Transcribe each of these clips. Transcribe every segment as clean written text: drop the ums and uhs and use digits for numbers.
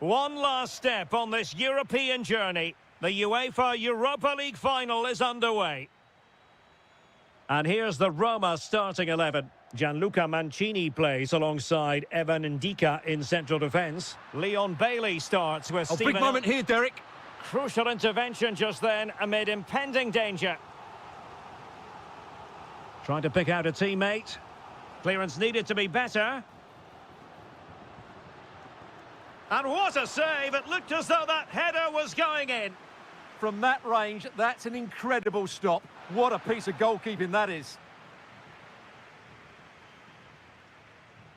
One last step on this European journey. The UEFA Europa League final is underway. And here's the Roma starting 11. Gianluca Mancini plays alongside Evan Ndika in central defence. Leon Bailey starts with Stephen... Big moment here, Derek. Crucial intervention just then amid impending danger. Trying to pick out a teammate. Clearance needed to be better. And what a save! It looked as though that header was going in. From that range, that's an incredible stop. What a piece of goalkeeping that is.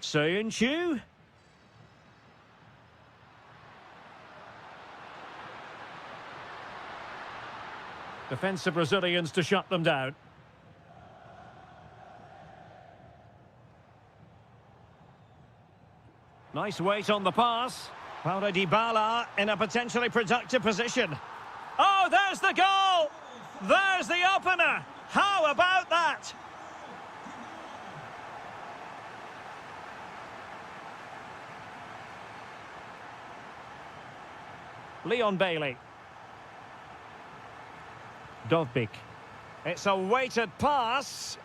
Soyuncu. Defensive Brazilians to shut them down. Nice weight on the pass. Paulo Dybala in a potentially productive position. Oh, there's the goal! There's the opener! How about that? Leon Bailey. Dovbik. It's a weighted pass.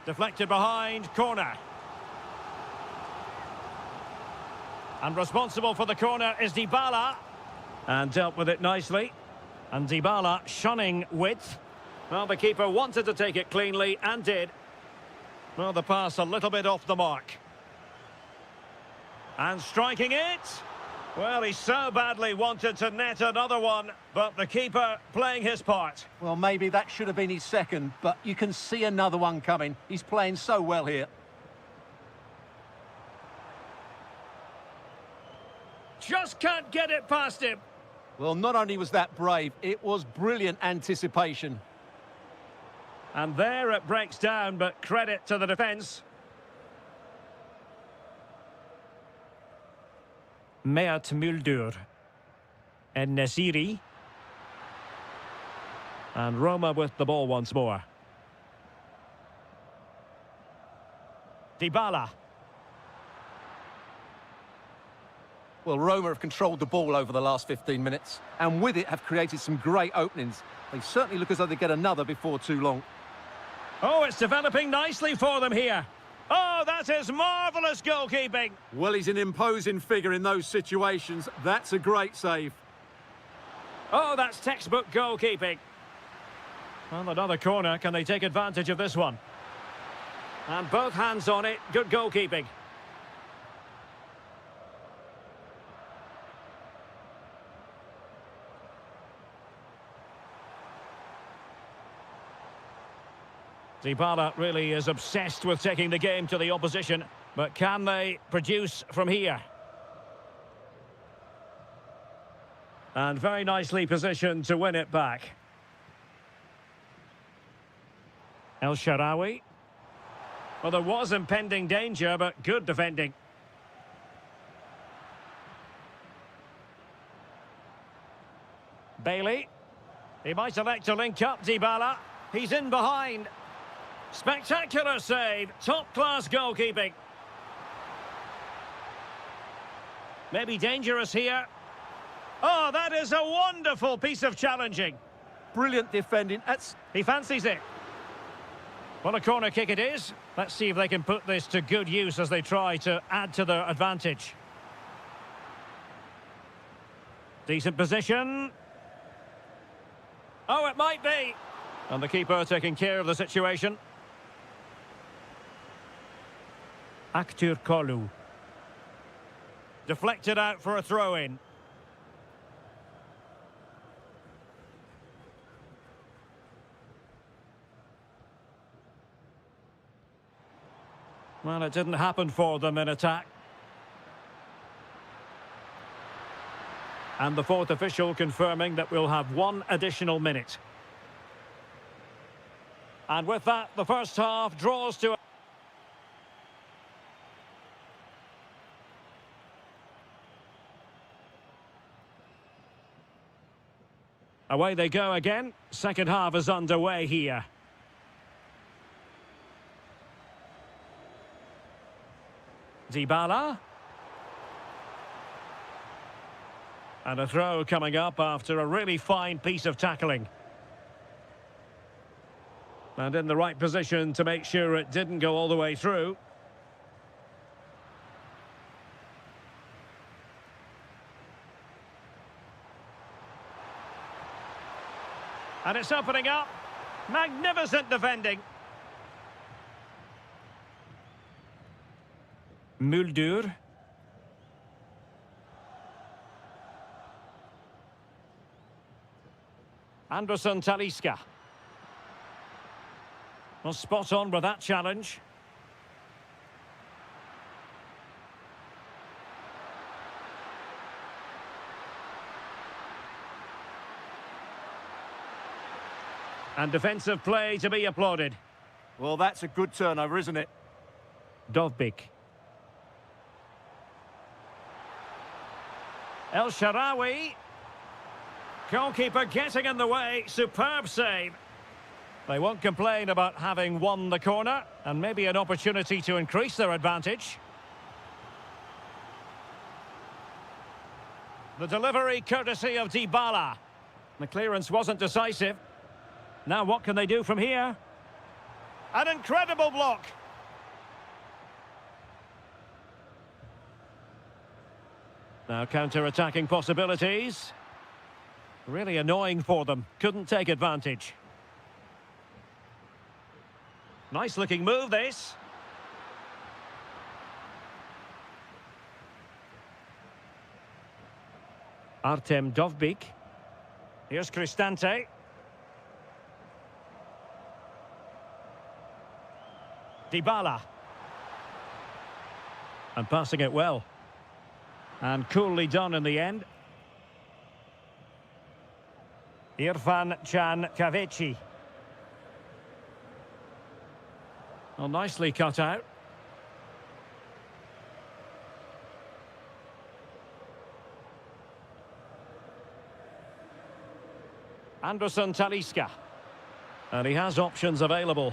Deflected behind, corner. And responsible for the corner is Dybala. And dealt with it nicely. And Dybala shunning width. Well, the keeper wanted to take it cleanly and did. Well, the pass a little bit off the mark. And striking it. Well, he so badly wanted to net another one, but the keeper playing his part. Well, maybe that should have been his second, but you can see another one coming. He's playing so well here. Just can't get it past him. Well, not only was that brave, it was brilliant anticipation. And there it breaks down, but credit to the defence. Mert Muldur. And Nasiri. And Roma with the ball once more. Dybala. Well, Roma have controlled the ball over the last 15 minutes, and with it have created some great openings. They certainly look as though they get another before too long. Oh, it's developing nicely for them here. Oh, that is marvellous goalkeeping. Well, he's an imposing figure in those situations. That's a great save. Oh, that's textbook goalkeeping. Well, another corner. Can they take advantage of this one? And both hands on it. Good goalkeeping. Dybala really is obsessed with taking the game to the opposition, but can they produce from here? And very nicely positioned to win it back. El Shaarawy. Well, there was impending danger, but good defending. Bailey. He might elect to link up Dybala. He's in behind. Spectacular save, top-class goalkeeping. Maybe dangerous here. Oh, that is a wonderful piece of challenging. Brilliant defending. He fancies it. Well, a corner kick it is. Let's see if they can put this to good use as they try to add to their advantage. Decent position. Oh, it might be. And the keeper taking care of the situation. Aktur Kolu. Deflected out for a throw-in. Well, it didn't happen for them in attack. And the fourth official confirming that we'll have one additional minute. And with that, the first half draws to... Away they go again. Second half is underway here. Dybala. And a throw coming up after a really fine piece of tackling. And in the right position to make sure it didn't go all the way through. And it's opening up. Magnificent defending. Muldur. Anderson Talisca. Well, spot on with that challenge. And defensive play to be applauded. Well, that's a good turnover, isn't it? Dovbyk. El Shaarawy. Goalkeeper getting in the way. Superb save. They won't complain about having won the corner, and maybe an opportunity to increase their advantage. The delivery courtesy of Dybala. The clearance wasn't decisive. Now what can they do from here? An incredible block. Now counter-attacking possibilities. Really annoying for them. Couldn't take advantage. Nice looking move, this. Artem Dovbyk. Here's Cristante. Dybala. And passing it well. And coolly done in the end. Irfan Can Kavechi. Well, nicely cut out. Anderson Talisca. And he has options available.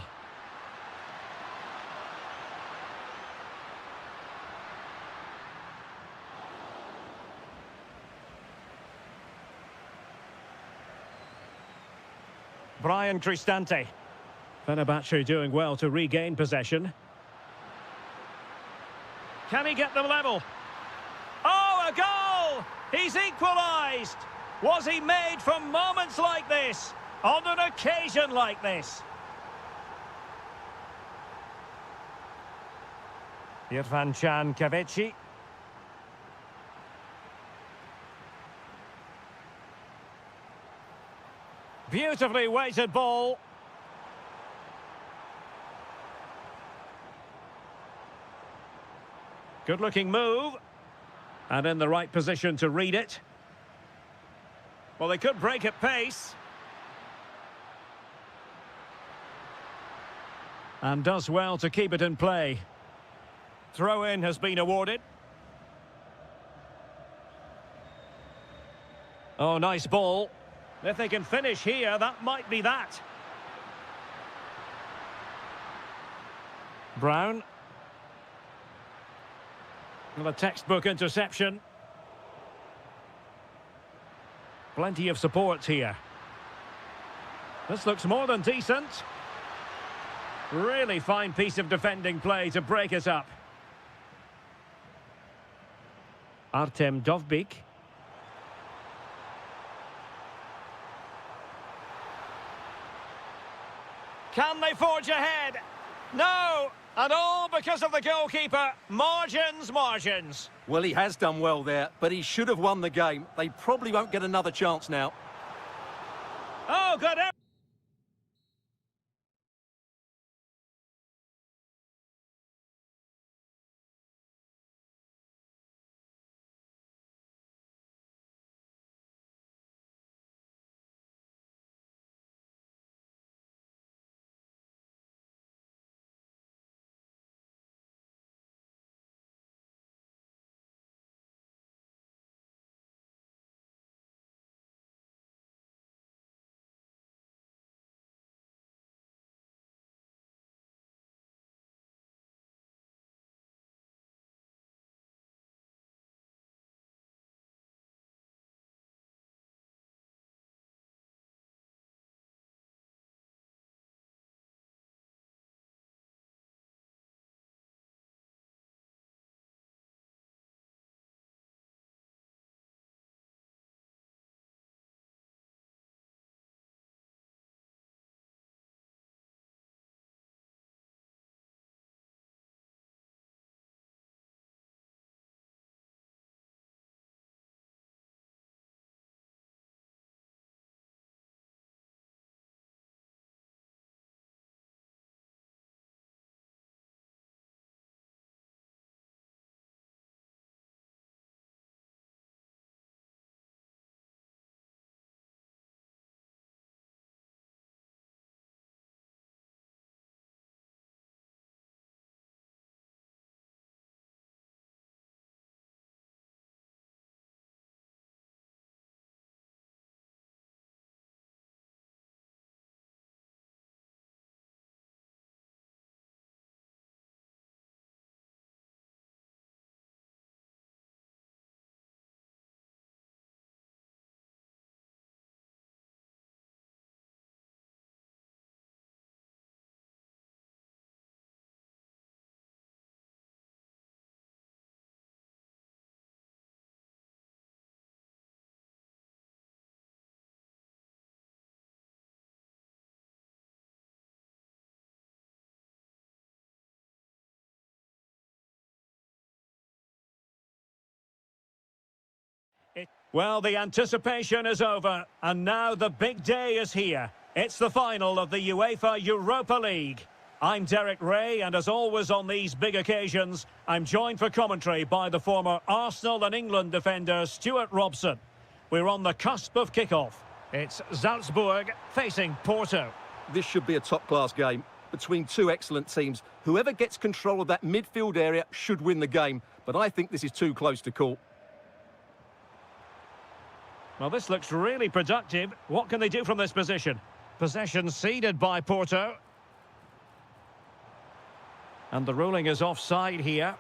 Brian Cristante. Fenerbahce doing well to regain possession. Can he get them level? Oh, a goal! He's equalised! Was he made from moments like this? On an occasion like this? Irfan Can Kavechi. Beautifully weighted ball. Good looking move. And in the right position to read it. Well, they could break at pace. And does well to keep it in play. Throw-in has been awarded. Oh, nice ball. If they can finish here, that might be that. Brown. Well, a textbook interception. Plenty of support here. This looks more than decent. Really fine piece of defending play to break it up. Artem Dovbyk. Can they forge ahead? No! And all because of the goalkeeper. Margins, margins. Well, he has done well there, but he should have won the game. They probably won't get another chance now. Oh, good. Well, the anticipation is over, and now the big day is here. It's the final of the UEFA Europa League. I'm Derek Ray, and as always on these big occasions, I'm joined for commentary by the former Arsenal and England defender Stuart Robson. We're on the cusp of kickoff. It's Salzburg facing Porto. This should be a top-class game between two excellent teams. Whoever gets control of that midfield area should win the game, but I think this is too close to call. Well, this looks really productive. What can they do from this position? Possession ceded by Porto. And the ruling is offside here.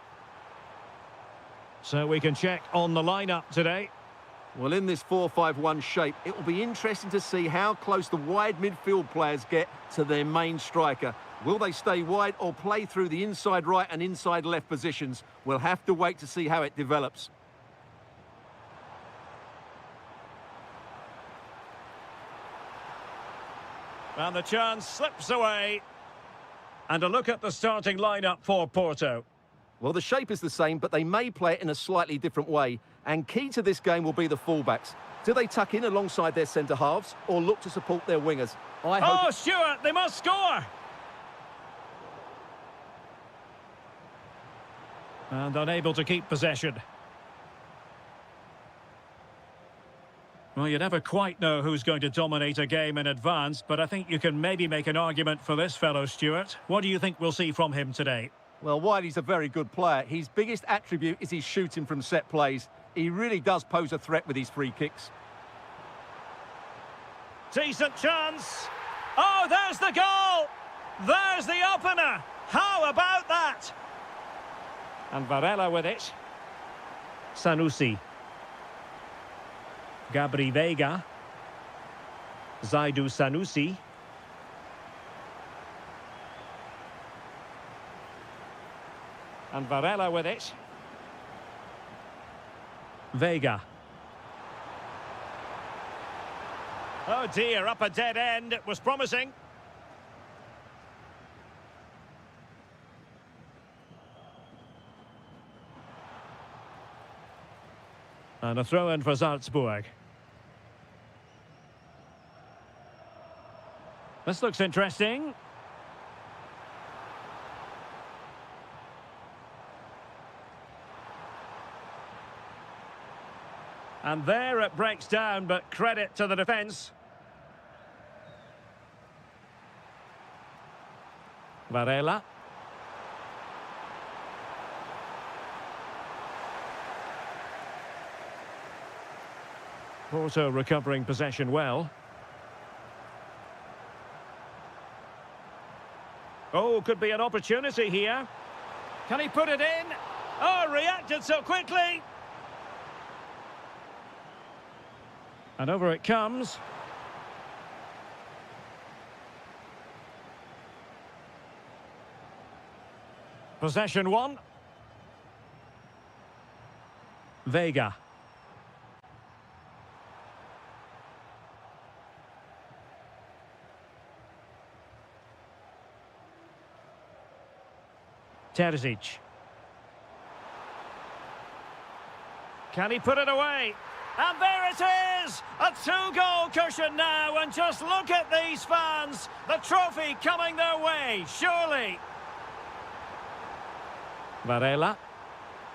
So we can check on the lineup today. Well, in this 4-5-1 shape, it will be interesting to see how close the wide midfield players get to their main striker. Will they stay wide or play through the inside right and inside left positions? We'll have to wait to see how it develops. And the chance slips away. And a look at the starting lineup for Porto. Well, the shape is the same, but they may play it in a slightly different way. And key to this game will be the fullbacks. Do they tuck in alongside their centre-halves or look to support their wingers? Oh, Stuart, they must score! And unable to keep possession. Well, you never quite know who's going to dominate a game in advance, but I think you can maybe make an argument for this fellow, Stuart. What do you think we'll see from him today? Well, Whitey's a very good player. His biggest attribute is his shooting from set plays. He really does pose a threat with his free kicks. Decent chance. Oh, there's the goal! There's the opener! How about that? And Varela with it. Sanusi. Gabri Veiga. Zaidu Sanusi. And Varela with it. Veiga. Oh dear, up a dead end. It was promising. And a throw-in for Salzburg. This looks interesting. And there it breaks down, but credit to the defence. Varela. Porto recovering possession well. Oh, could be an opportunity here. Can he put it in? Oh, reacted so quickly. And over it comes. Possession one. Veiga. Terzic. Can he put it away? And there it is! A two-goal cushion now, and just look at these fans! The trophy coming their way, surely! Varela.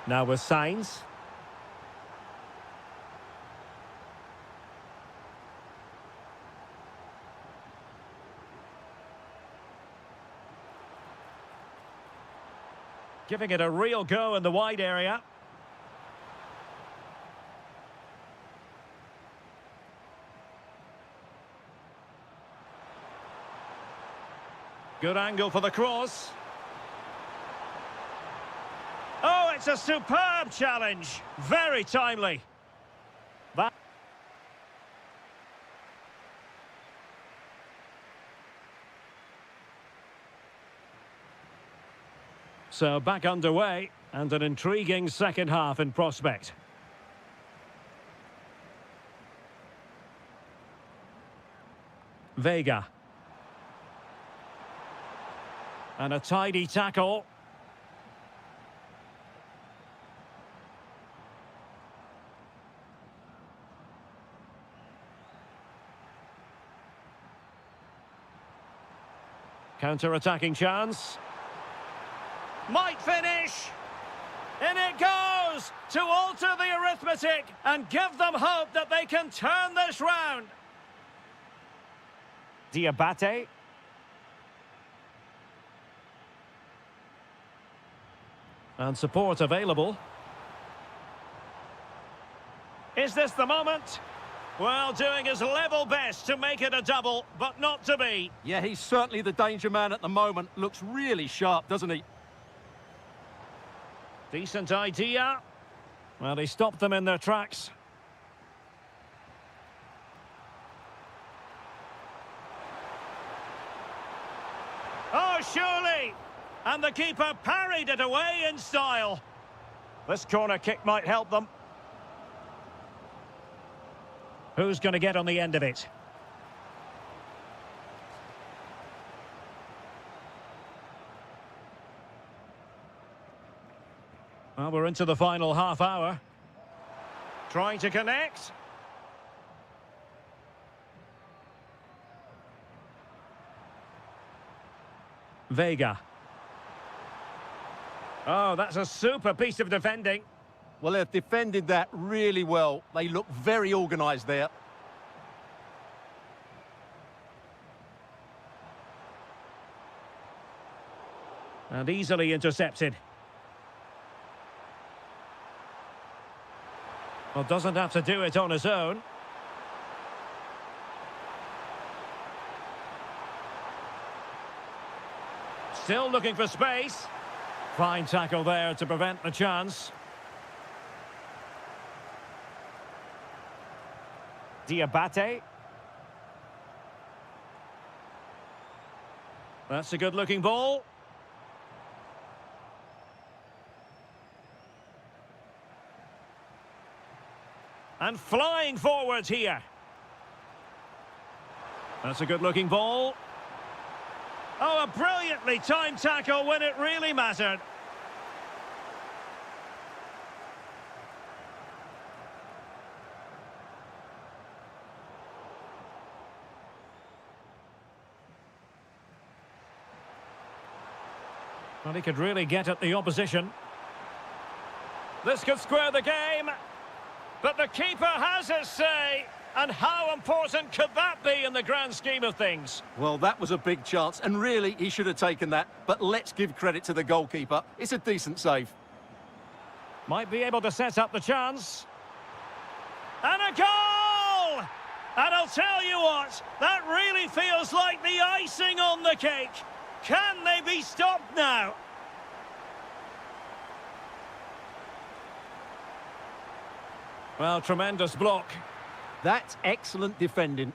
Now with Sainz. Giving it a real go in the wide area. Good angle for the cross. Oh, it's a superb challenge. Very timely. That... So back underway, and an intriguing second half in prospect. Veiga. And a tidy tackle. Counter-attacking chance. Might finish. In it goes to alter the arithmetic and give them hope that they can turn this round. Diabate. And support available. Is this the moment? Well, doing his level best to make it a double, but not to be. Yeah, he's certainly the danger man at the moment. Looks really sharp, doesn't he? Decent idea. Well, he stopped them in their tracks. Oh, surely! And the keeper parried it away in style. This corner kick might help them. Who's going to get on the end of it? Well, we're into the final half hour. Trying to connect. Vega. Oh, that's a super piece of defending. Well, they've defended that really well. They look very organised there. And easily intercepted. Well, doesn't have to do it on his own. Still looking for space. Fine tackle there to prevent the chance. Diabate. That's a good-looking ball. And flying forwards here. That's a good-looking ball. Oh, a brilliantly timed tackle when it really mattered. Well, he could really get at the opposition. This could square the game. But the keeper has his say. And how important could that be in the grand scheme of things? Well, that was a big chance, and really, he should have taken that. But let's give credit to the goalkeeper. It's a decent save. Might be able to set up the chance. And a goal! And I'll tell you what, that really feels like the icing on the cake. Can they be stopped now? Well, tremendous block. That's excellent defending.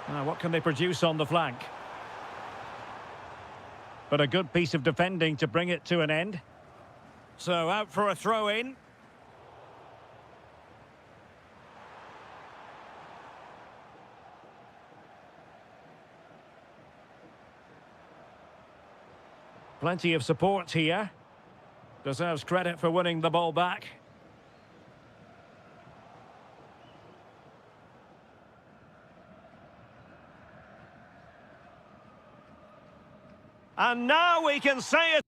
Now, what can they produce on the flank? But a good piece of defending to bring it to an end. So, out for a throw-in. Plenty of support here. Deserves credit for winning the ball back. And now we can say it.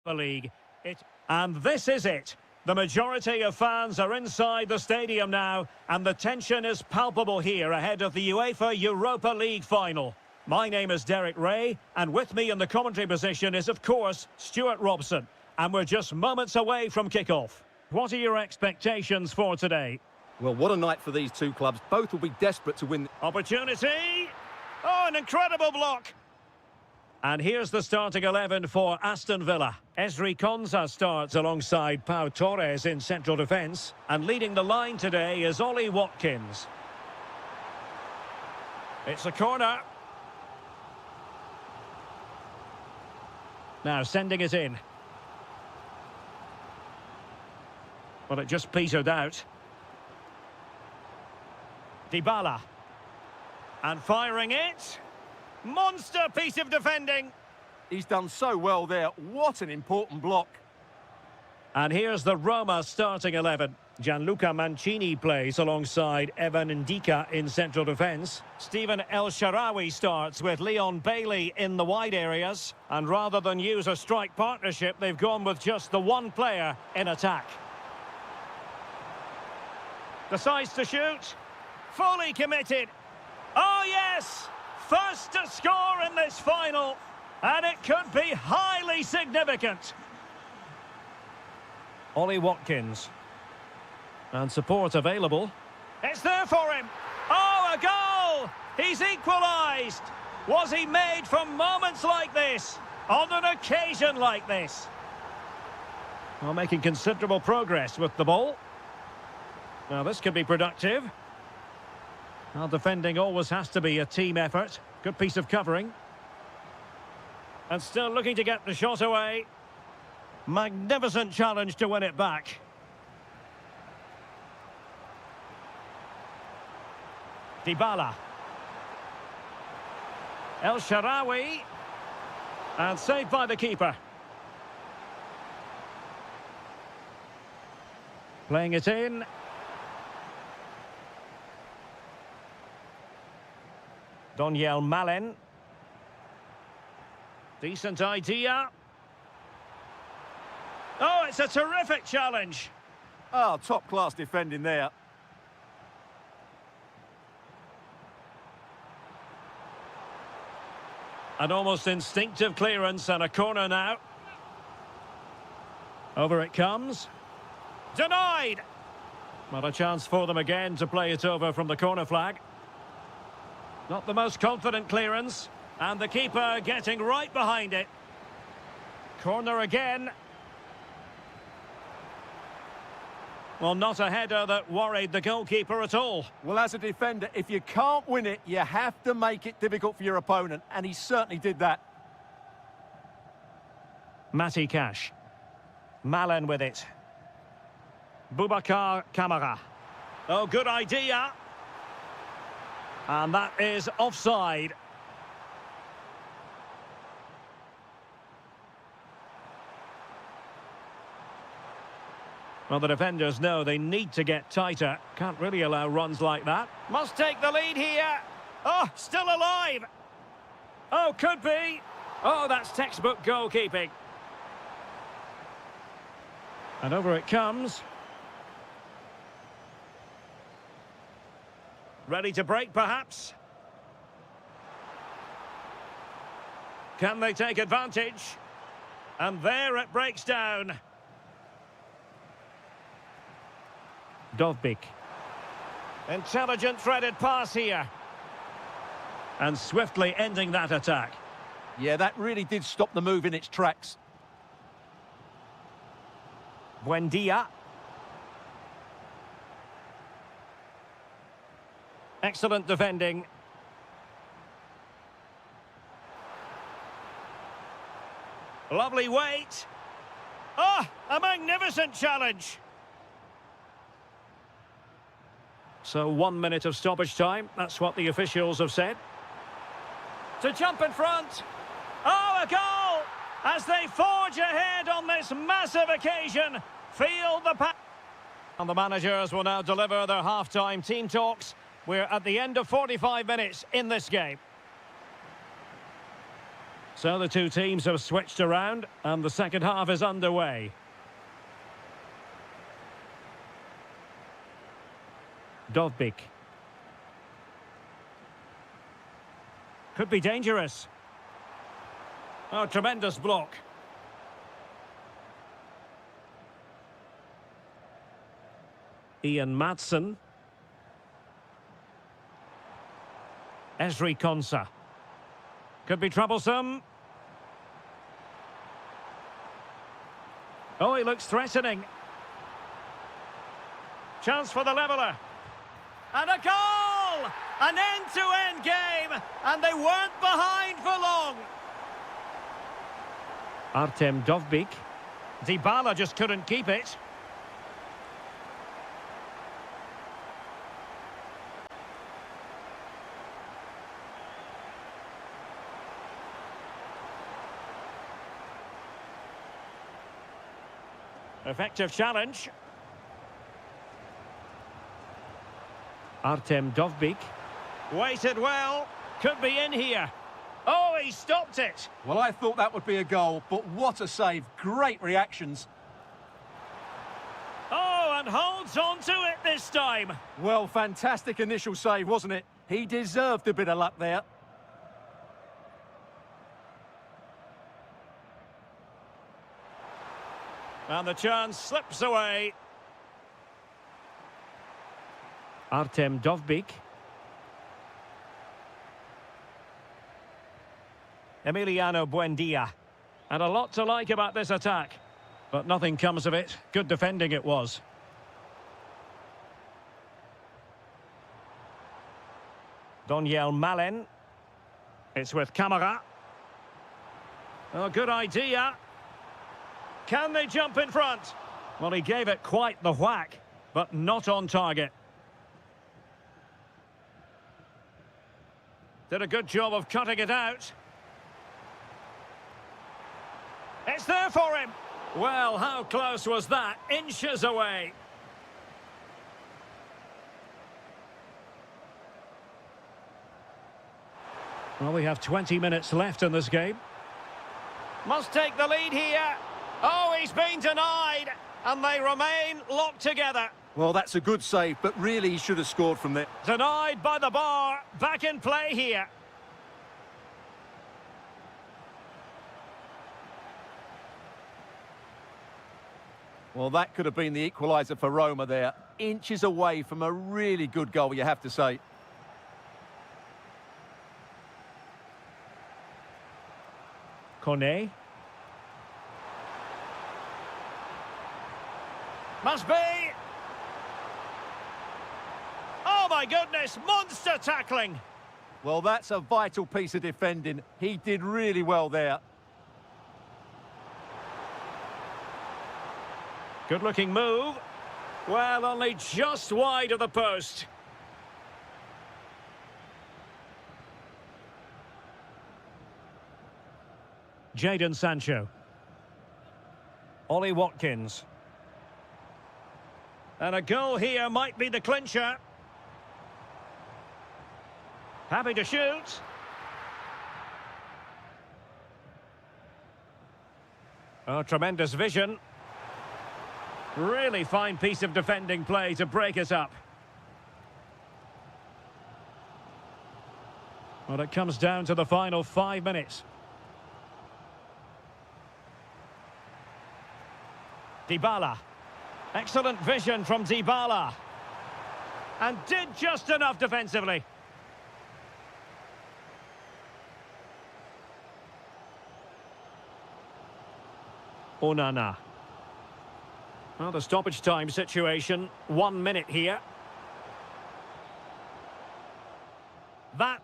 League. And this is it. The majority of fans are inside the stadium now, and the tension is palpable here ahead of the UEFA Europa League final. My name is Derek Ray, and with me in the commentary position is, of course, Stuart Robson. And we're just moments away from kickoff. What are your expectations for today? Well, what a night for these two clubs. Both will be desperate to win. Opportunity! Oh, an incredible block! And here's the starting 11 for Aston Villa. Esri Konsa starts alongside Pau Torres in central defence. And leading the line today is Ollie Watkins. It's a corner. Now sending it in. But it just petered out. Dybala. And firing it. Monster piece of defending. He's done so well there. What an important block. And here's the Roma starting 11. Gianluca Mancini plays alongside Evan Ndika in central defence. Stephen El Shaarawy starts with Leon Bailey in the wide areas. And rather than use a strike partnership, they've gone with just the one player in attack. Decides to shoot. Fully committed. Oh, yes! First to score in this final. And it could be highly significant. Ollie Watkins. And support available. It's there for him. Oh, a goal! He's equalised. Was he made from moments like this? On an occasion like this? Well, making considerable progress with the ball. Now, this could be productive. Well, defending always has to be a team effort. Good piece of covering. And still looking to get the shot away. Magnificent challenge to win it back. Dybala. El Shaarawy. And saved by the keeper. Playing it in. Donyell Malen. Decent idea. Oh, it's a terrific challenge. Oh, top-class defending there. An almost instinctive clearance and a corner now. Over it comes. Denied! Not a chance for them again to play it over from the corner flag. Not the most confident clearance. And the keeper getting right behind it. Corner again. Well, not a header that worried the goalkeeper at all. Well, as a defender, if you can't win it, you have to make it difficult for your opponent. And he certainly did that. Matty Cash. Malen with it. Boubacar Kamara. Oh, good idea. And that is offside. Well, the defenders know they need to get tighter. Can't really allow runs like that. Must take the lead here. Oh, still alive. Oh, could be. Oh, that's textbook goalkeeping. And over it comes. Ready to break, perhaps? Can they take advantage? And there it breaks down. Dovbyk. Intelligent threaded pass here. And swiftly ending that attack. Yeah, that really did stop the move in its tracks. Buendia. Excellent defending. Lovely weight. Oh, a magnificent challenge. So 1 minute of stoppage time. That's what the officials have said. To jump in front. Oh, a goal! As they forge ahead on this massive occasion. Feel the pass. And the managers will now deliver their half-time team talks. We're at the end of 45 minutes in this game. So the two teams have switched around and the second half is underway. Dovbik. Could be dangerous. Oh, tremendous block. Ian Madsen. Esri Konsa. Could be troublesome. Oh, he looks threatening. Chance for the leveller. And a goal! An end-to-end game, and they weren't behind for long. Artem Dovbik. Dybala just couldn't keep it. Effective challenge. Artem Dovbik. Waited well. Could be in here. Oh, he stopped it. Well, I thought that would be a goal, but what a save. Great reactions. Oh, and holds on to it this time. Well, fantastic initial save, wasn't it? He deserved a bit of luck there. And the chance slips away. Artem Dovbik. Emiliano Buendia. And a lot to like about this attack. But nothing comes of it. Good defending it was. Doniel Malen. It's with Camara. Oh, good idea. Can they jump in front? Well, he gave it quite the whack, but not on target. Did a good job of cutting it out. It's there for him. Well, how close was that? Inches away. Well, we have 20 minutes left in this game. Must take the lead here. Oh, he's been denied, and they remain locked together. Well, that's a good save, but really he should have scored from there. Denied by the bar. Back in play here. Well, that could have been the equaliser for Roma there. Inches away from a really good goal, you have to say. Kone. Must be. Oh, my goodness. Monster tackling. Well, that's a vital piece of defending. He did really well there. Good-looking move. Well, only just wide of the post. Jadon Sancho. Ollie Watkins. And a goal here might be the clincher. Happy to shoot. Oh, tremendous vision. Really fine piece of defending play to break us up. Well, it comes down to the final 5 minutes. Dybala. Excellent vision from Dybala. And did just enough defensively. Onana. Well, the stoppage time situation, 1 minute here. That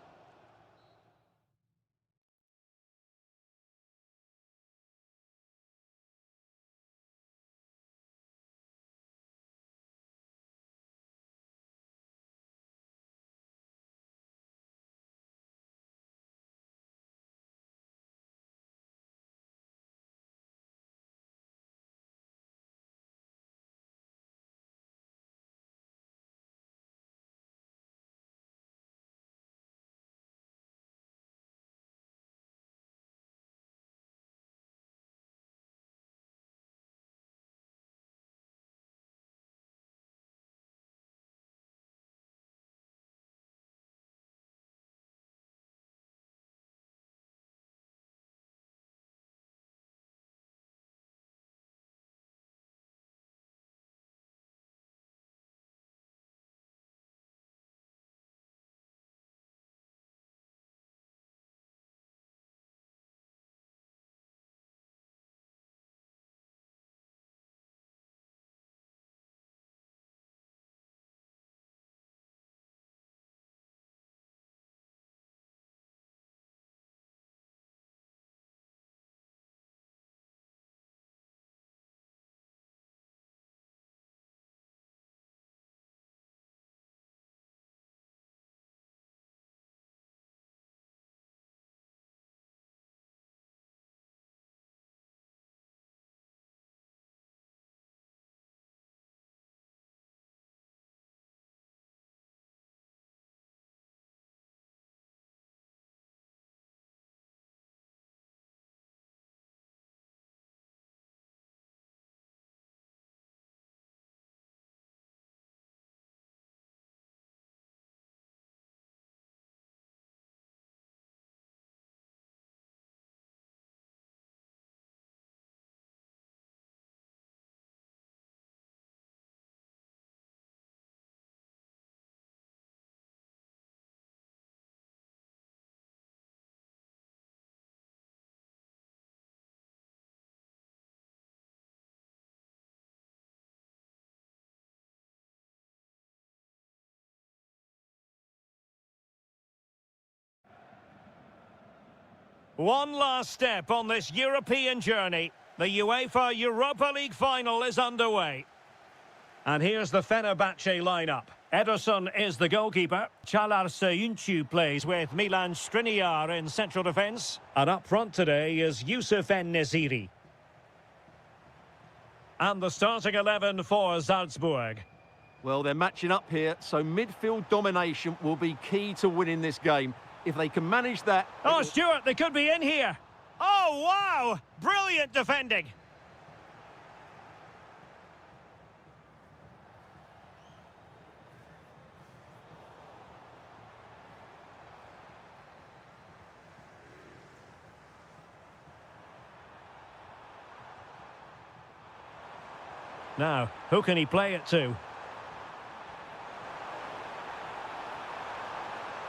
One last step on this European journey. The UEFA Europa League final is underway. And here's the Fenerbahce lineup. Ederson is the goalkeeper. Çağlar Söyüncü plays with Milan Skriniar in central defence. And up front today is Yusuf En-Nesyri. And the starting 11 for Salzburg. Well, they're matching up here, so midfield domination will be key to winning this game. If they can manage that... Oh, Stuart, they could be in here. Oh, wow! Brilliant defending. Now, who can he play it to?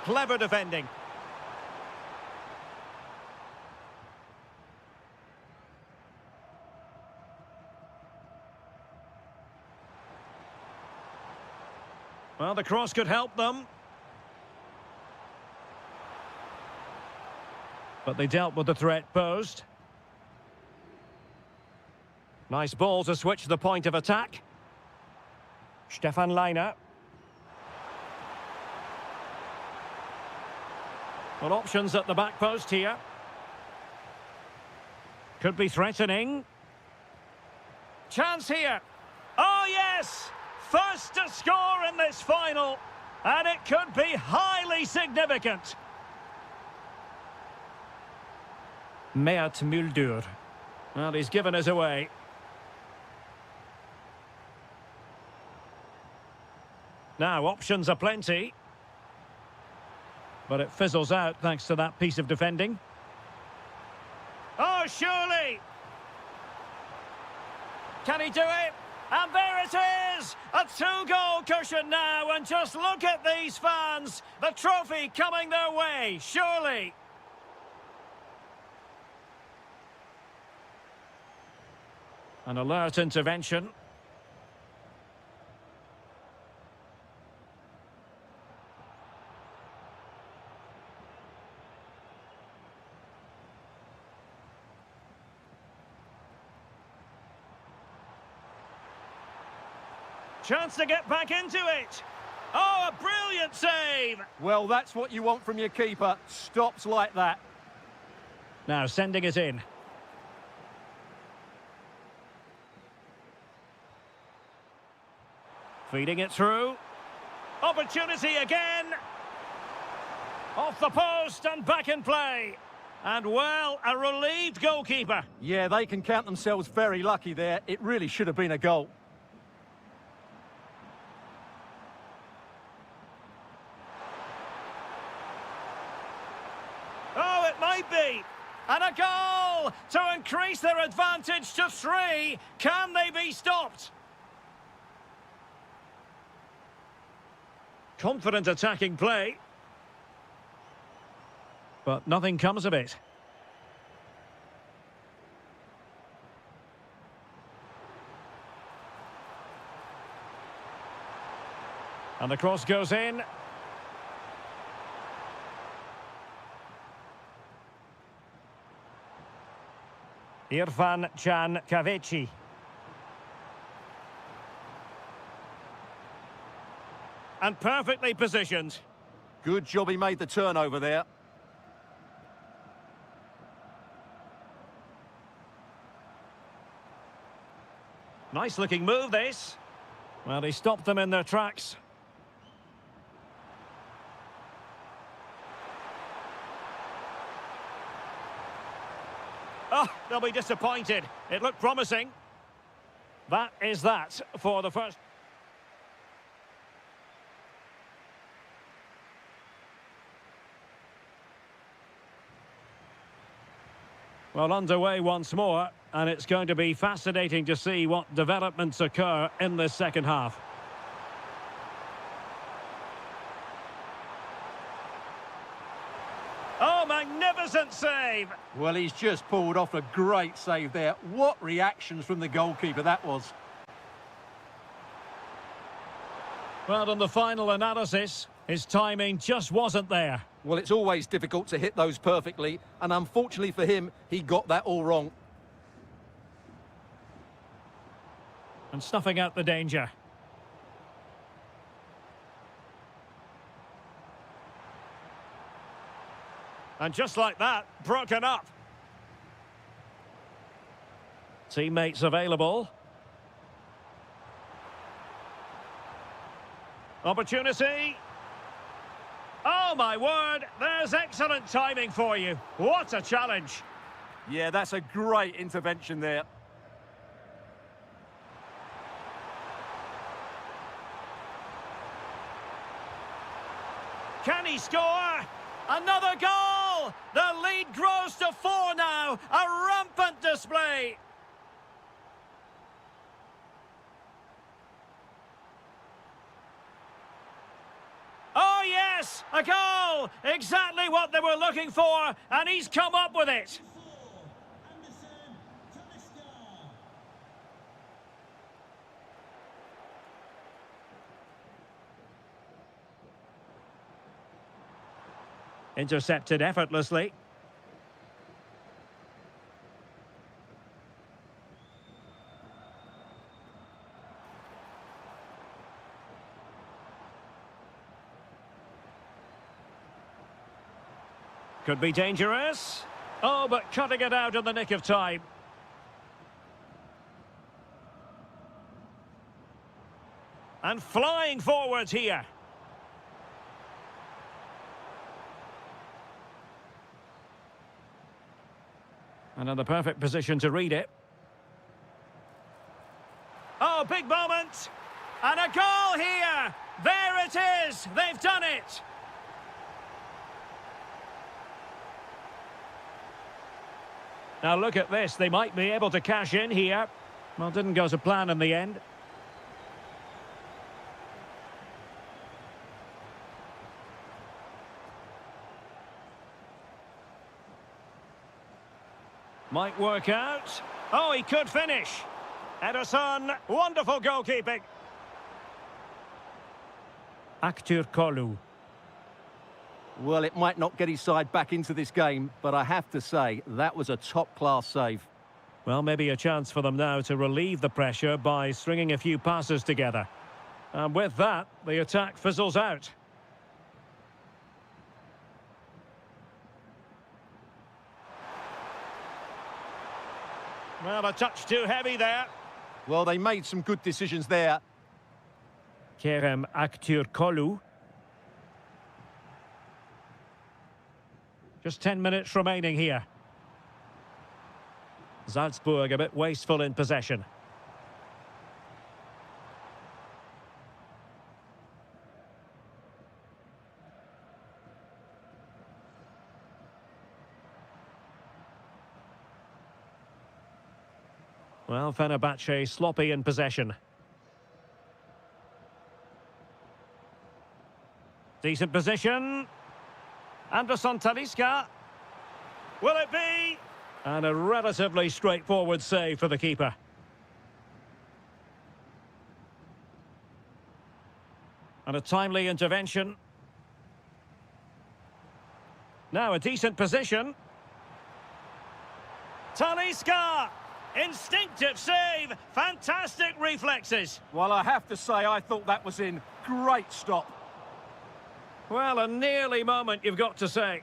Clever defending. Well, the cross could help them. But they dealt with the threat posed. Nice ball to switch the point of attack. Stefan Leiner. Well, options at the back post here. Could be threatening. Chance here. Oh, yes! First to score in this final. And it could be highly significant. Mert Muldur. Well, he's given us away. Now, options are plenty. But it fizzles out thanks to that piece of defending. Oh, surely! Can he do it? And there it is! A two-goal cushion now, and just look at these fans! The trophy coming their way, surely! An alert intervention. Chance to get back into it. Oh, a brilliant save. Well, that's what you want from your keeper. Stops like that. Now sending it in. Feeding it through. Opportunity again. Off the post and back in play. And, well, a relieved goalkeeper. Yeah, they can count themselves very lucky there. It really should have been a goal. Oh, it might be. And a goal to increase their advantage to 3. Can they be stopped? Confident attacking play. But nothing comes of it. And the cross goes in. Irfan Can Kahveci. And perfectly positioned. Good job he made the turnover there. Nice looking move, this. Well, he stopped them in their tracks. Oh, they'll be disappointed. It looked promising. That is that for the first. Well, underway once more, and it's going to be fascinating to see what developments occur in this second half. Oh, magnificent save! Well, he's just pulled off a great save there. What reactions from the goalkeeper that was. Well, in the final analysis, His timing just wasn't there. Well, it's always difficult to hit those perfectly, and unfortunately for him, he got that all wrong. And snuffing out the danger. And just like that, broken up. Teammates available. Opportunity. Oh, my word. There's excellent timing for you. What a challenge. Yeah, that's a great intervention there. Can he score? Another goal! The lead grows to 4 now. A rampant display. Oh, yes! A goal! Exactly what they were looking for, and he's come up with it. Intercepted effortlessly. Could be dangerous. Oh, but cutting it out in the nick of time. And flying forwards here. And in the perfect position to read it. Oh, big moment. And a goal here. There it is. They've done it. Now look at this. They might be able to cash in here. Well, didn't go to plan in the end. Might work out. Oh, he could finish. Ederson, wonderful goalkeeping. Kolu. Well, it might not get his side back into this game, but I have to say, that was a top-class save. Well, maybe a chance for them now to relieve the pressure by stringing a few passes together. And with that, the attack fizzles out. Well, a touch too heavy there. Well, they made some good decisions there. Kolu. Just 10 minutes remaining here. Salzburg a bit wasteful in possession. Well, Fenerbahce sloppy in possession. Decent position. Anderson Talisca. Will it be? And a relatively straightforward save for the keeper. And a timely intervention. Now a decent position. Talisca! Instinctive save! Fantastic reflexes! Well, I have to say, I thought that was in. Great stop. Well, a nearly moment, you've got to say.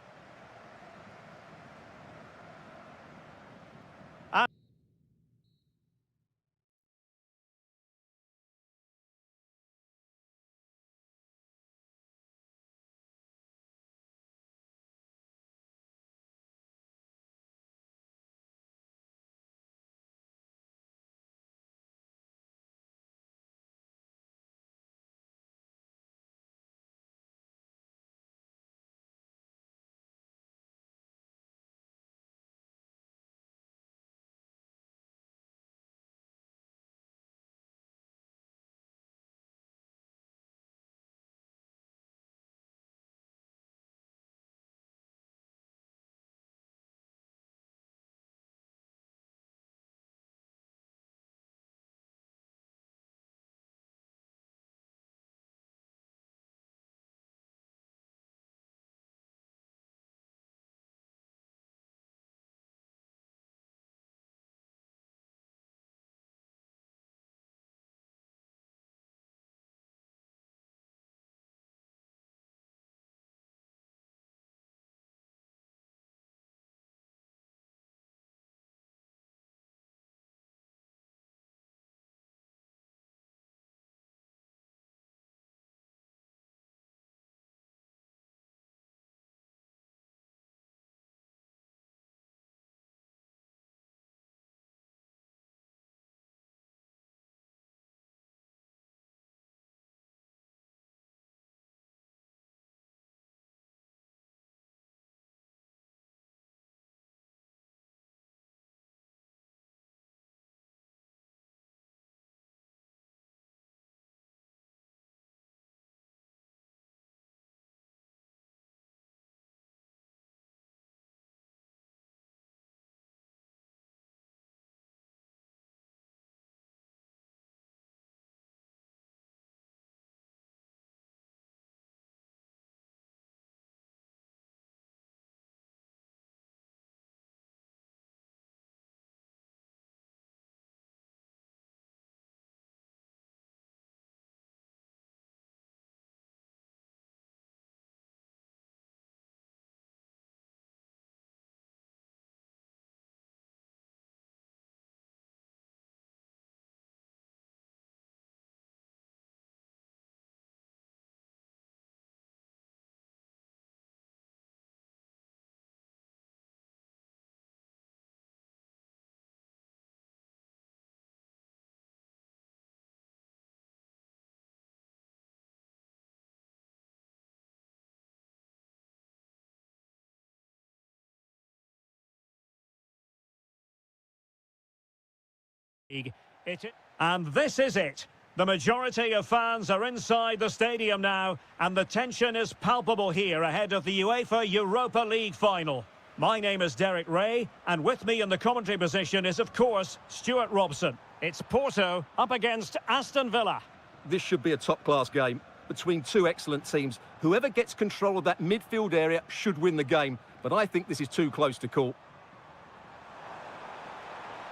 And this is it. The majority of fans are inside the stadium now, and the tension is palpable here ahead of the UEFA Europa League final. My name is Derek Ray, and with me in the commentary position is, of course, Stuart Robson. It's Porto up against Aston Villa. This should be a top-class game between two excellent teams. Whoever gets control of that midfield area should win the game, but I think this is too close to call.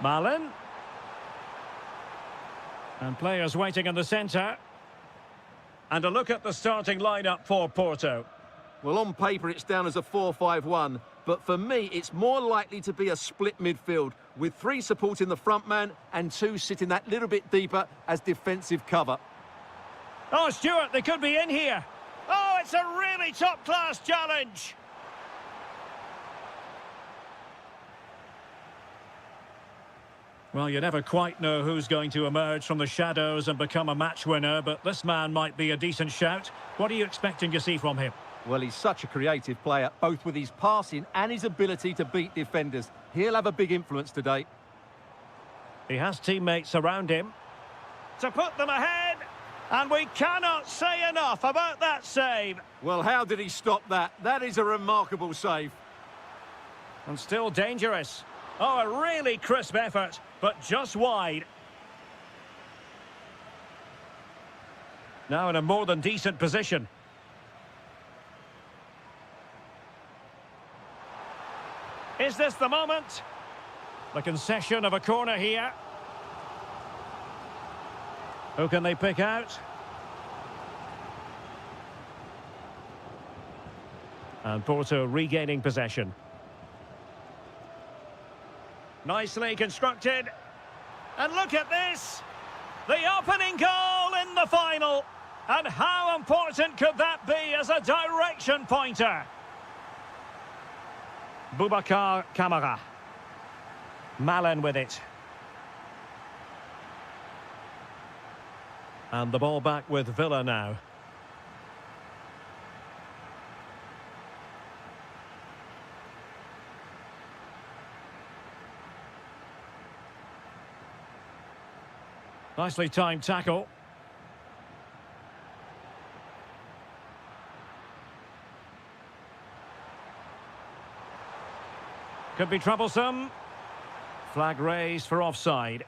Malin. And players waiting in the centre. And a look at the starting lineup for Porto. Well, on paper it's down as a 4-5-1, but for me it's more likely to be a split midfield, with three supporting the front man and two sitting that little bit deeper as defensive cover. Oh, Stuart, they could be in here. Oh, it's a really top-class challenge. Well, you never quite know who's going to emerge from the shadows and become a match winner, but this man might be a decent shout. What are you expecting to see from him? Well, he's such a creative player, both with his passing and his ability to beat defenders. He'll have a big influence today. He has teammates around him to put them ahead, and we cannot say enough about that save. Well, how did he stop that? That is a remarkable save. And still dangerous. Oh, a really crisp effort, but just wide. Now in a more than decent position. Is this the moment? The concession of a corner here. Who can they pick out? And Porto regaining possession. Nicely constructed. And look at this. The opening goal in the final. And how important could that be as a direction pointer? Boubacar Kamara. Malin with it. And the ball back with Villa now. Nicely timed tackle. Could be troublesome. Flag raised for offside.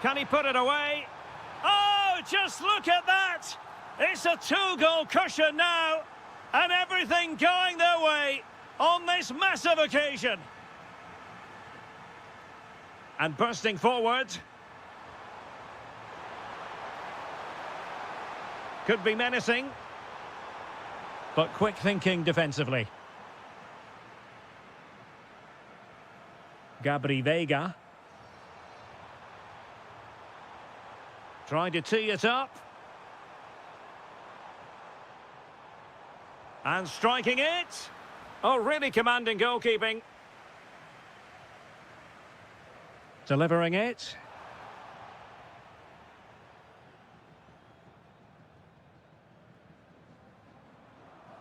Can he put it away? Oh, just look at that! It's a two-goal cushion now, and everything going their way on this massive occasion. And bursting forward. Could be menacing, but quick thinking defensively. Gabri Veiga. Trying to tee it up. And striking it. Oh, really commanding goalkeeping. Delivering it.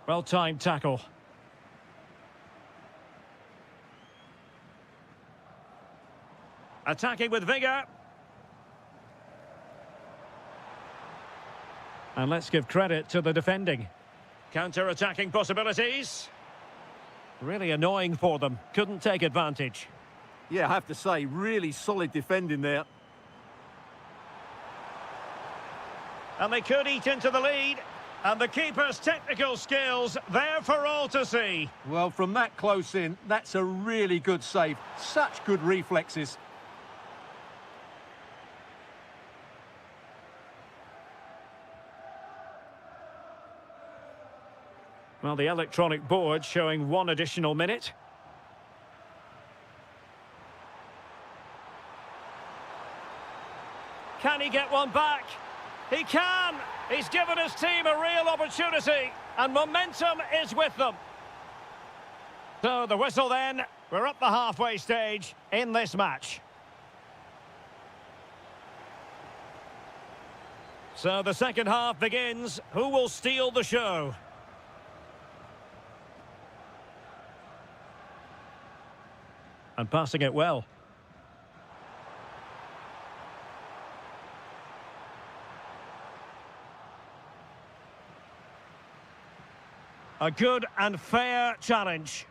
Well-timed tackle. Attacking with vigour. And let's give credit to the defending. Counter-attacking possibilities. Really annoying for them. Couldn't take advantage. Yeah, I have to say, really solid defending there. And they could eat into the lead. And the keeper's technical skills there for all to see. Well, from that close in, that's a really good save. Such good reflexes. Well, the electronic board showing one additional minute. Can he get one back? He can! He's given his team a real opportunity, and momentum is with them. So the whistle then, we're up the halfway stage in this match. So the second half begins. Who will steal the show? And passing it well. A good and fair challenge.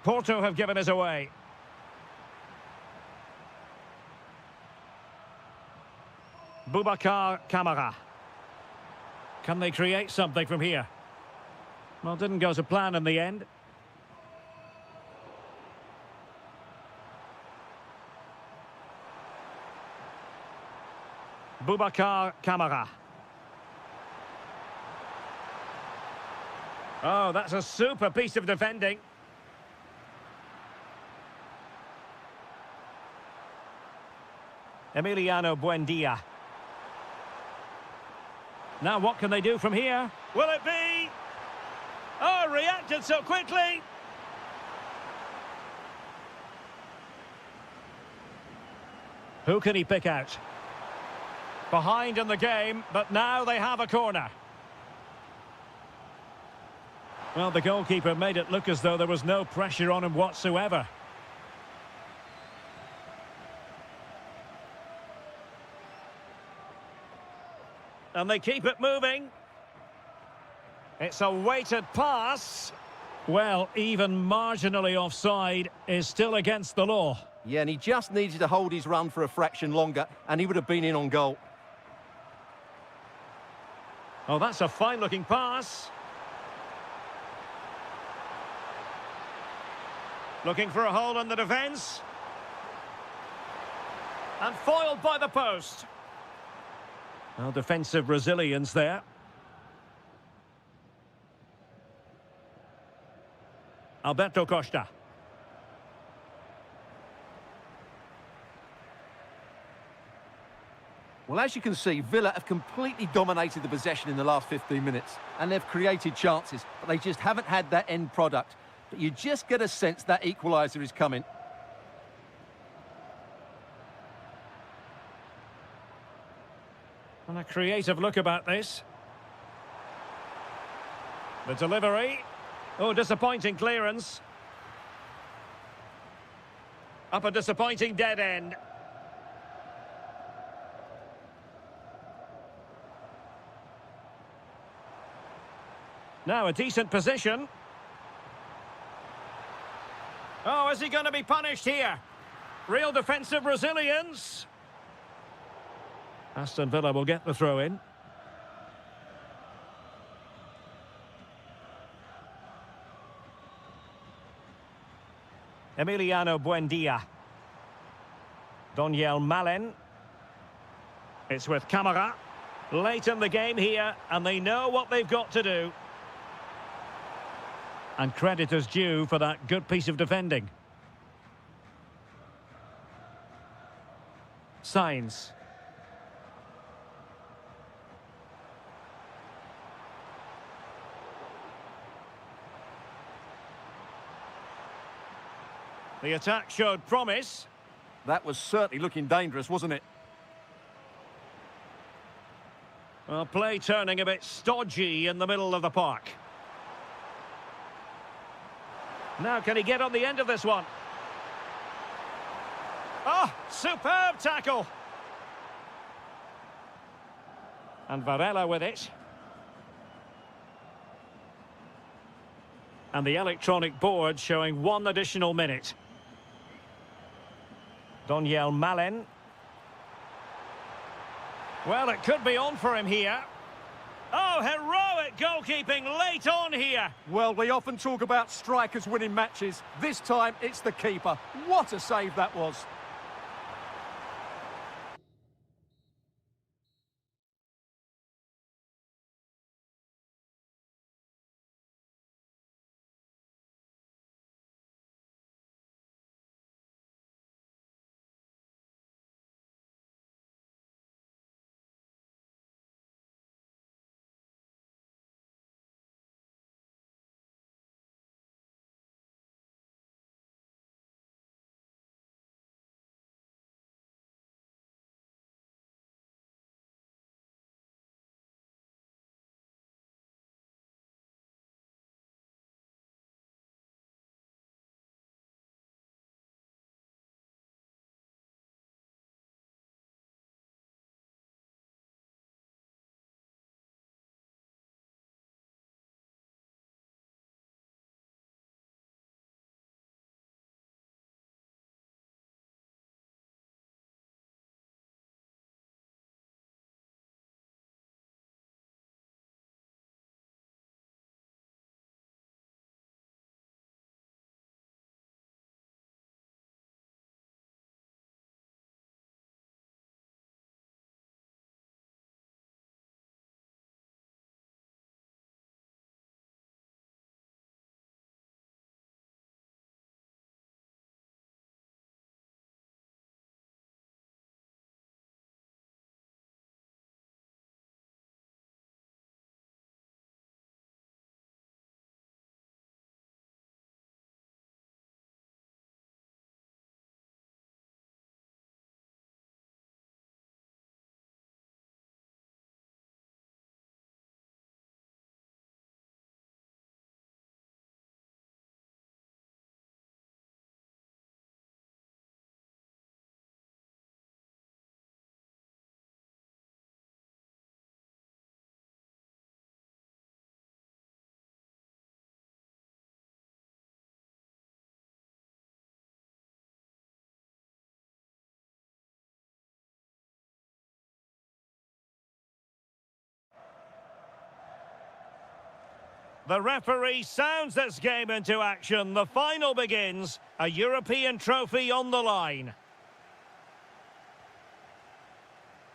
Porto have given us away. Boubacar Kamara. Can they create something from here? Well, didn't go to plan in the end. Boubacar Kamara. Oh, that's a super piece of defending. Emiliano Buendia. Now what can they do from here? Will it be? Oh, reacted so quickly. Who can he pick out? Behind in the game, but now they have a corner. Well, the goalkeeper made it look as though there was no pressure on him whatsoever. And they keep it moving. It's a weighted pass. Well, even marginally offside is still against the law. Yeah, and he just needed to hold his run for a fraction longer, and he would have been in on goal. Oh, that's a fine-looking pass. Looking for a hole in the defence. And foiled by the post. Well, defensive resilience there. Alberto Costa. Well, as you can see, Villa have completely dominated the possession in the last 15 minutes, and they've created chances, but they just haven't had that end product. But you just get a sense that equaliser is coming. And a creative look about this. The delivery. Oh, disappointing clearance. Up a disappointing dead end. Now a decent position. Oh, is he going to be punished here? Real defensive resilience. Aston Villa will get the throw in. Emiliano Buendia. Doniel Malen. It's with Kamara. Late in the game here, and they know what they've got to do. And credit is due for that good piece of defending. Signs. The attack showed promise. That was certainly looking dangerous, wasn't it? Well, play turning a bit stodgy in the middle of the park. Now, can he get on the end of this one? Oh, superb tackle! And Varela with it. And the electronic board showing 1 additional minute. Doniel Malen. Well, it could be on for him here. Oh, heroic goalkeeping late on here. Well, we often talk about strikers winning matches. This time, it's the keeper. What a save that was. The referee sounds this game into action. The final begins. A European trophy on the line.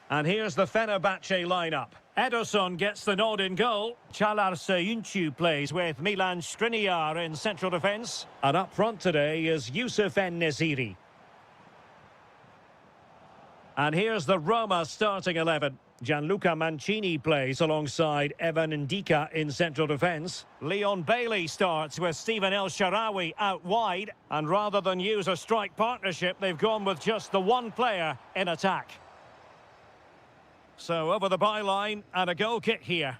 And here's the Fenerbahce lineup. Ederson gets the nod in goal. Інші plays with Milan Skriniar in central defence. And up front today is Yusuf En-Nesyri. And here's the Roma starting 11. Gianluca Mancini plays alongside Evan Ndika in central defence. Leon Bailey starts with Stephen El Shaarawy out wide. And rather than use a strike partnership, they've gone with just the one player in attack. So over the byline and a goal kick here.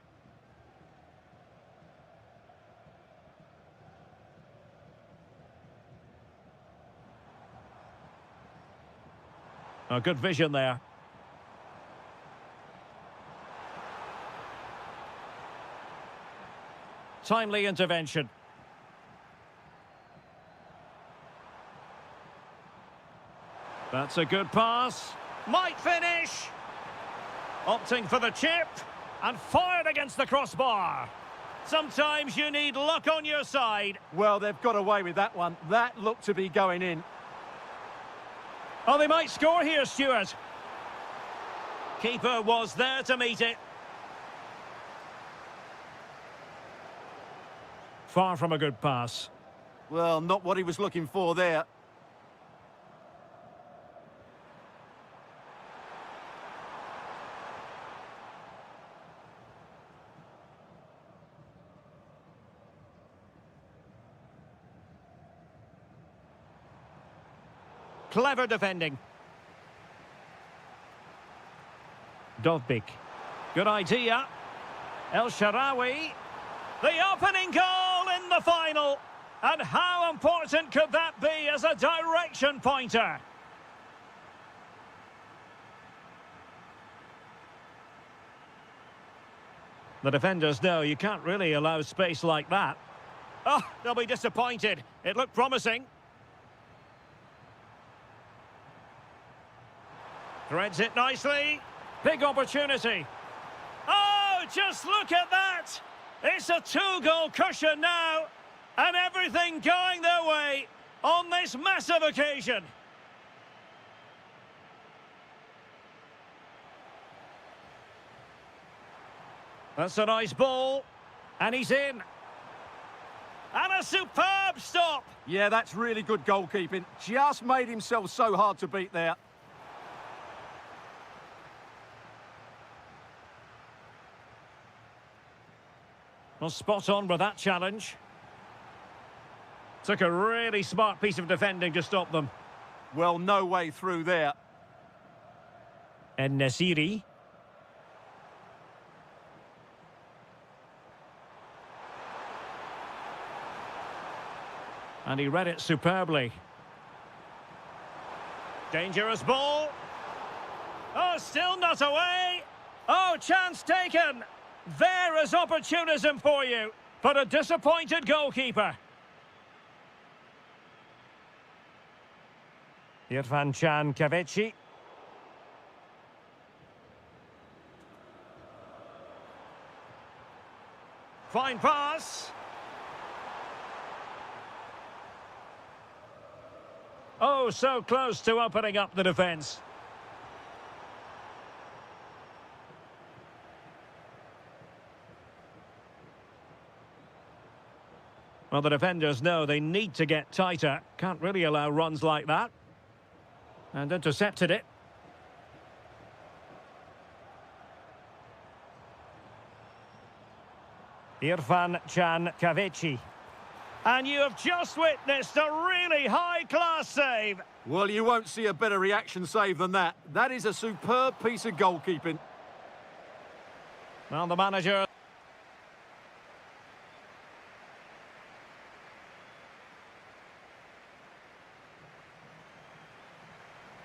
A good vision there. Timely intervention. That's a good pass. Might finish. Opting for the chip and fired against the crossbar. Sometimes you need luck on your side. Well, they've got away with that one. That looked to be going in. Oh, they might score here, Stuart. Keeper was there to meet it. Far from a good pass. Well, not what he was looking for there. Clever defending. Dovbik. Good idea. El Shaarawy. The opening goal in the final. And how important could that be as a direction pointer? The defenders know you can't really allow space like that. Oh, they'll be disappointed. It looked promising. Threads it nicely. Big opportunity. Oh, just look at that. It's a two-goal cushion now. And everything going their way on this massive occasion. That's a nice ball. And he's in. And a superb stop. Yeah, that's really good goalkeeping. Just made himself so hard to beat there. Well, spot on with that challenge. Took a really smart piece of defending to stop them. Well, no way through there. En-Nesyri. And he read it superbly. Dangerous ball. Oh, still not away. Oh, chance taken. There is opportunism for you, but a disappointed goalkeeper. Irfan Can Kavechi. Fine pass. Oh, so close to opening up the defence. Well, the defenders know they need to get tighter. Can't really allow runs like that. And intercepted it. Irfan Can Kavechi. And you have just witnessed a really high-class save. Well, you won't see a better reaction save than that. That is a superb piece of goalkeeping. Well, the manager...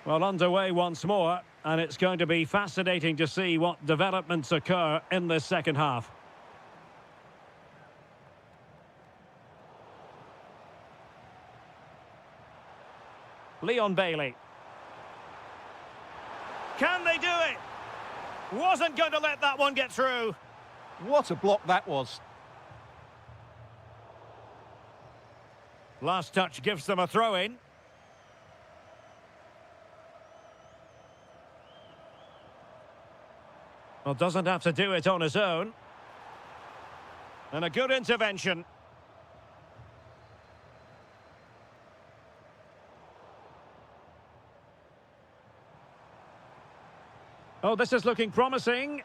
Well, underway once more, and it's going to be fascinating to see what developments occur in this second half. Leon Bailey. Can they do it? Wasn't going to let that one get through. What a block that was. Last touch gives them a throw-in. Well, doesn't have to do it on his own. And a good intervention. Oh, this is looking promising.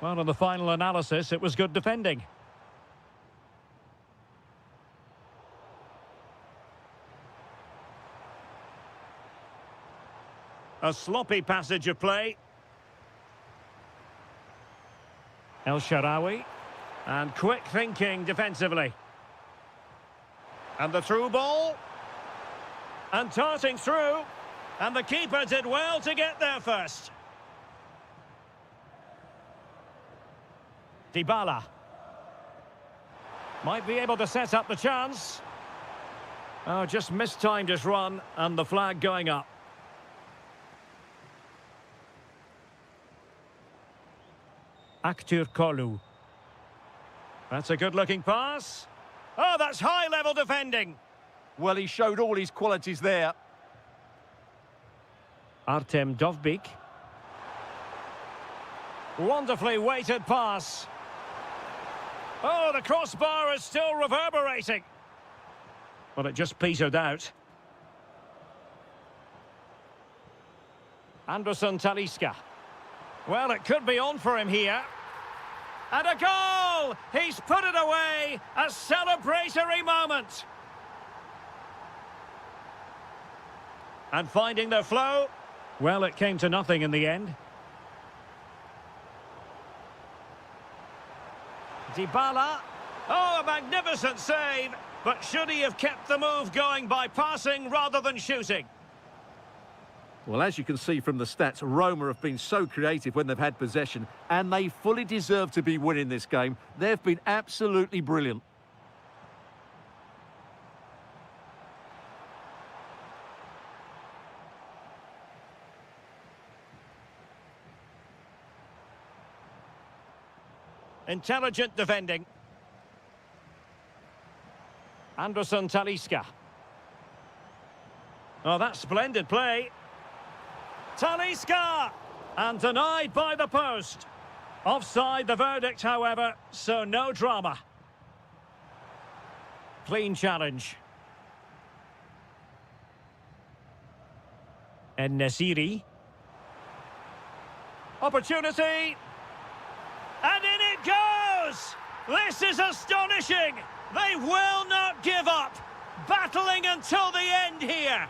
Well, on the final analysis, it was good defending. A sloppy passage of play. El Shaarawy. And quick thinking defensively. And the through ball. And darting through. And the keeper did well to get there first. Dybala. Might be able to set up the chance. Oh, just mistimed his run, and the flag going up. Kolu. That's a good-looking pass. Oh, that's high-level defending. Well, he showed all his qualities there. Artem Dovbyk. Wonderfully weighted pass. Oh, the crossbar is still reverberating. Well, it just petered out. Anderson Talisca. Well, it could be on for him here. And a goal! He's put it away! A celebratory moment! And finding their flow. Well, it came to nothing in the end. Dybala. Oh, a magnificent save! But should he have kept the move going by passing rather than shooting? Well, as you can see from the stats, Roma have been so creative when they've had possession, and they fully deserve to be winning this game. They've been absolutely brilliant. Intelligent defending. Anderson Talisca. Oh, that's splendid play. Talisca! And denied by the post. Offside the verdict, however, so no drama. Clean challenge. En-Nesyri. Opportunity. And in it goes! This is astonishing! They will not give up! Battling until the end here!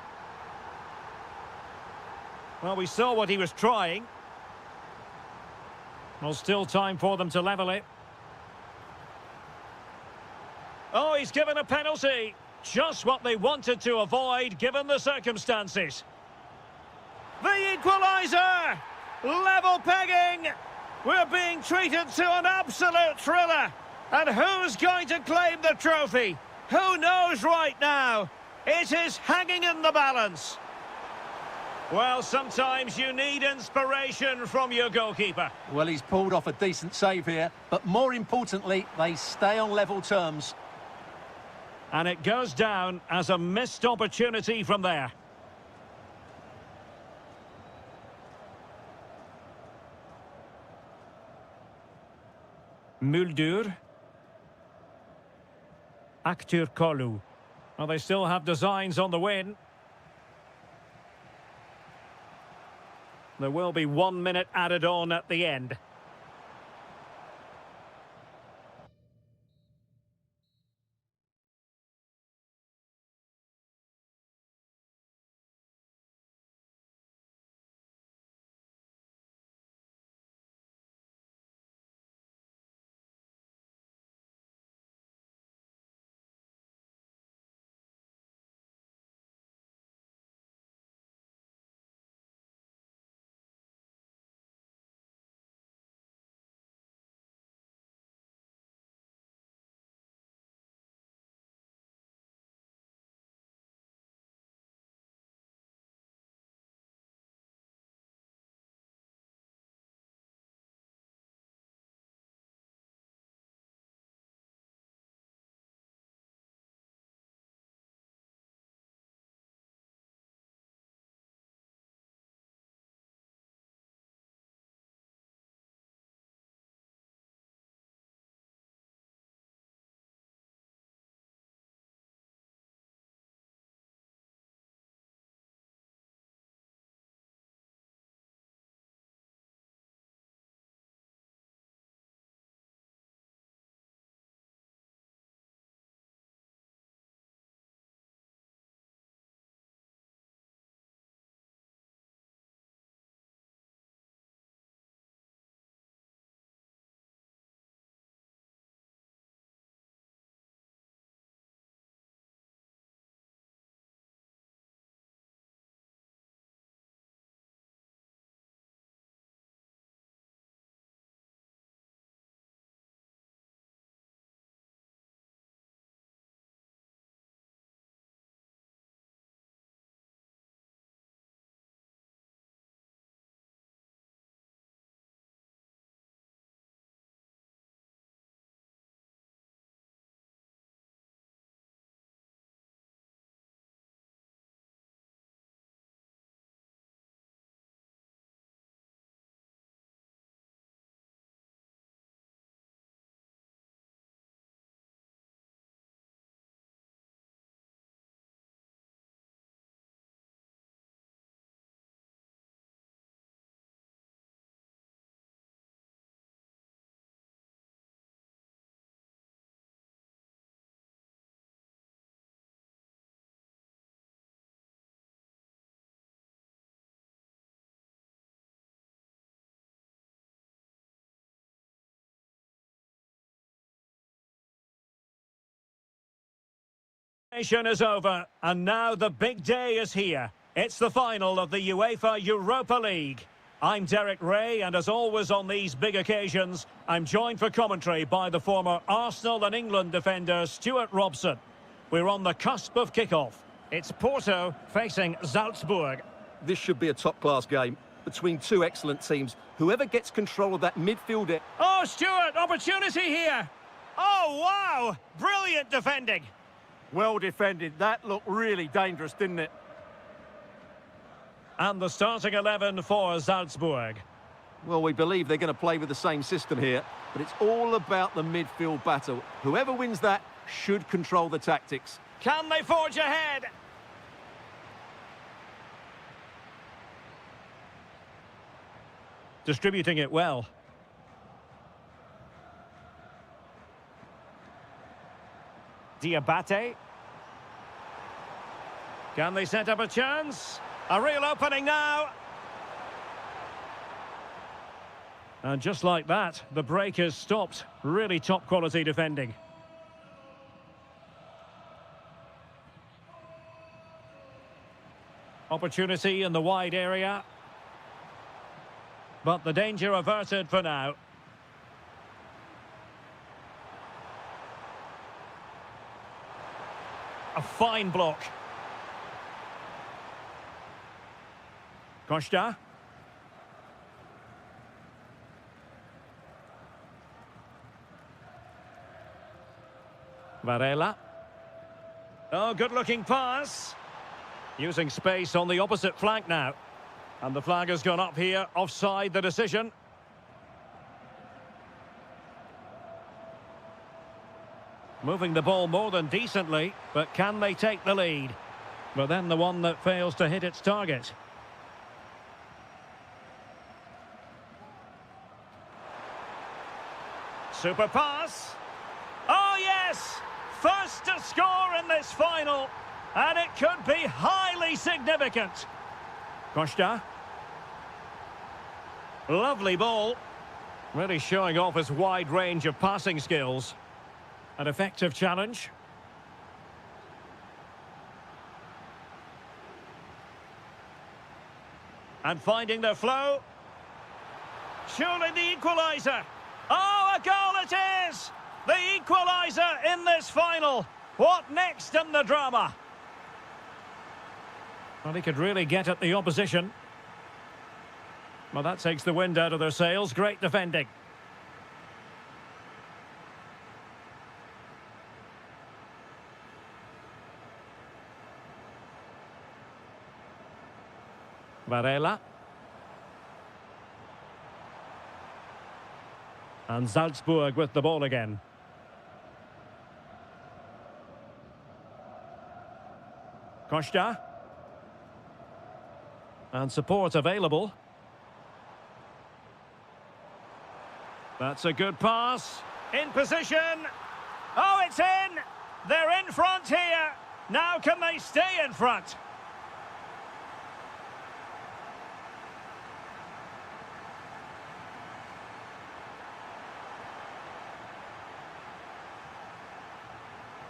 Well, we saw what he was trying. Well, still time for them to level it. Oh, he's given a penalty. Just what they wanted to avoid, given the circumstances. The equaliser! Level pegging! We're being treated to an absolute thriller. And who's going to claim the trophy? Who knows right now? It is hanging in the balance. Well, sometimes you need inspiration from your goalkeeper. Well, he's pulled off a decent save here, but more importantly, they stay on level terms. And it goes down as a missed opportunity from there. Muldur. Kolu. Well, they still have designs on the win. There will be 1 minute added on at the end. Is over, and now the big day is here. It's the final of the UEFA Europa League. I'm Derek Ray, and as always on these big occasions, I'm joined for commentary by the former Arsenal and England defender Stuart Robson. We're on the cusp of kickoff. It's Porto facing Salzburg. This should be a top-class game between two excellent teams. Whoever gets control of that midfield... Oh, Stuart, opportunity here. Oh, wow! Brilliant defending. Well defended. That looked really dangerous, didn't it? And the starting 11 for Salzburg. Well, we believe they're going to play with the same system here, but it's all about the midfield battle. Whoever wins that should control the tactics. Can they forge ahead? Distributing it well. Diabate. Can they set up a chance? A real opening now. And just like that, the break is stopped. Really top quality defending. Opportunity in the wide area. But the danger averted for now. A fine block. Costa. Varela. Oh, good-looking pass. Using space on the opposite flank now. And the flag has gone up here. Offside the decision. Moving the ball more than decently, but can they take the lead? But then the one that fails to hit its target. Super pass. Oh, yes! First to score in this final. And it could be highly significant. Costa. Lovely ball. Really showing off his wide range of passing skills. An effective challenge. And finding their flow. Surely the equaliser. Oh, a goal it is! The equaliser in this final. What next in the drama? Well, he could really get at the opposition. Well, that takes the wind out of their sails. Great defending. Varela. And Salzburg with the ball again. Costa. And support available. That's a good pass. In position. Oh, it's in! They're in front here. Now can they stay in front?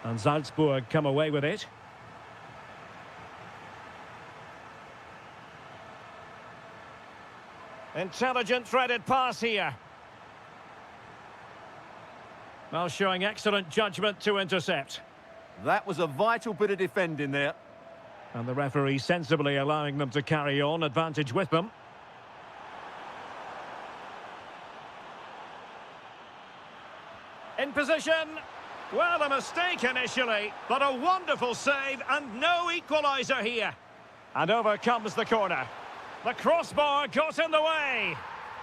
And Salzburg come away with it. Intelligent threaded pass here. Well, showing excellent judgment to intercept. That was a vital bit of defending there. And the referee sensibly allowing them to carry on, advantage with them. In position. Well, a mistake initially, but a wonderful save and no equaliser here. And over comes the corner. The crossbar got in the way.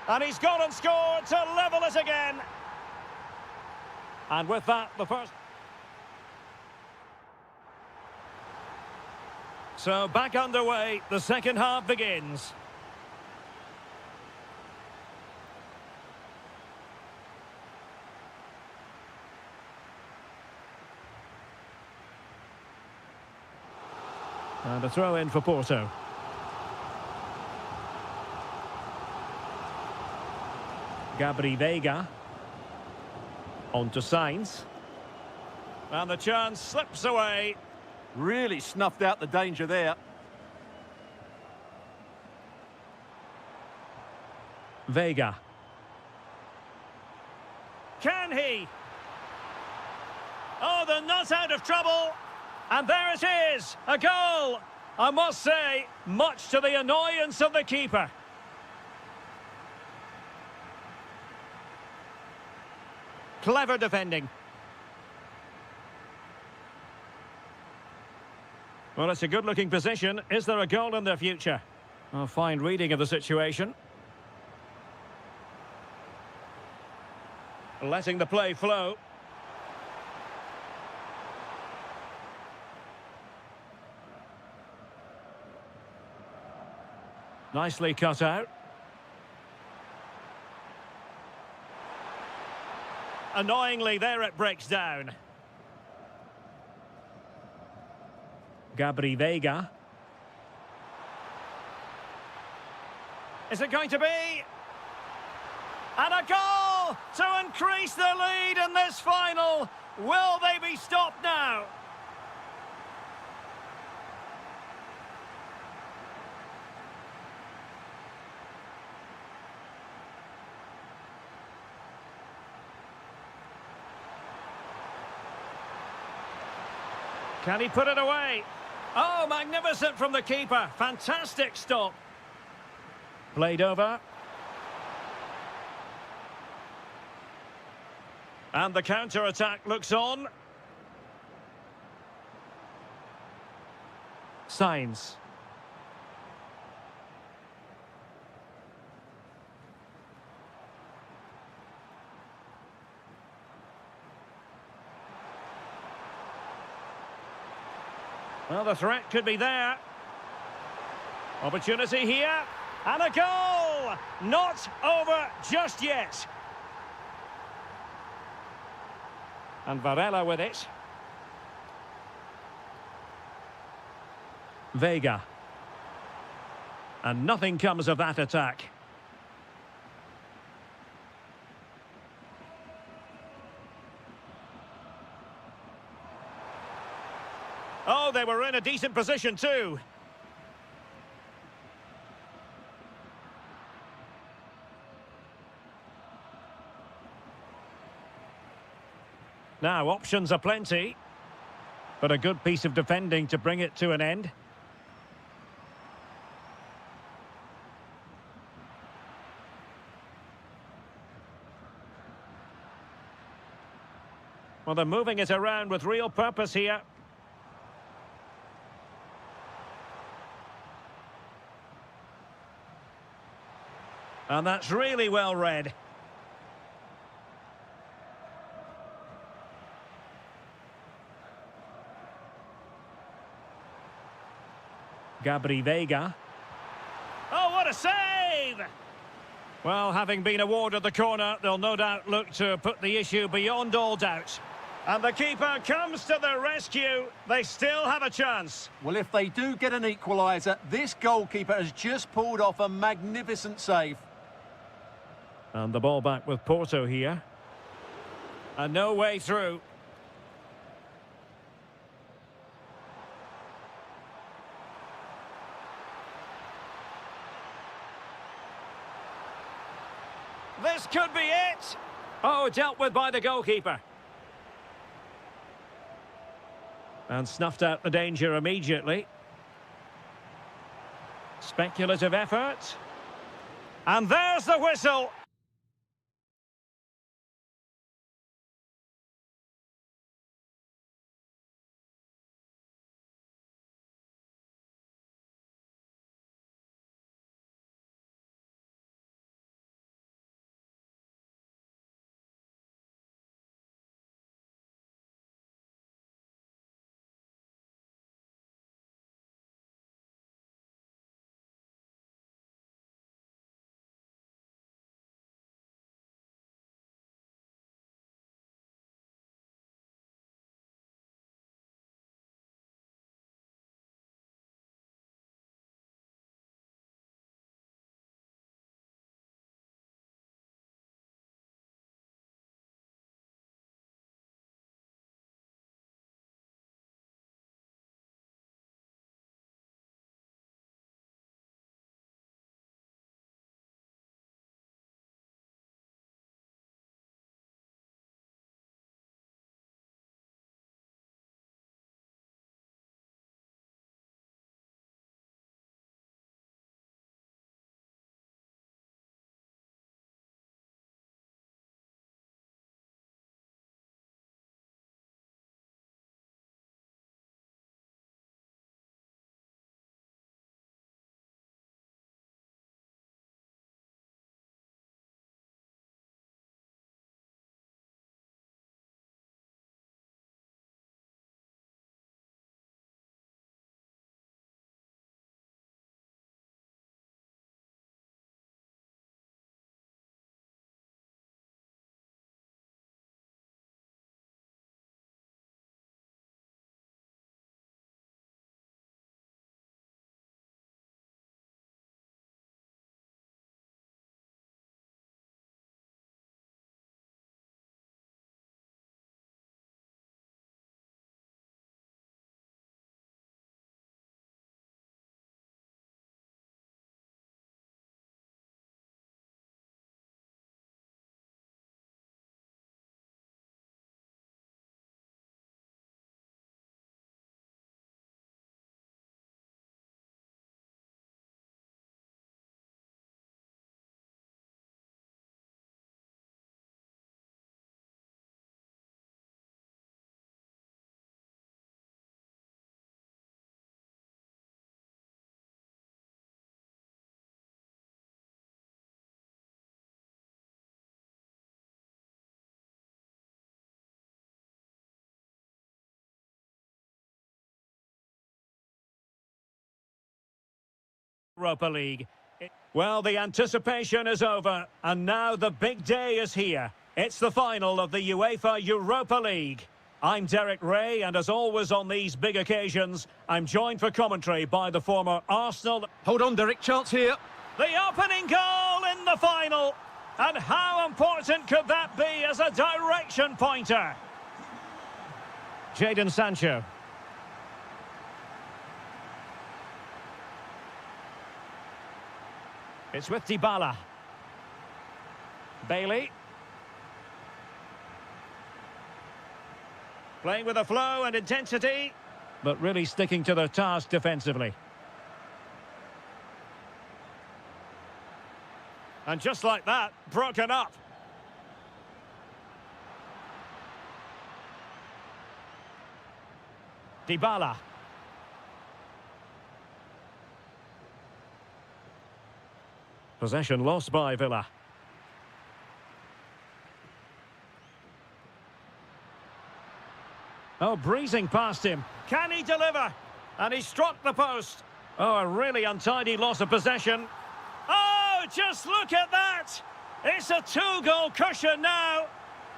And he's gone and scored to level it again. And with that, the first... So back underway, the second half begins. And a throw in for Porto. Gabri Veiga. On to Sainz. And the chance slips away. Really snuffed out the danger there. Vega. Can he? Oh, they're not out of trouble. And there it is, a goal. I must say, much to the annoyance of the keeper. Clever defending. Well, it's a good-looking position. Is there a goal in their future? A fine reading of the situation. Letting the play flow. Nicely cut out. Annoyingly, there it breaks down. Gabri Vega. Is it going to be? And a goal to increase the lead in this final. Will they be stopped now? Can he put it away? Oh, magnificent from the keeper. Fantastic stop. Played over. And the counter-attack looks on. Signs. Well, the threat could be there. Opportunity here. And a goal! Not over just yet. And Varela with it. Vega. And nothing comes of that attack. Oh, they were in a decent position too. Now, options are plenty, but a good piece of defending to bring it to an end. Well, they're moving it around with real purpose here. And that's really well read. Gabri Vega. Oh, what a save! Well, having been awarded the corner, they'll no doubt look to put the issue beyond all doubt. And the keeper comes to the rescue. They still have a chance. Well, if they do get an equaliser, this goalkeeper has just pulled off a magnificent save. And the ball back with Porto here. And no way through. This could be it. Oh, dealt with by the goalkeeper. And snuffed out the danger immediately. Speculative effort. And there's the whistle. Europa League. Well, the anticipation is over, and now the big day is here. It's the final of the UEFA Europa League. I'm Derek Ray, and as always on these big occasions, I'm joined for commentary by the former Arsenal... Hold on, Derek, chance here. The opening goal in the final. And how important could that be as a direction pointer? Jadon Sancho. It's with Dybala. Bailey. Playing with a flow and intensity, but really sticking to their task defensively. And just like that, broken up. Dybala. Possession lost by Villa. Oh, breezing past him. Can he deliver? And he struck the post. Oh, a really untidy loss of possession. Oh, just look at that! It's a two-goal cushion now,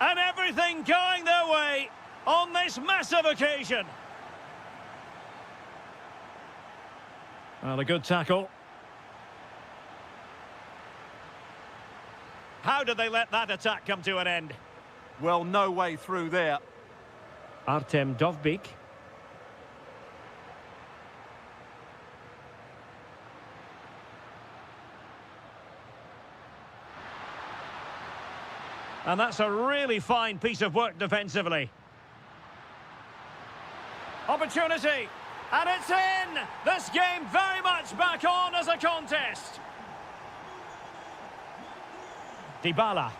and everything going their way on this massive occasion. Well, a good tackle. How did they let that attack come to an end? Well, no way through there. Artem Dovbyk. And that's a really fine piece of work defensively. Opportunity. And it's in! This game very much back on as a contest. Dybala.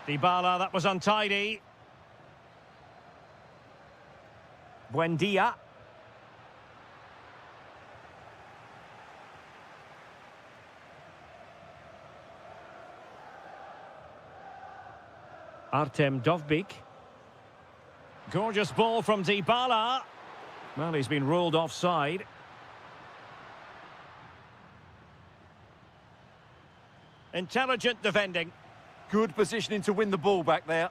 Dybala, that was untidy. Buendia. Artem Dovbyk. Gorgeous ball from Dybala. Well, he's been ruled offside. Intelligent defending. Good positioning to win the ball back there.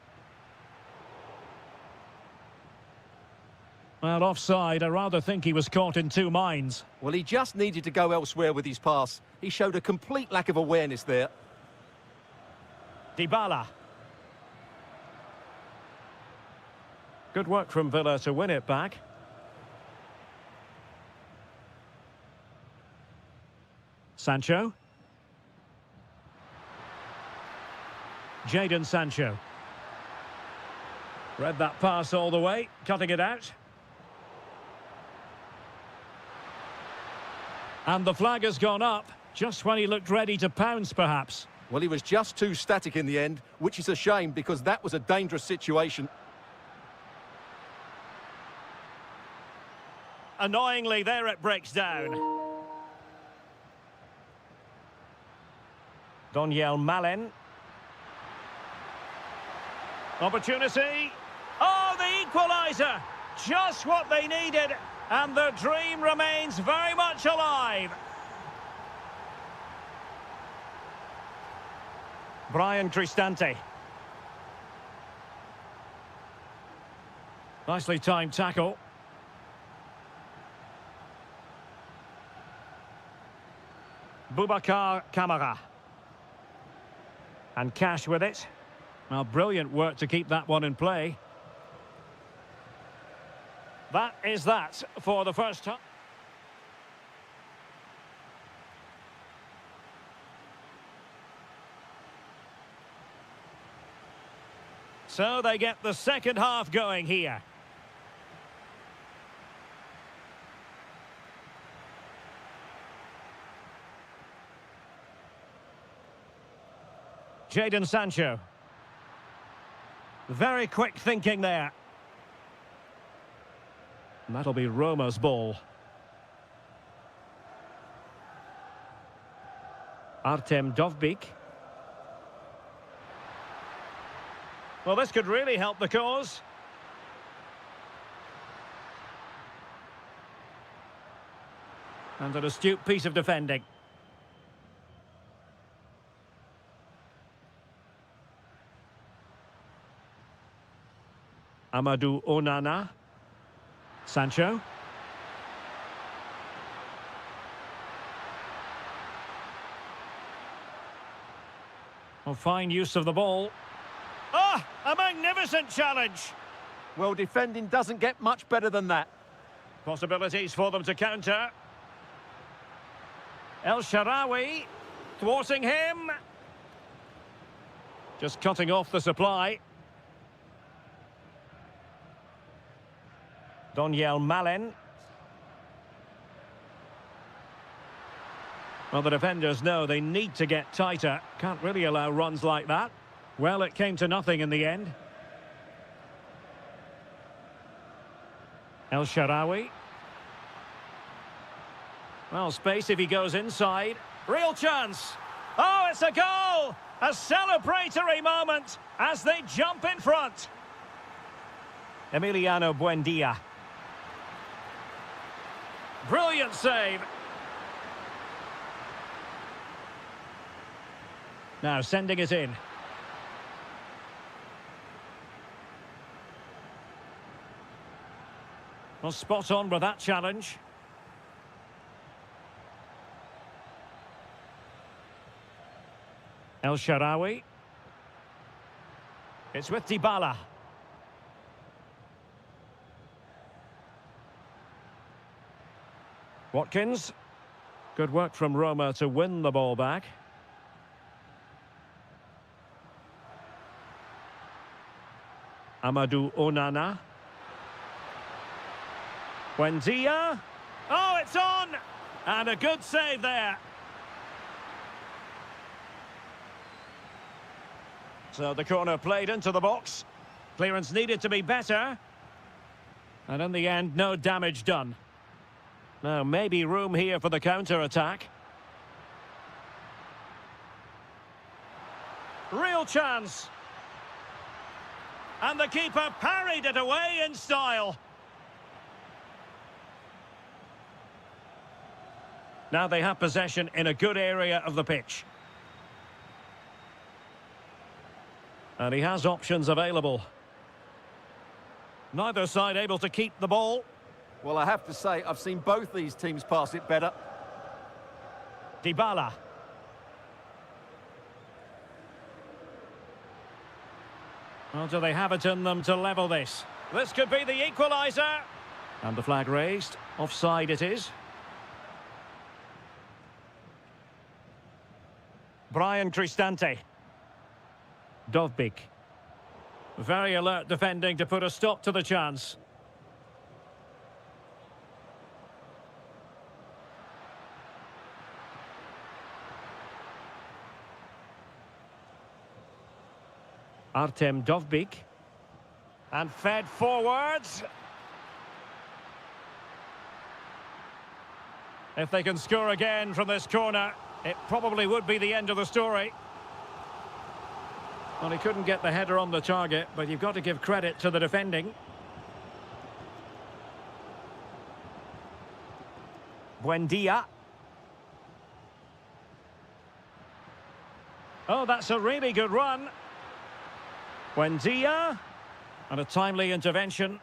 Well, offside, I rather think he was caught in two minds. Well, he just needed to go elsewhere with his pass. He showed a complete lack of awareness there. Dybala. Good work from Villa to win it back. Sancho. Jadon Sancho. Read that pass all the way, cutting it out. And the flag has gone up, just when he looked ready to pounce, perhaps. Well, he was just too static in the end, which is a shame because that was a dangerous situation. Annoyingly, there it breaks down. Daniel Malen. Opportunity. Oh, the equaliser. Just what they needed. And the dream remains very much alive. Brian Cristante. Nicely timed tackle. Boubacar Kamara. And Cash with it. Well, brilliant work to keep that one in play. That is that for the first time. So they get the second half going here. Jadon Sancho. Very quick thinking there. And that'll be Roma's ball. Artem Dovbyk. Well, this could really help the cause. And an astute piece of defending. Amadou Onana. Sancho. Oh, fine use of the ball. Ah, a magnificent challenge. Well, defending doesn't get much better than that. Possibilities for them to counter. El Shaarawy thwarting him. Just cutting off the supply. Donyell Malen. Well, the defenders know they need to get tighter. Can't really allow runs like that. Well, it came to nothing in the end. El Shaarawy. Well, space if he goes inside. Real chance. Oh, it's a goal! A celebratory moment as they jump in front. Emiliano Buendia. Brilliant save. Now sending it in. Well, spot on with that challenge. El Shaarawy. It's with Dybala. Watkins. Good work from Roma to win the ball back. Amadou Onana. Buendia. Oh, it's on! And a good save there. So the corner played into the box. Clearance needed to be better. And in the end, no damage done. Now, maybe room here for the counter-attack. Real chance. And the keeper parried it away in style. Now they have possession in a good area of the pitch. And he has options available. Neither side able to keep the ball. Well, I have to say, I've seen both these teams pass it better. Dybala. Well, do they have it in them to level this? This could be the equaliser. And the flag raised. Offside it is. Brian Cristante. Dovbyk. Very alert defending to put a stop to the chance. Artem Dovbyk. And fed forwards. If they can score again from this corner, it probably would be the end of the story. Well, he couldn't get the header on the target, but you've got to give credit to the defending. Buendia. Oh, that's a really good run. Buendia. And a timely intervention.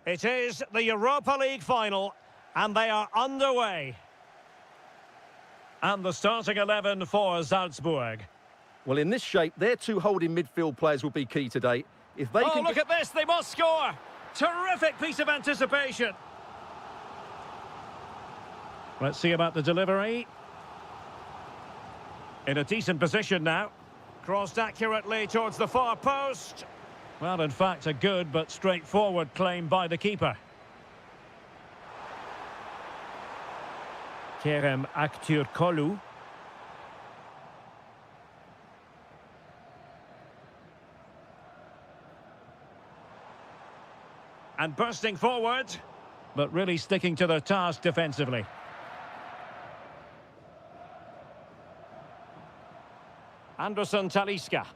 It is the Europa League final, and they are underway. And the starting 11 for Salzburg. Well, in this shape, their two holding midfield players will be key today. If they can look at this, they must score! Terrific piece of anticipation. Let's see about the delivery. In a decent position now. Crossed accurately towards the far post. Well, in fact, a good but straightforward claim by the keeper. Kerem Aktürkoğlu. And bursting forward, but really sticking to their task defensively. Anderson Talisca.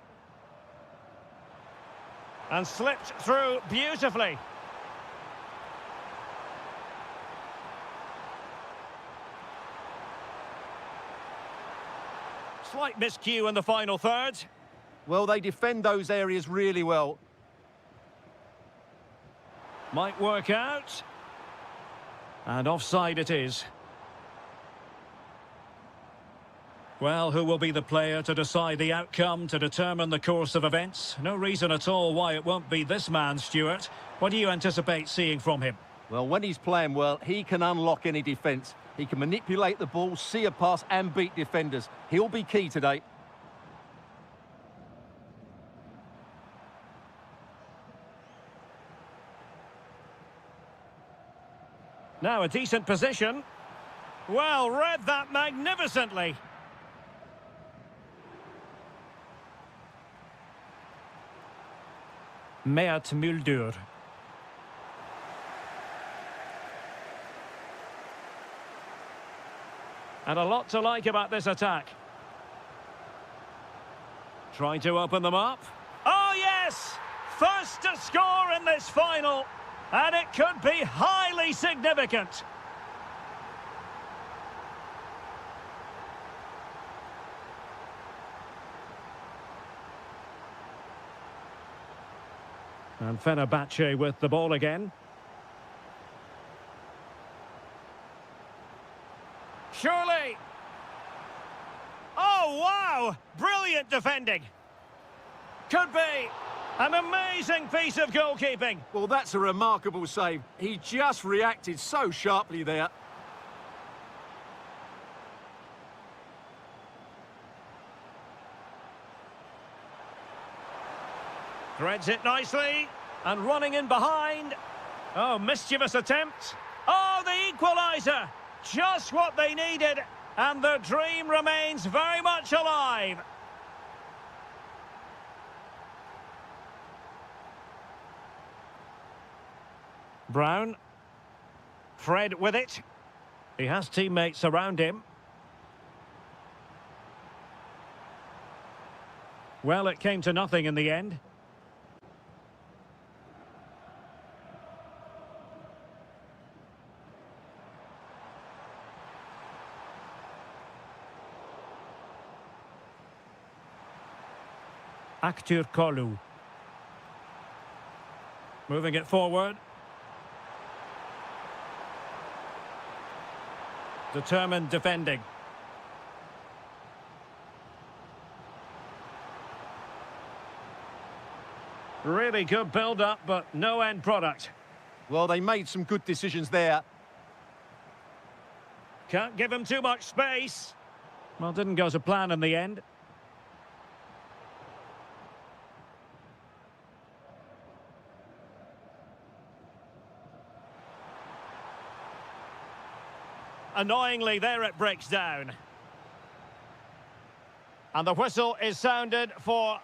And slipped through beautifully. Slight miscue in the final third. Well, they defend those areas really well. Might work out. And offside it is. Well, who will be the player to decide the outcome, to determine the course of events? No reason at all why it won't be this man, Stuart. What do you anticipate seeing from him? Well, when he's playing well, he can unlock any defence. He can manipulate the ball, see a pass and beat defenders. He'll be key today. Now a decent position. Well, read that magnificently. Mert Müldür. And a lot to like about this attack. Trying to open them up. Oh, yes! First to score in this final. And it could be highly significant. And Fenerbahce with the ball again. Surely. Oh, wow! Brilliant defending. Could be an amazing piece of goalkeeping. Well, that's a remarkable save. He just reacted so sharply there. Threads it nicely. And running in behind. Oh, mischievous attempt. Oh, the equaliser. Just what they needed. And the dream remains very much alive. Brown. Fred with it. He has teammates around him. Well, it came to nothing in the end. Aktürkoğlu. Moving it forward. Determined defending. Really good build-up, but no end product. Well, they made some good decisions there. Can't give him too much space. Well, didn't go to plan in the end. Annoyingly, there it breaks down. And the whistle is sounded for...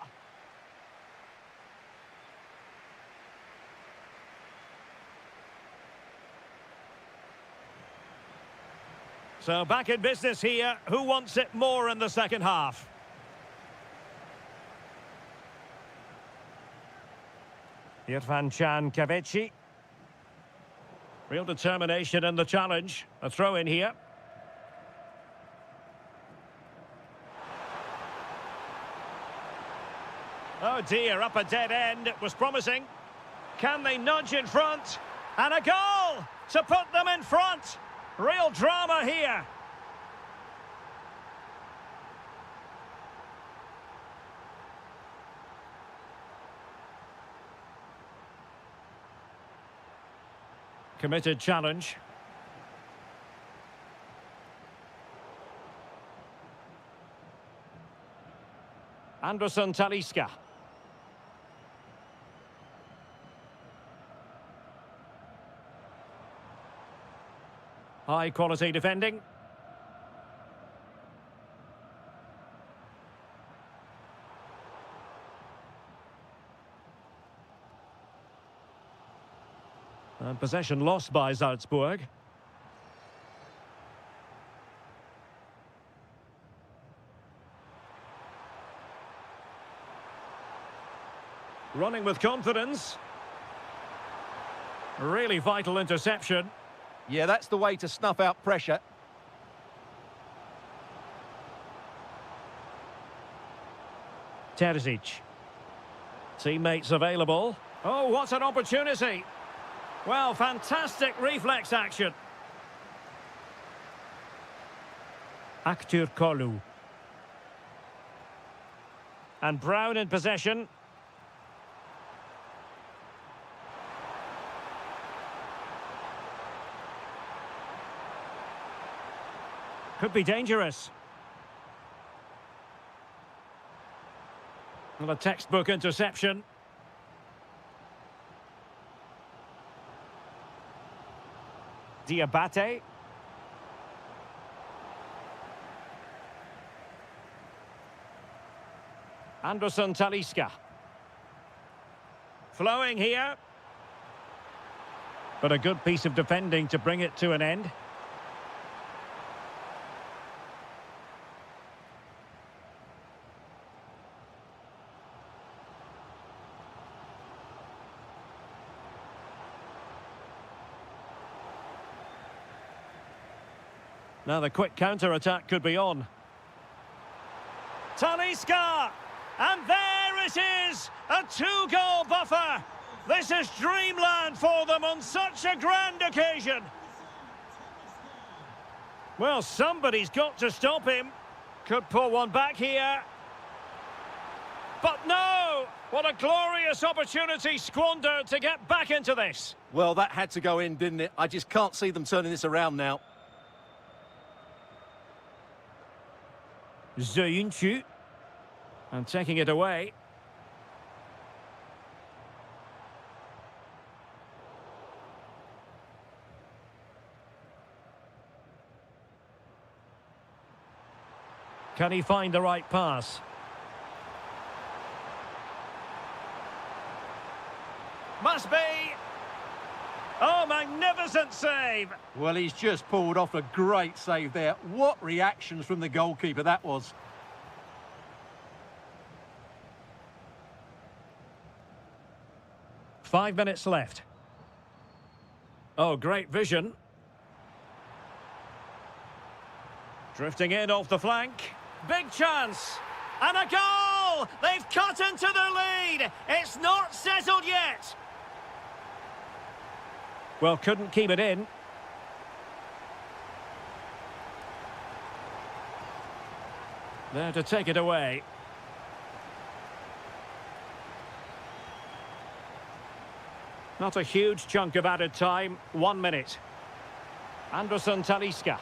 So back in business here. Who wants it more in the second half? Irfan Can Kahveci. Real determination in the challenge. A throw in here. Oh dear, up a dead end. It was promising. Can they nudge in front? And a goal to put them in front. Real drama here. Committed challenge. Anderson Talisca. High quality defending. And possession lost by Salzburg. Running with confidence. Really vital interception. Yeah, that's the way to snuff out pressure. Terzic. Teammates available. Oh, what an opportunity. Well, fantastic reflex action. Aktür Kolu. And Brown in possession. Could be dangerous. Well, a textbook interception. Diabate. Anderson Talisca. Flowing here. But a good piece of defending to bring it to an end. Now the quick counter-attack could be on. Talisca! And there it is! A two-goal buffer! This is dreamland for them on such a grand occasion! Well, somebody's got to stop him. Could pull one back here. But no! What a glorious opportunity squandered to get back into this. Well, that had to go in, didn't it? I just can't see them turning this around now. Ziyunchu. And taking it away. Can he find the right pass? Must be! Oh, magnificent save! Well, he's just pulled off a great save there. What reactions from the goalkeeper that was. Five minutes left. Oh, great vision. Drifting in off the flank. Big chance. And a goal! They've cut into their lead. It's not settled yet. Well, couldn't keep it in. There to take it away. Not a huge chunk of added time. 1 minute. Anderson Talisca.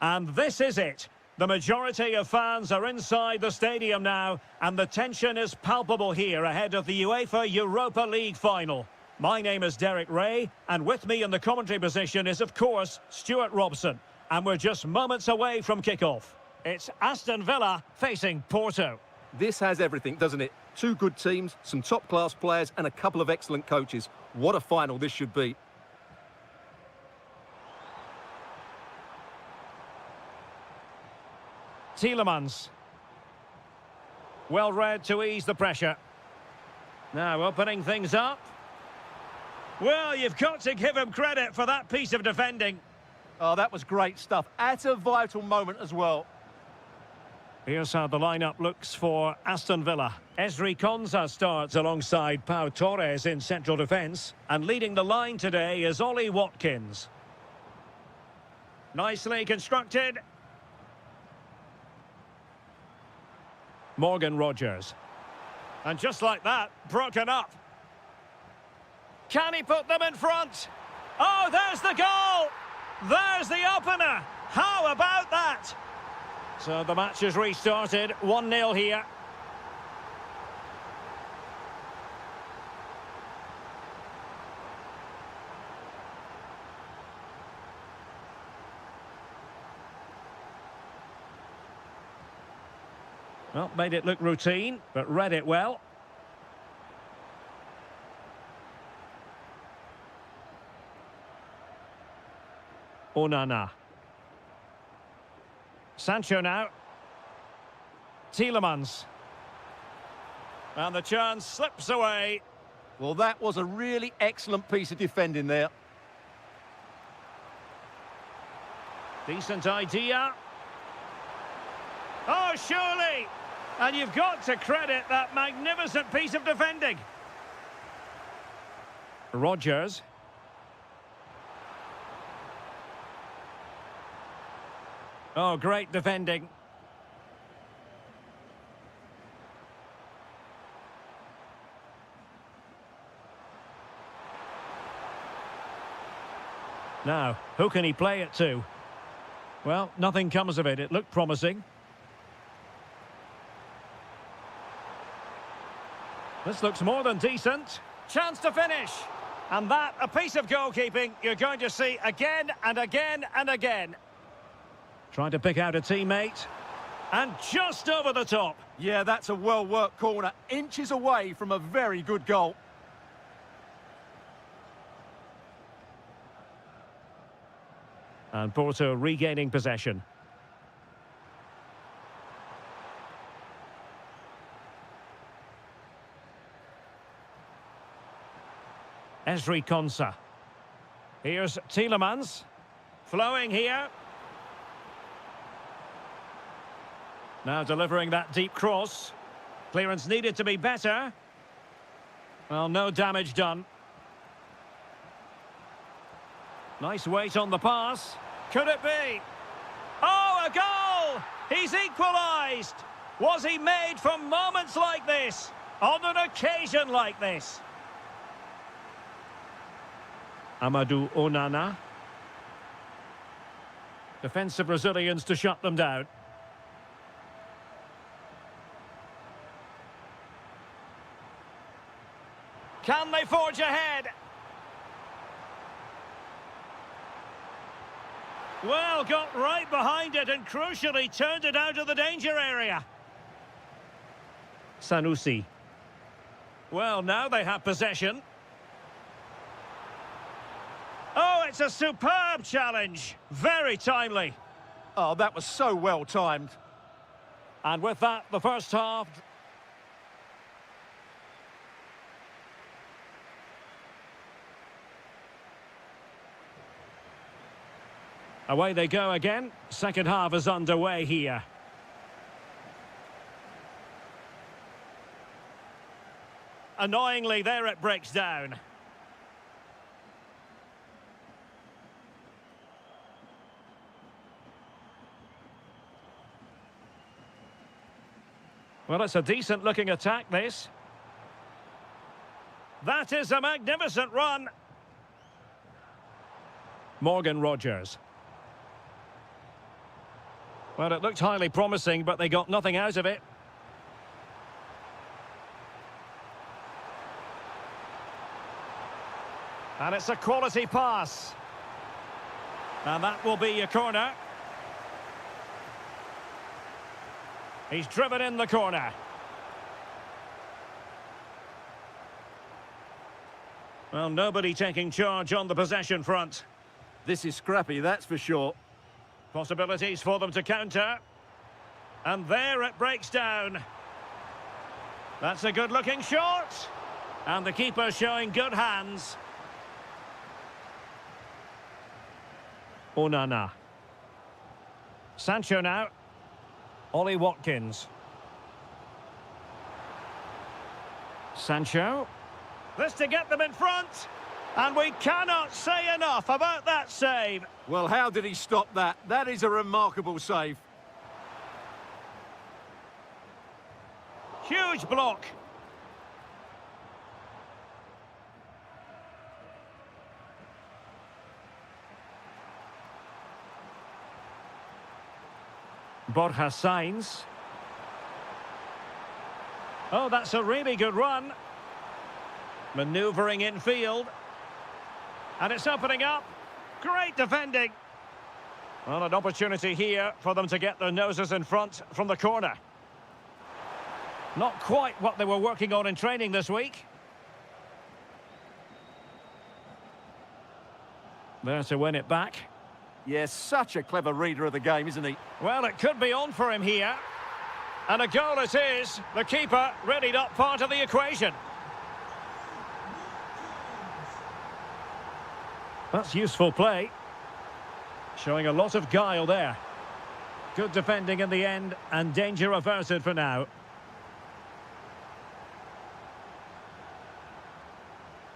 And this is it. The majority of fans are inside the stadium now, and the tension is palpable here ahead of the UEFA Europa League final. My name is Derek Ray, and with me in the commentary position is, of course, Stuart Robson. And we're just moments away from kickoff. It's Aston Villa facing Porto. This has everything, doesn't it? Two good teams, some top-class players, and a couple of excellent coaches. What a final this should be. Tielemans. Well read to ease the pressure. Now opening things up. Well, you've got to give him credit for that piece of defending. Oh, that was great stuff. At a vital moment as well. Here's how the lineup looks for Aston Villa. Ezri Konsa starts alongside Pau Torres in central defence. And leading the line today is Ollie Watkins. Nicely constructed. Morgan Rogers. And just like that, broken up. Can he put them in front? Oh, there's the goal! There's the opener! How about that? So the match is restarted, 1-0 here. Well, made it look routine, but read it well. Onana. Sancho now. Tielemans. And the chance slips away. Well, that was a really excellent piece of defending there. Decent idea. Oh, surely! And you've got to credit that magnificent piece of defending. Rogers. Oh, great defending. Now, who can he play it to? Well, nothing comes of it. It looked promising. This looks more than decent. Chance to finish. And that, a piece of goalkeeping you're going to see again and again and again. Trying to pick out a teammate. And just over the top. Yeah, that's a well-worked corner. Inches away from a very good goal. And Porto regaining possession. Ezri Konsa. Here's Tielemans. Flowing here. Now delivering that deep cross. Clearance needed to be better. Well, no damage done. Nice weight on the pass. Could it be? Oh, a goal! He's equalised! Was he made for moments like this? On an occasion like this? Amadou Onana. Defensive Brazilians to shut them down. Can they forge ahead? Well, got right behind it and crucially turned it out of the danger area. Sanusi. Well, now they have possession. Oh, it's a superb challenge. Very timely. Oh, that was so well timed. And with that, the first half. Away they go again. Second half is underway here. Annoyingly, there it breaks down. Well, it's a decent-looking attack, this. That is a magnificent run. Morgan Rogers. Well, it looked highly promising, but they got nothing out of it. And it's a quality pass. And that will be a corner. He's driven in the corner. Well, nobody taking charge on the possession front. This is scrappy, that's for sure. Possibilities for them to counter. And there it breaks down. That's a good-looking shot. And the keeper showing good hands. Onana. Sancho now. Ollie Watkins. Sancho. This to get them in front. And we cannot say enough about that save. Well, how did he stop that? That is a remarkable save. Huge block. Borja Sainz. Oh, that's a really good run. Manoeuvring infield. And it's opening up. Great defending. Well, an opportunity here for them to get their noses in front from the corner. Not quite what they were working on in training this week. There to win it back. Yes, such a clever reader of the game, isn't he? Well, it could be on for him here. And a goal it is. The keeper really not part of the equation. That's useful play. Showing a lot of guile there. Good defending in the end, and danger averted for now.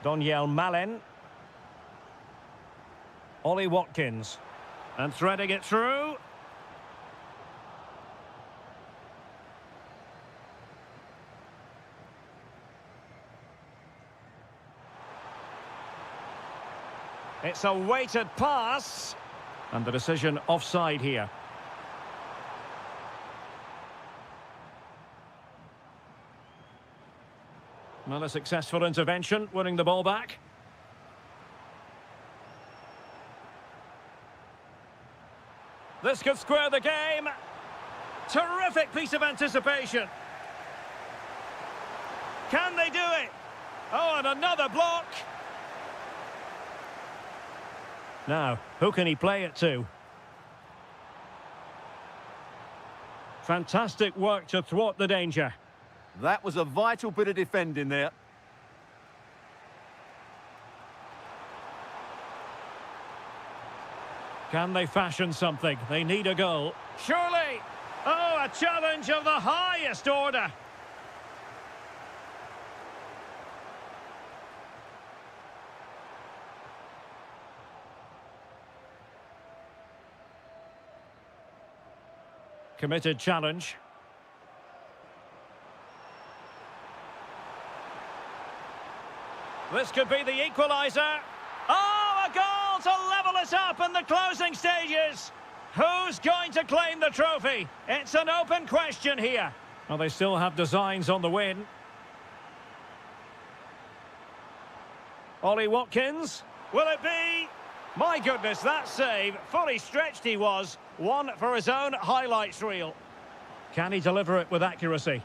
Doniel Malen. Ollie Watkins. And threading it through. It's a weighted pass. And the decision offside here. Well, a successful intervention, winning the ball back. This could square the game. Terrific piece of anticipation. Can they do it? Oh, and another block. Now, who can he play it to? Fantastic work to thwart the danger. That was a vital bit of defending there. Can they fashion something? They need a goal. Surely! Oh, a challenge of the highest order. Committed challenge. This could be the equaliser. Oh, a goal to level us up in the closing stages. Who's going to claim the trophy? It's an open question here. Well, they still have designs on the win. Ollie Watkins. Will it be? My goodness, that save. Fully stretched he was. One for his own highlights reel. Can he deliver it with accuracy?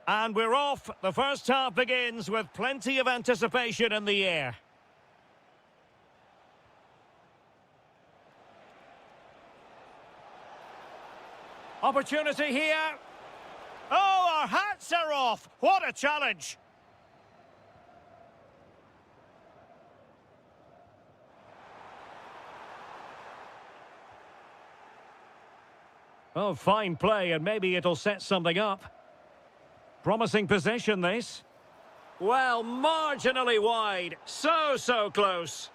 And we're off. The first half begins with plenty of anticipation in the air. Opportunity here. Oh, our hats are off. What a challenge. Oh, fine play, and maybe it'll set something up. Promising possession, this. Well, marginally wide. So close.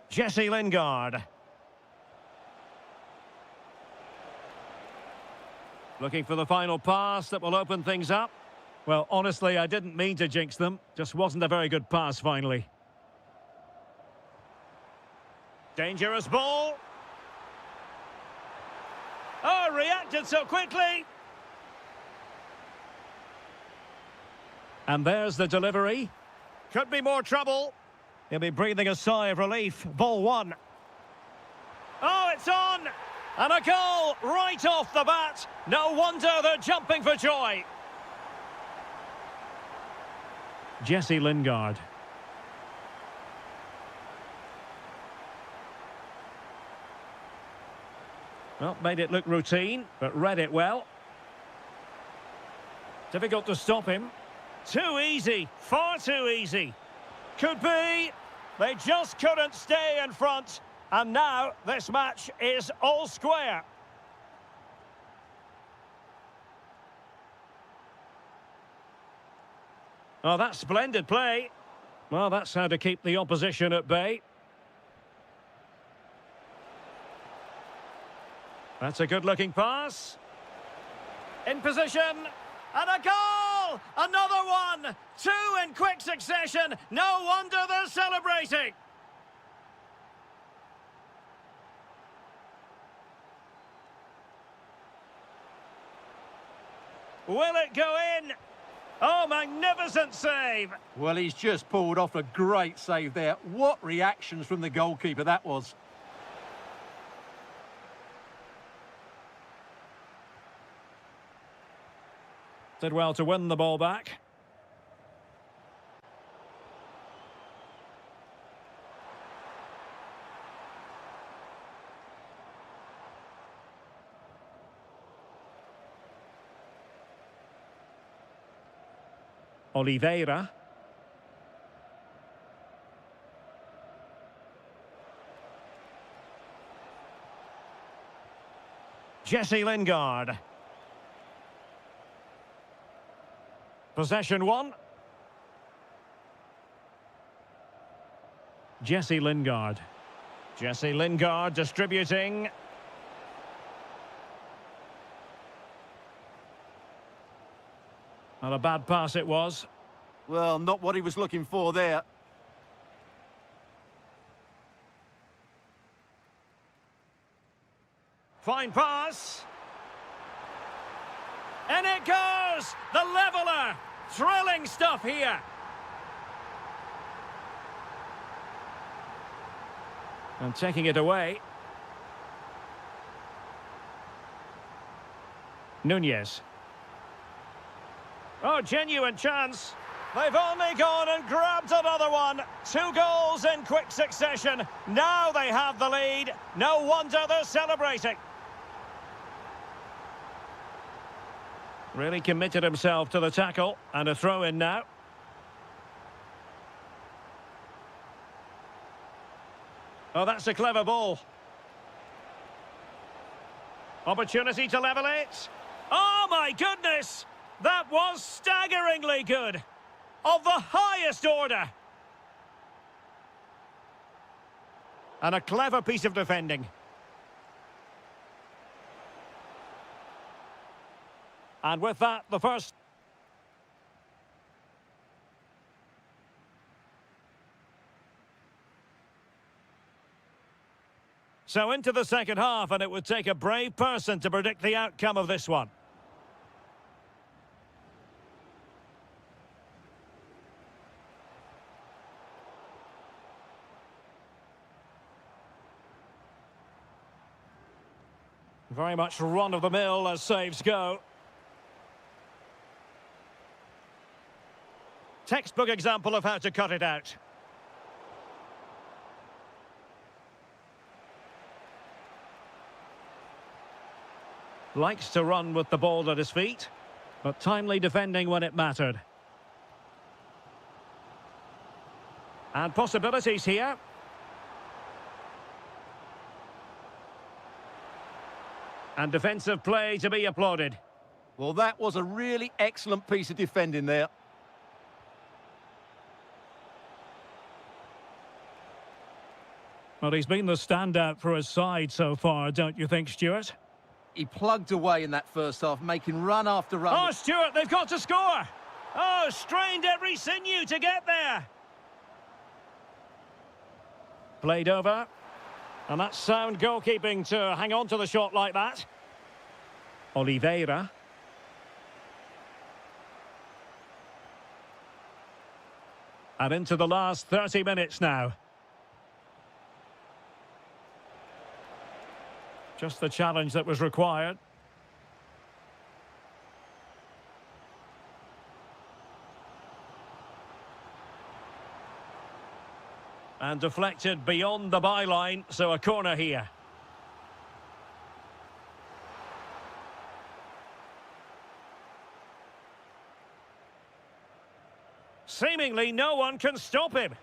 Jesse Lingard. Looking for the final pass that will open things up. Well, honestly, I didn't mean to jinx them. Just wasn't a very good pass, finally. Dangerous ball. Oh, reacted so quickly. And there's the delivery. Could be more trouble. He'll be breathing a sigh of relief. Ball one. Oh, it's on! And a goal right off the bat. No wonder they're jumping for joy. Jesse Lingard. Well, made it look routine, but read it well. Difficult to stop him. Too easy, far too easy. Could be. They just couldn't stay in front. And now this match is all square. Oh, that's splendid play. Well, that's how to keep the opposition at bay. That's a good-looking pass. In position. And a goal! Another one! Two in quick succession. No wonder they're celebrating. Will it go in? Oh, magnificent save. Well, he's just pulled off a great save there. What reactions from the goalkeeper that was. Did well to win the ball back. Oliveira. Jesse Lingard. Possession one. Jesse Lingard. Jesse Lingard distributing. Not a bad pass it was. Well, not what he was looking for there. Fine pass. And it goes! The leveller! Thrilling stuff here. And taking it away. Nunez. Oh, genuine chance. They've only gone and grabbed another one. 2 goals in quick succession. Now they have the lead. No wonder they're celebrating. Really committed himself to the tackle. And a throw in now. Oh, that's a clever ball. Opportunity to level it. Oh, my goodness! That was staggeringly good. Of the highest order. And a clever piece of defending. And with that, the first... So into the second half, and it would take a brave person to predict the outcome of this one. Very much run-of-the-mill as saves go. Textbook example of how to cut it out. Likes to run with the ball at his feet, but timely defending when it mattered. And possibilities here. And defensive play to be applauded. Well, that was a really excellent piece of defending there. Well, he's been the standout for his side so far, don't you think, Stuart? He plugged away in that first half, making run after run. Oh, Stuart, they've got to score! Oh, strained every sinew to get there! Played over. And that's sound goalkeeping to hang on to the shot like that. Oliveira. And into the last 30 minutes now. Just the challenge that was required. And deflected beyond the byline, so a corner here. Seemingly no one can stop him.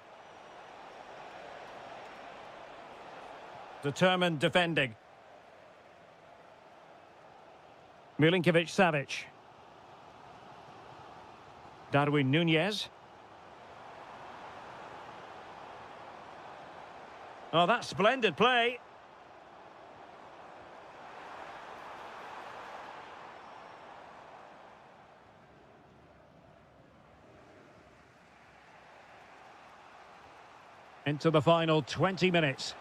Determined defending. Milinkovic-Savic. Darwin Nunez. Oh, that's splendid play. Into the final 20 minutes.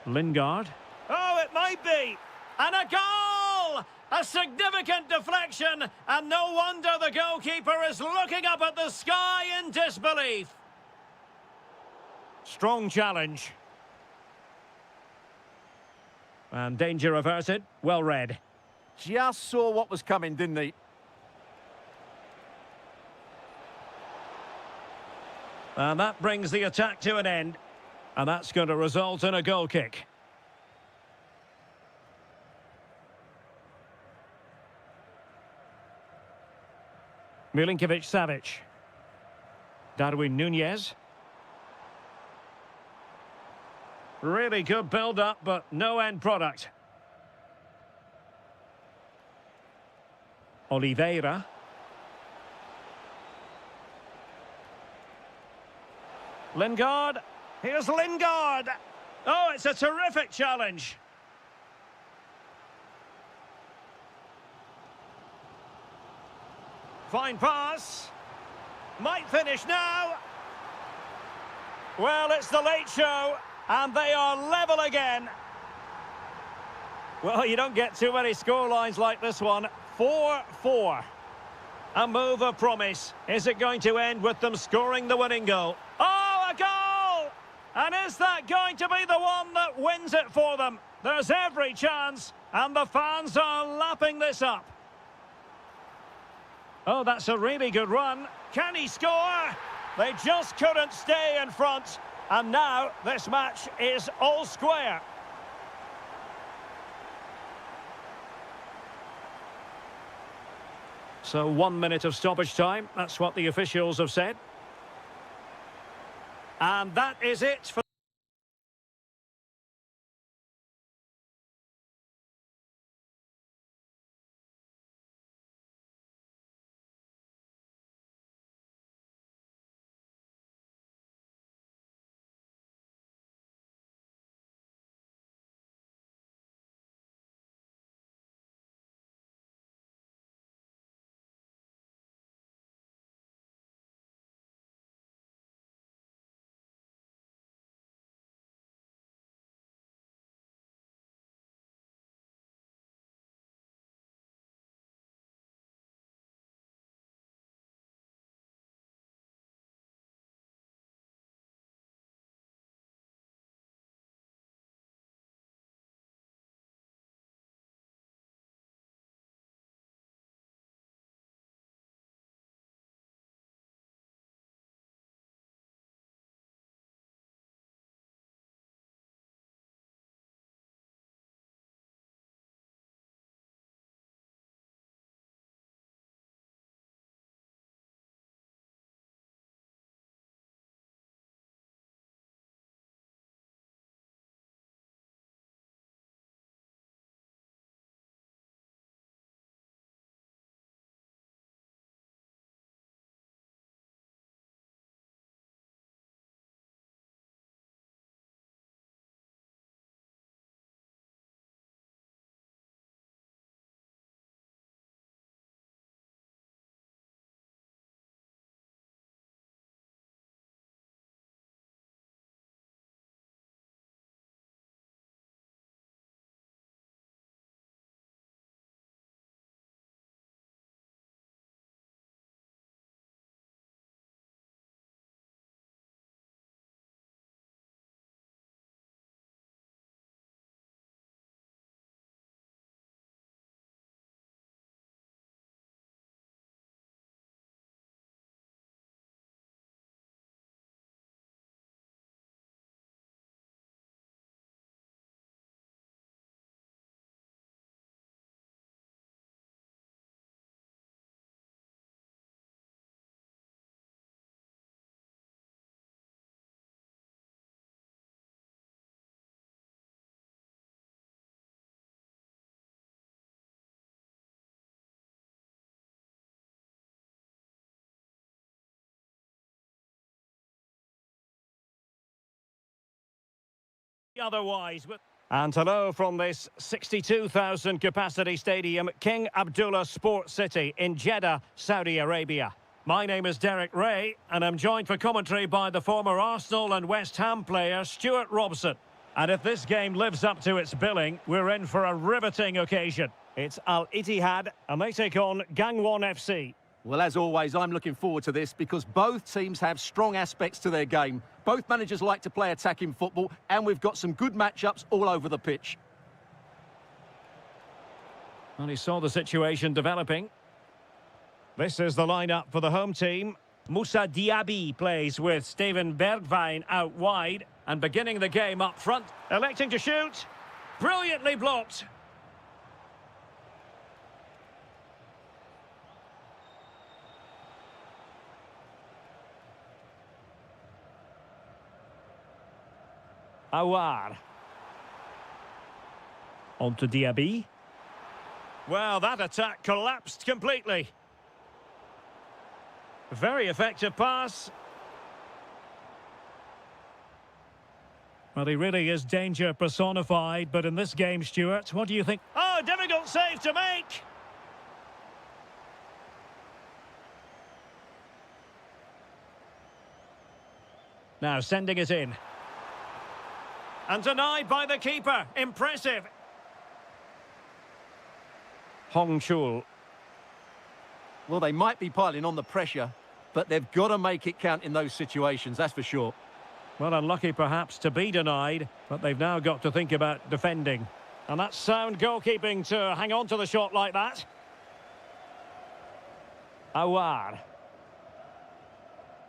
Lingard. Oh, it might be. And a goal! A significant deflection, and no wonder the goalkeeper is looking up at the sky in disbelief. Strong challenge. And danger averted. Well read. Just saw what was coming, didn't he? And that brings the attack to an end. And that's going to result in a goal kick. Milinkovic-Savic. Darwin Nunez. Really good build-up, but no end product. Oliveira. Lingard. Here's Lingard. Oh, it's a terrific challenge. Fine pass. Might finish now. Well, it's the late show, and they are level again. Well, you don't get too many scorelines like this one. 4-4. A move of promise. Is it going to end with them scoring the winning goal? Oh, a goal! And is that going to be the one that wins it for them? There's every chance, and the fans are lapping this up. Oh, that's a really good run. Can he score? They just couldn't stay in front. And now this match is all square. So 1 minute of stoppage time. That's what the officials have said. And that is it for otherwise. And hello from this 62,000 capacity stadium, King Abdullah Sports City in Jeddah, Saudi Arabia. My name is Derek Ray, and I'm joined for commentary by the former Arsenal and West Ham player Stuart Robson. And if this game lives up to its billing, we're in for a riveting occasion. It's Al Ittihad, and they take on Gangwon FC. Well, as always, I'm looking forward to this because both teams have strong aspects to their game. Both managers like to play attacking football, and we've got some good matchups all over the pitch. And he saw the situation developing. This is the lineup for the home team. Moussa Diaby plays with Steven Bergwijn out wide and beginning the game up front. Electing to shoot. Brilliantly blocked. Awar. On to Diaby. Well, that attack collapsed completely. Very effective pass. Well, he really is danger personified, but in this game, Stuart, what do you think? Oh, difficult save to make! Now sending it in. And denied by the keeper. Impressive. Hong Chul. Well, they might be piling on the pressure, but they've got to make it count in those situations, that's for sure. Well, unlucky perhaps to be denied, but they've now got to think about defending. And that's sound goalkeeping to hang on to the shot like that. Awar.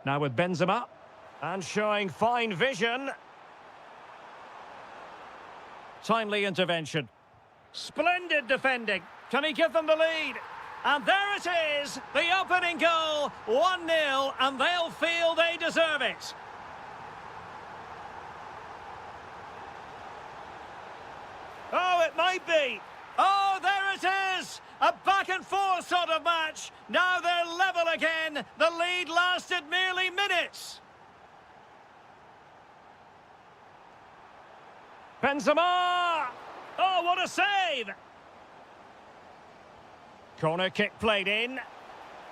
Now with Benzema. And showing fine vision. Timely intervention. Splendid defending. Can he give them the lead? And there it is, the opening goal, 1-0, and they'll feel they deserve it. Oh, it might be. Oh, there it is. A back-and-forth sort of match. Now they're level again. The lead lasted merely minutes. Benzema! Oh, what a save! Corner kick played in.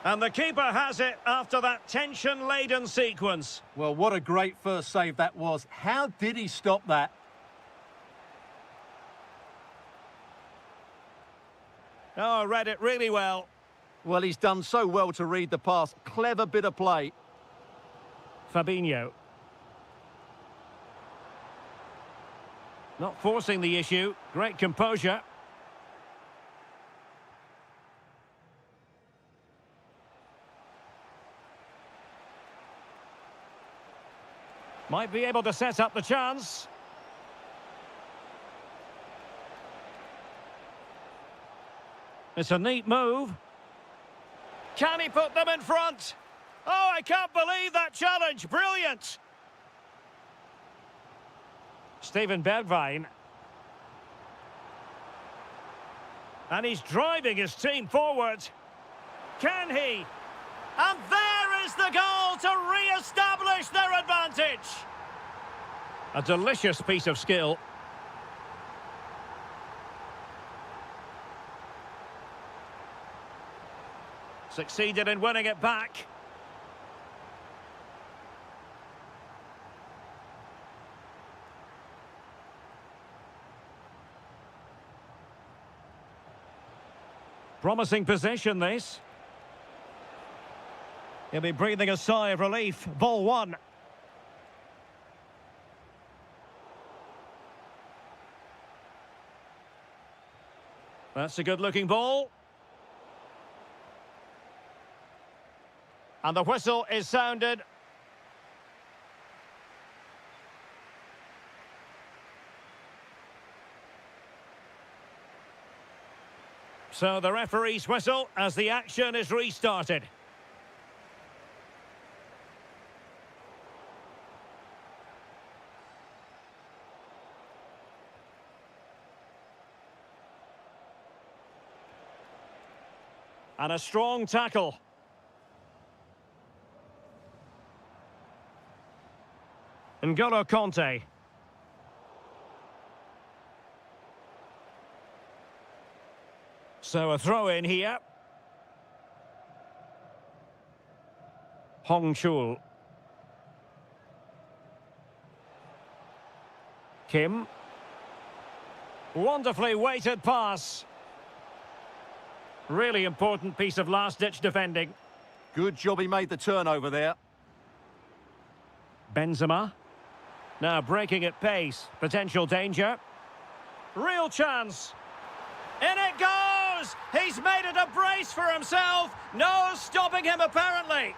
And the keeper has it after that tension-laden sequence. Well, what a great first save that was. How did he stop that? Oh, read it really well. Well, he's done so well to read the pass. Clever bit of play. Fabinho. Not forcing the issue. Great composure. Might be able to set up the chance. It's a neat move. Can he put them in front? Oh, I can't believe that challenge. Brilliant. Steven Bergwijn. And he's driving his team forward. Can he? And there is the goal to re-establish their advantage. A delicious piece of skill. Succeeded in winning it back. Promising possession, this. He'll be breathing a sigh of relief. Ball one. That's a good-looking ball. And the whistle is sounded. So the referee's whistle as the action is restarted. And a strong tackle. N'Golo Kanté. So a throw in here. Hong Chul. Kim. Wonderfully weighted pass. Really important piece of last-ditch defending. Good job he made the turnover there. Benzema. Now breaking at pace. Potential danger. Real chance. In it goes! He's made it a brace for himself. No stopping him, apparently.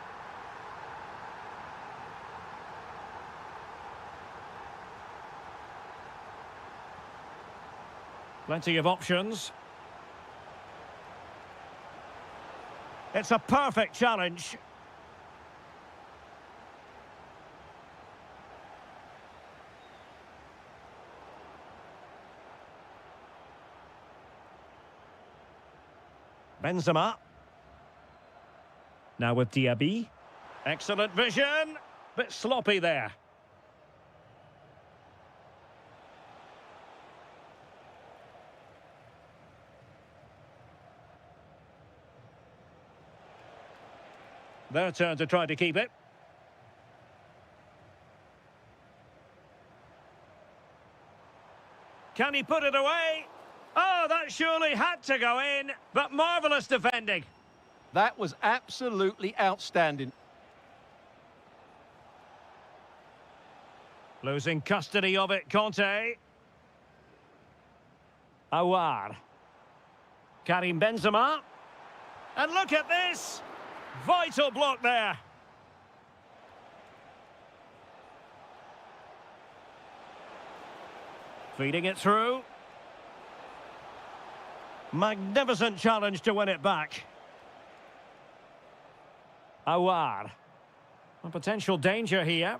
Plenty of options. It's a perfect challenge. Benzema. Now with Diaby. Excellent vision. Bit sloppy there. Their turn to try to keep it. Can he put it away? Oh, that surely had to go in, but marvellous defending. That was absolutely outstanding. Losing custody of it, Conte. Awar. Karim Benzema. And look at this! Vital block there. Feeding it through. Magnificent challenge to win it back. Awar. A potential danger here.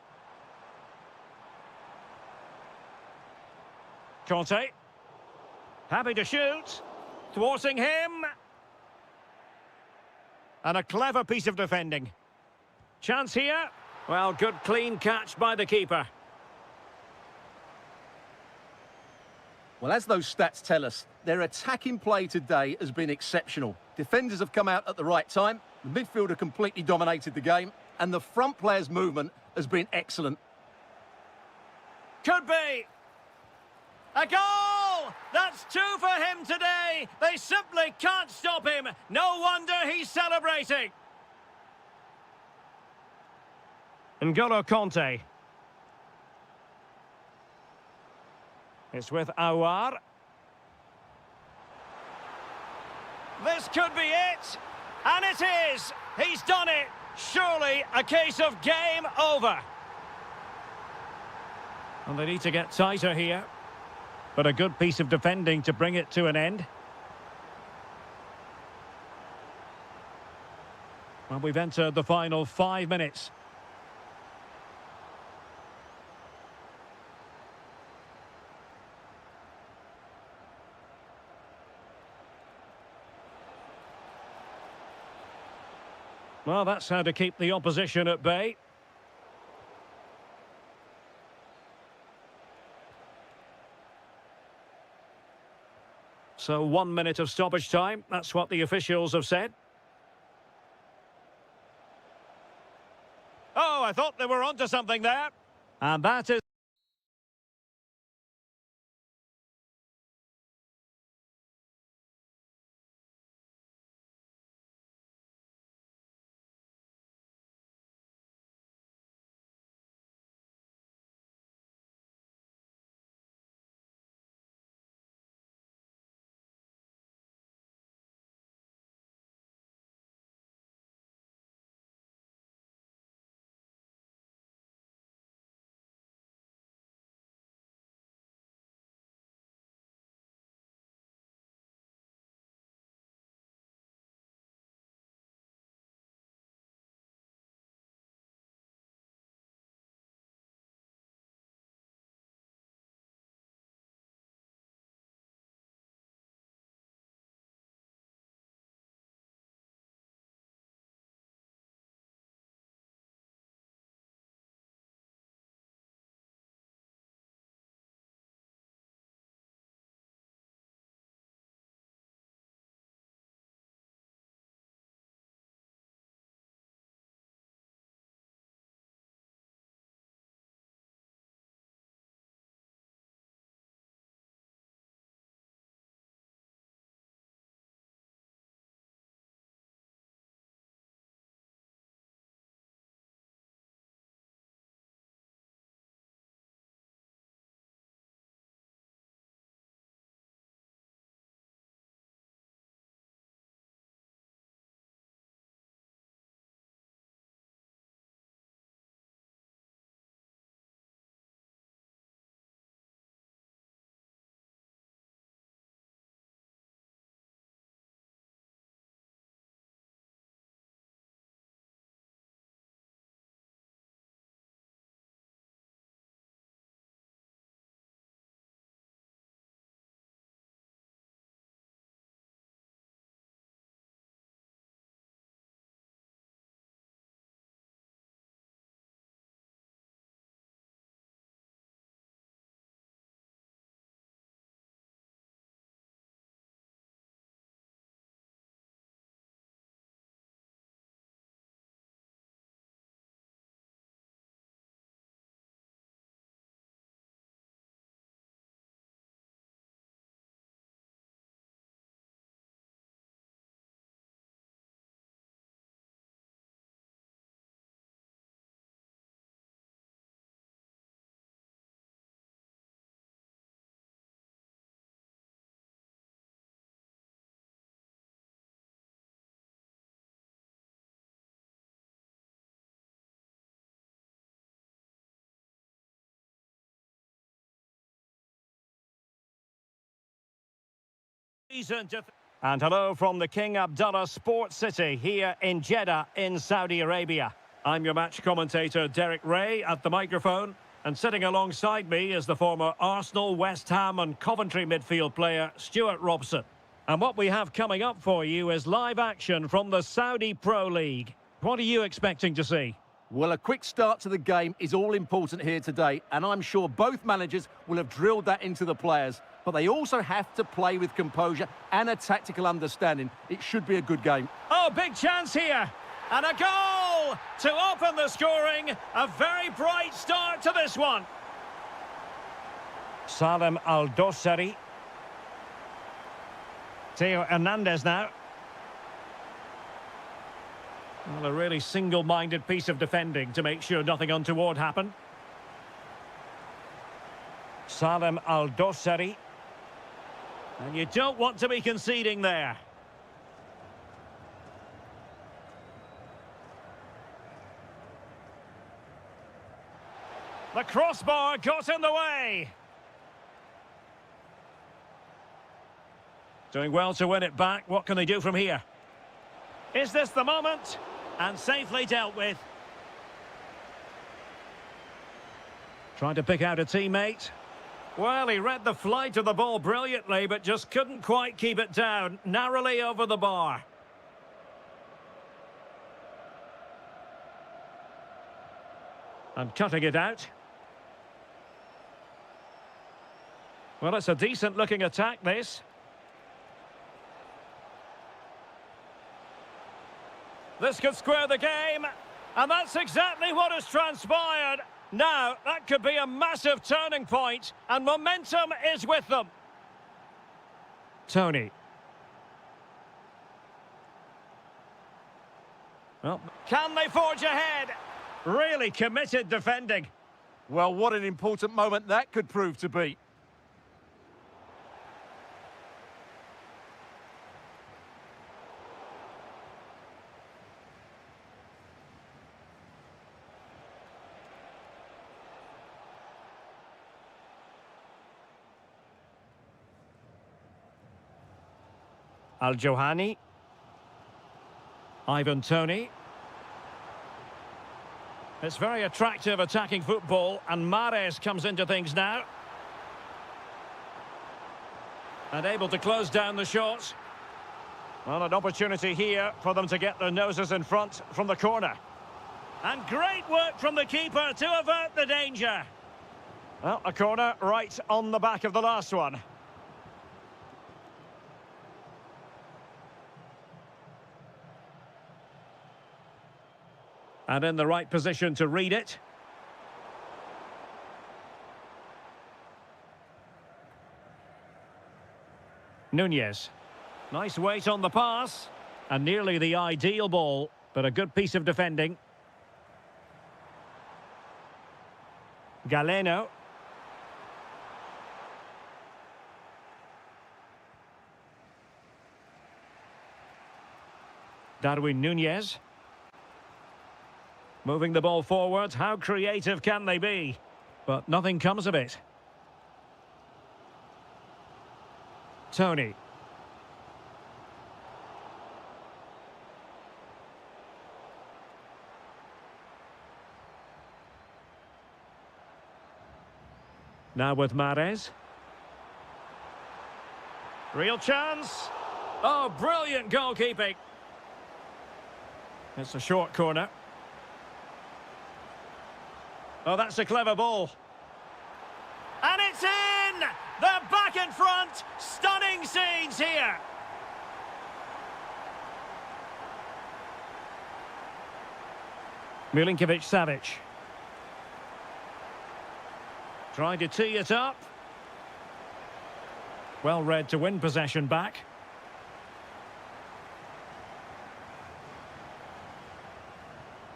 Conte. Happy to shoot. Thwarting him. And a clever piece of defending. Chance here. Well, good clean catch by the keeper. Well, as those stats tell us, their attacking play today has been exceptional. Defenders have come out at the right time, the midfielder completely dominated the game, and the front player's movement has been excellent. Could be. A goal! That's two for him today. They simply can't stop him. No wonder he's celebrating. N'Golo Conte. It's with Awar. This could be it. And it is. He's done it. Surely a case of game over. And they need to get tighter here. But a good piece of defending to bring it to an end. Well, we've entered the final 5 minutes. Well, that's how to keep the opposition at bay. So 1 minute of stoppage time. That's what the officials have said. Oh, I thought they were onto something there. And that is... reason to... And hello from the King Abdullah Sports City here in Jeddah in Saudi Arabia. I'm your match commentator Derek Ray at the microphone, and sitting alongside me is the former Arsenal, West Ham and Coventry midfield player Stuart Robson. And what we have coming up for you is live action from the Saudi Pro League. What are you expecting to see? Well, a quick start to the game is all important here today, and I'm sure both managers will have drilled that into the players. But they also have to play with composure and a tactical understanding. It should be a good game. Oh, big chance here. And a goal to open the scoring. A very bright start to this one. Salem Al-Dossari. Theo Hernandez now. Well, a really single-minded piece of defending to make sure nothing untoward happened. Salem Al-Dossari. And you don't want to be conceding there. The crossbar got in the way. Doing well to win it back. What can they do from here? Is this the moment? And safely dealt with. Trying to pick out a teammate. Well, he read the flight of the ball brilliantly, but just couldn't quite keep it down. Narrowly over the bar. And cutting it out. Well, it's a decent-looking attack, this. This could square the game, and that's exactly what has transpired. Now, that could be a massive turning point, and momentum is with them. Tony. Well, can they forge ahead? Really committed defending. Well, what an important moment that could prove to be. Al-Johani. Ivan Toney. It's very attractive attacking football, and Mahrez comes into things now. And able to close down the shots. Well, an opportunity here for them to get their noses in front from the corner. And great work from the keeper to avert the danger. Well, a corner right on the back of the last one. And in the right position to read it. Nunez. Nice weight on the pass. And nearly the ideal ball, but a good piece of defending. Galeno. Darwin Nunez. Moving the ball forward, how creative can they be? But nothing comes of it. Tony. Now with Mahrez. Real chance. Oh, brilliant goalkeeping. It's a short corner. Oh, that's a clever ball. And it's in! They're back in front! Stunning scenes here! Milinkovic-Savic. Trying to tee it up. Well read to win possession back.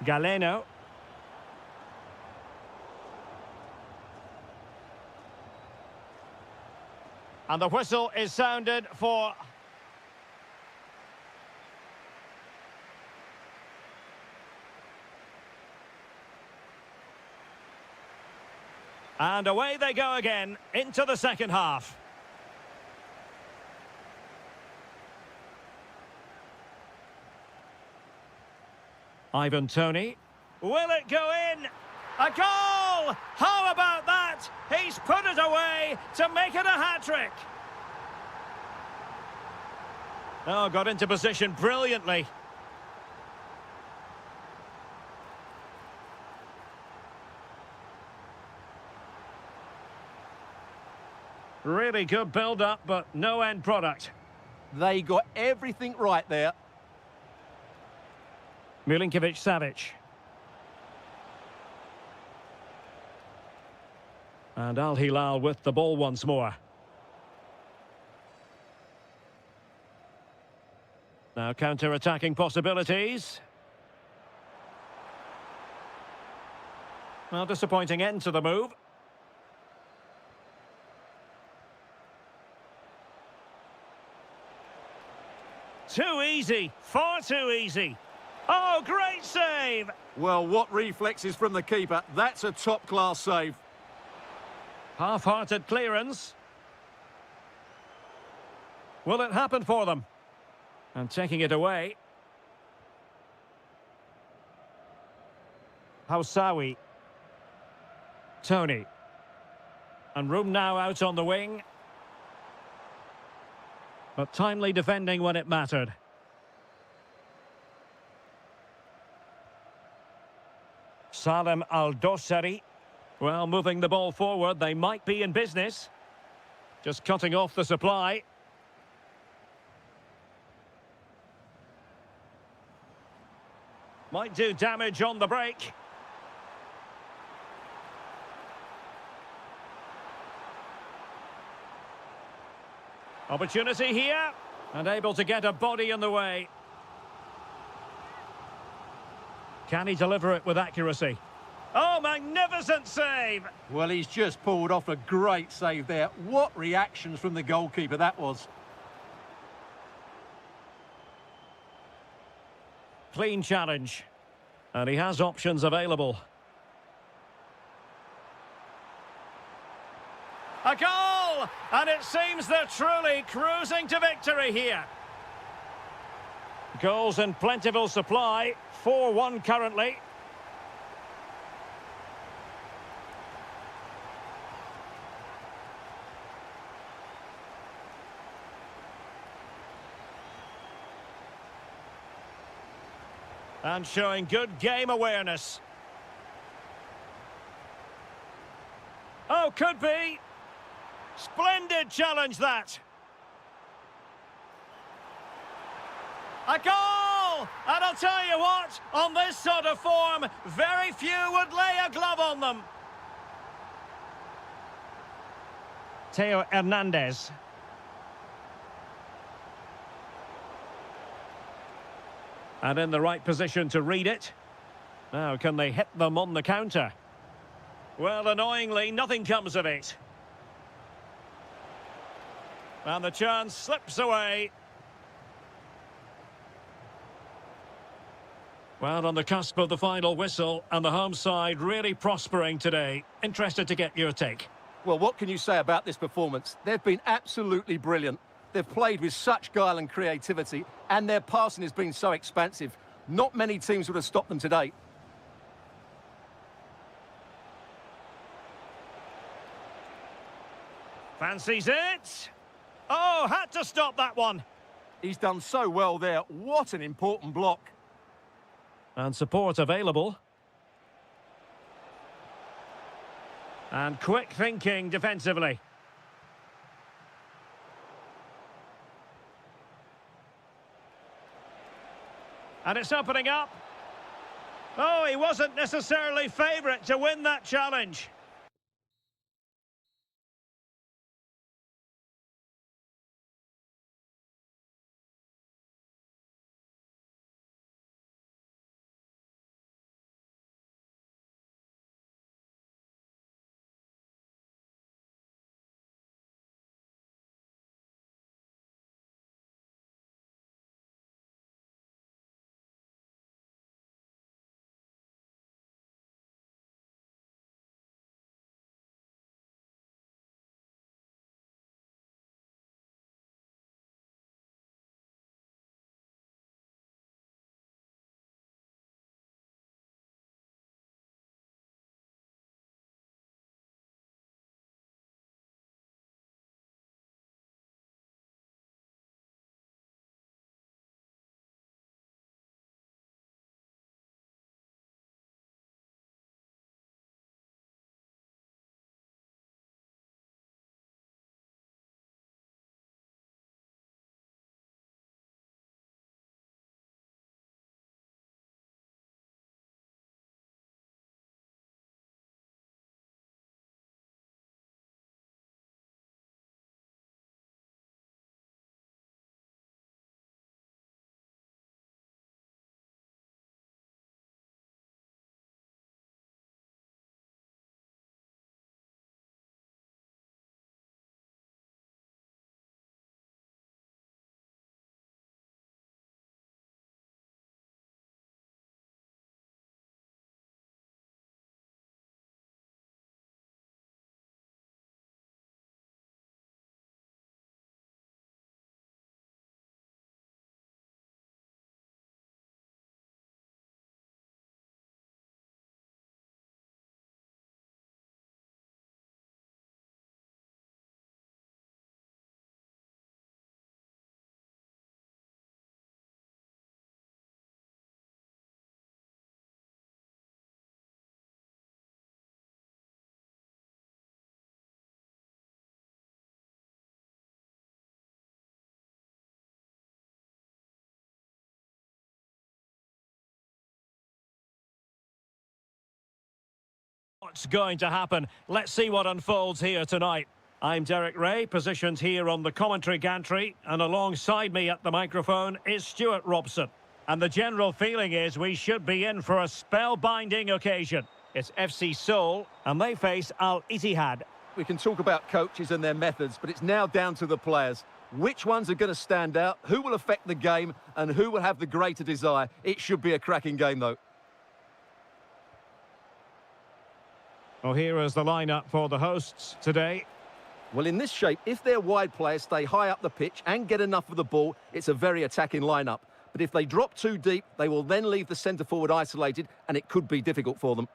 Galeno. And the whistle is sounded for... And away they go again, into the second half. Ivan Toney. Will it go in? A goal! How about that? He's put it away to make it a hat-trick. Oh, got into position brilliantly. Really good build-up, but no end product. They got everything right there. Milinkovic-Savic. And Al Hilal with the ball once more. Now counter-attacking possibilities. Well, disappointing end to the move. Too easy, far too easy. Oh, great save! Well, what reflexes from the keeper. That's a top-class save. Half-hearted clearance. Will it happen for them? And taking it away. Hausawi. Tony. And room now out on the wing. But timely defending when it mattered. Salem Al-Dossari. Well, moving the ball forward, they might be in business. Just cutting off the supply. Might do damage on the break. Opportunity here. And able to get a body in the way. Can he deliver it with accuracy? Oh, magnificent save! Well, he's just pulled off a great save there. What reactions from the goalkeeper that was. Clean challenge. And he has options available. A goal! And it seems they're truly cruising to victory here. Goals in plentiful supply. 4-1 currently. And showing good game awareness. Oh, could be. Splendid challenge, that. A goal! And I'll tell you what, on this sort of form, very few would lay a glove on them. Theo Hernandez. And in the right position to read it. Now, can they hit them on the counter? Well, annoyingly, nothing comes of it. And the chance slips away. Well, on the cusp of the final whistle, and the home side really prospering today. Interested to get your take. Well, what can you say about this performance? They've been absolutely brilliant. They've played with such guile and creativity, and their passing has been so expansive. Not many teams would have stopped them today. Fancies it. Oh, had to stop that one. He's done so well there. What an important block. And support available. And quick thinking defensively. And it's opening up. Oh, he wasn't necessarily favourite to win that challenge. what's going to happen. Let's see what unfolds here tonight. I'm Derek Ray, positioned here on the commentary gantry, and alongside me at the microphone is Stuart Robson. And the general feeling is we should be in for a spellbinding occasion. It's FC Seoul, and they face Al Ittihad. We can talk about coaches and their methods, but it's now down to the players. Which ones are going to stand out, who will affect the game, and who will have the greater desire? It should be a cracking game, though. Well, here is the lineup for the hosts today. Well, in this shape, if their wide players stay high up the pitch and get enough of the ball, it's a very attacking lineup. But if they drop too deep, they will then leave the centre-forward isolated, and it could be difficult for them.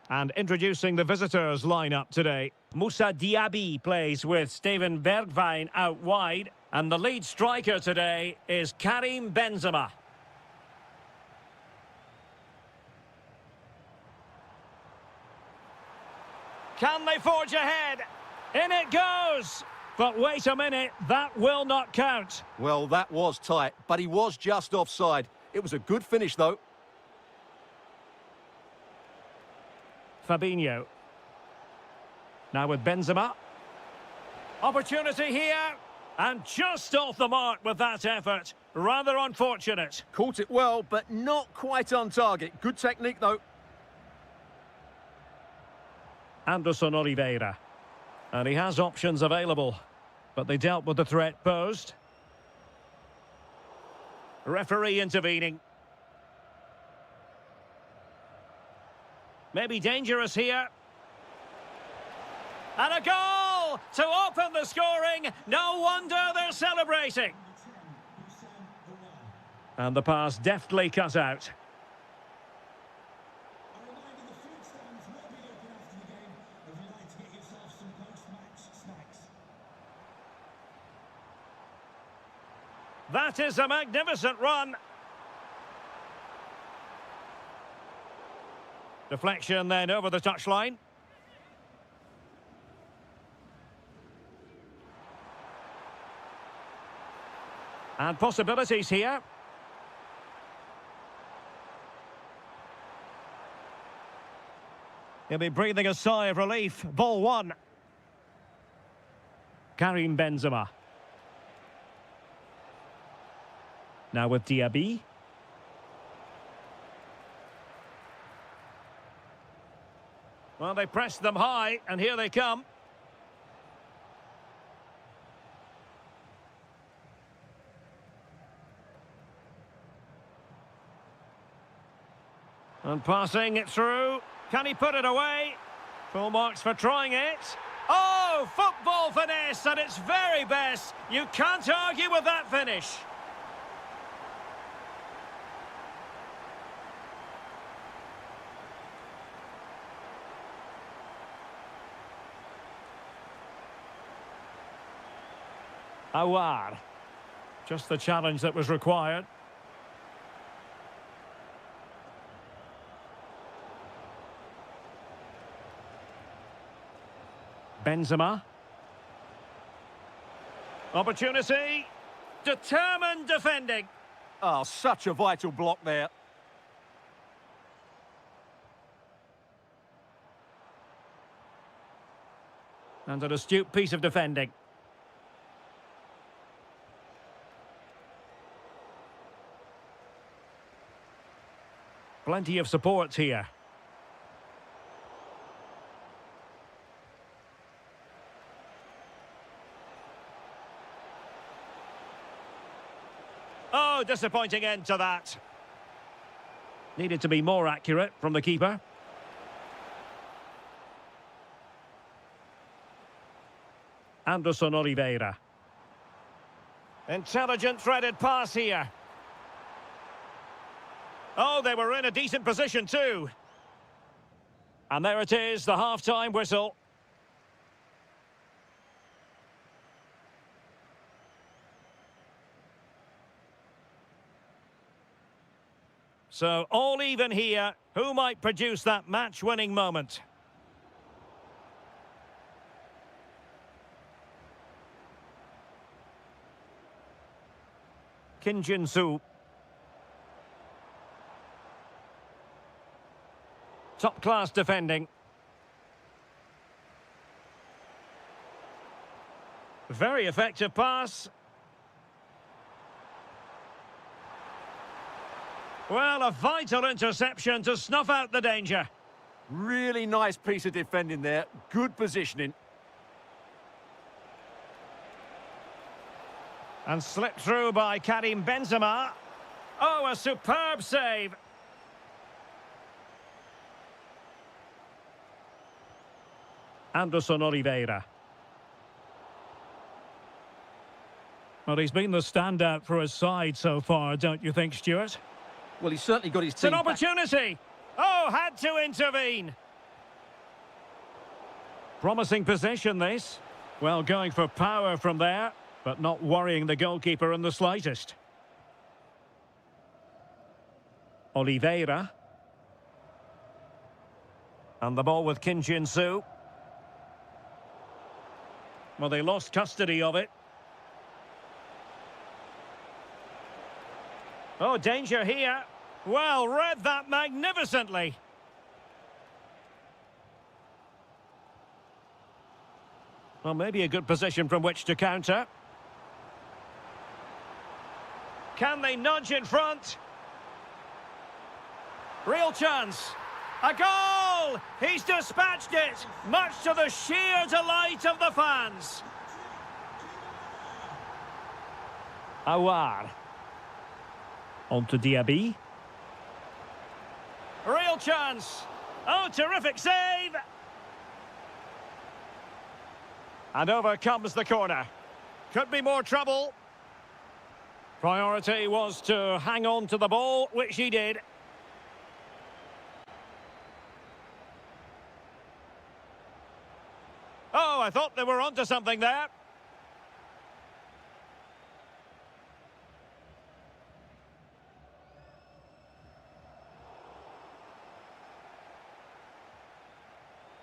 And introducing the visitors' lineup today. Moussa Diaby plays with Steven Bergwijn out wide. And the lead striker today is Karim Benzema. Can they forge ahead? In it goes! But wait a minute, that will not count. Well, that was tight, but he was just offside. It was a good finish, though. Fabinho. Now with Benzema. Opportunity here. And just off the mark with that effort. Rather unfortunate. Caught it well, but not quite on target. Good technique, though. Anderson Oliveira. And he has options available. But they dealt with the threat posed. Referee intervening. Maybe dangerous here. And a goal to open the scoring. No wonder they're celebrating. And the pass deftly cut out. That is a magnificent run. Deflection then over the touchline. And possibilities here. He'll be breathing a sigh of relief. Ball one. Karim Benzema. Now with Diaby. Well, they pressed them high, and here they come. And passing it through. Can he put it away? Full marks for trying it. Oh, football finesse at its very best. You can't argue with that finish. Awar. Just the challenge that was required. Benzema. Opportunity. Determined defending. Oh, such a vital block there. And an astute piece of defending. Plenty of support here. Oh, disappointing end to that. Needed to be more accurate from the keeper. Anderson Oliveira. Intelligent threaded pass here. Oh, they were in a decent position too. And there it is, the half-time whistle. So, all even here. Who might produce that match-winning moment? Kim Jin-soo. Top-class defending. Very effective pass. Well, a vital interception to snuff out the danger. Really nice piece of defending there. Good positioning. And slipped through by Karim Benzema. Oh, a superb save. Anderson Oliveira. Well, he's been the standout for his side so far, don't you think, Stuart? Well, he's certainly got his It's team an back. opportunity. Oh, had to intervene. Promising position, this. Well, going for power from there, but not worrying the goalkeeper in the slightest. Oliveira. And the ball with Kim Jin-soo. Well, they lost custody of it. Oh, danger here. Well, read that magnificently. Well, maybe a good position from which to counter. Can they nudge in front? Real chance. A goal! He's dispatched it, much to the sheer delight of the fans. Awar. On to Diaby. Real chance. Oh, terrific save. And over comes the corner. Could be more trouble. Priority was to hang on to the ball, which he did. Oh, I thought they were onto something there.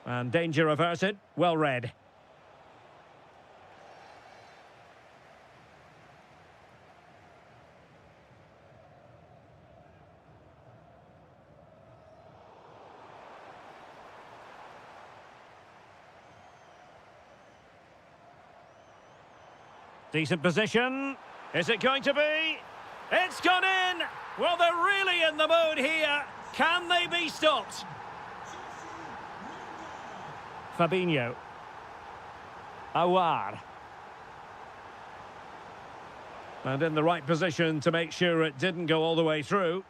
And danger averted. Well read. Decent position. Is it going to be? It's gone in! Well, they're really in the mood here. Can they be stopped? Fabinho. Awar. And in the right position to make sure it didn't go all the way through.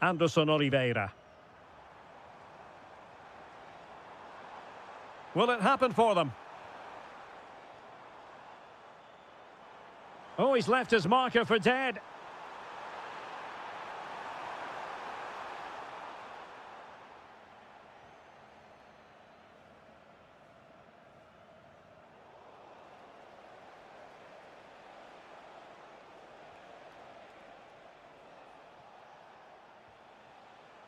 Anderson Oliveira. Will it happen for them? Oh, he's left his marker for dead.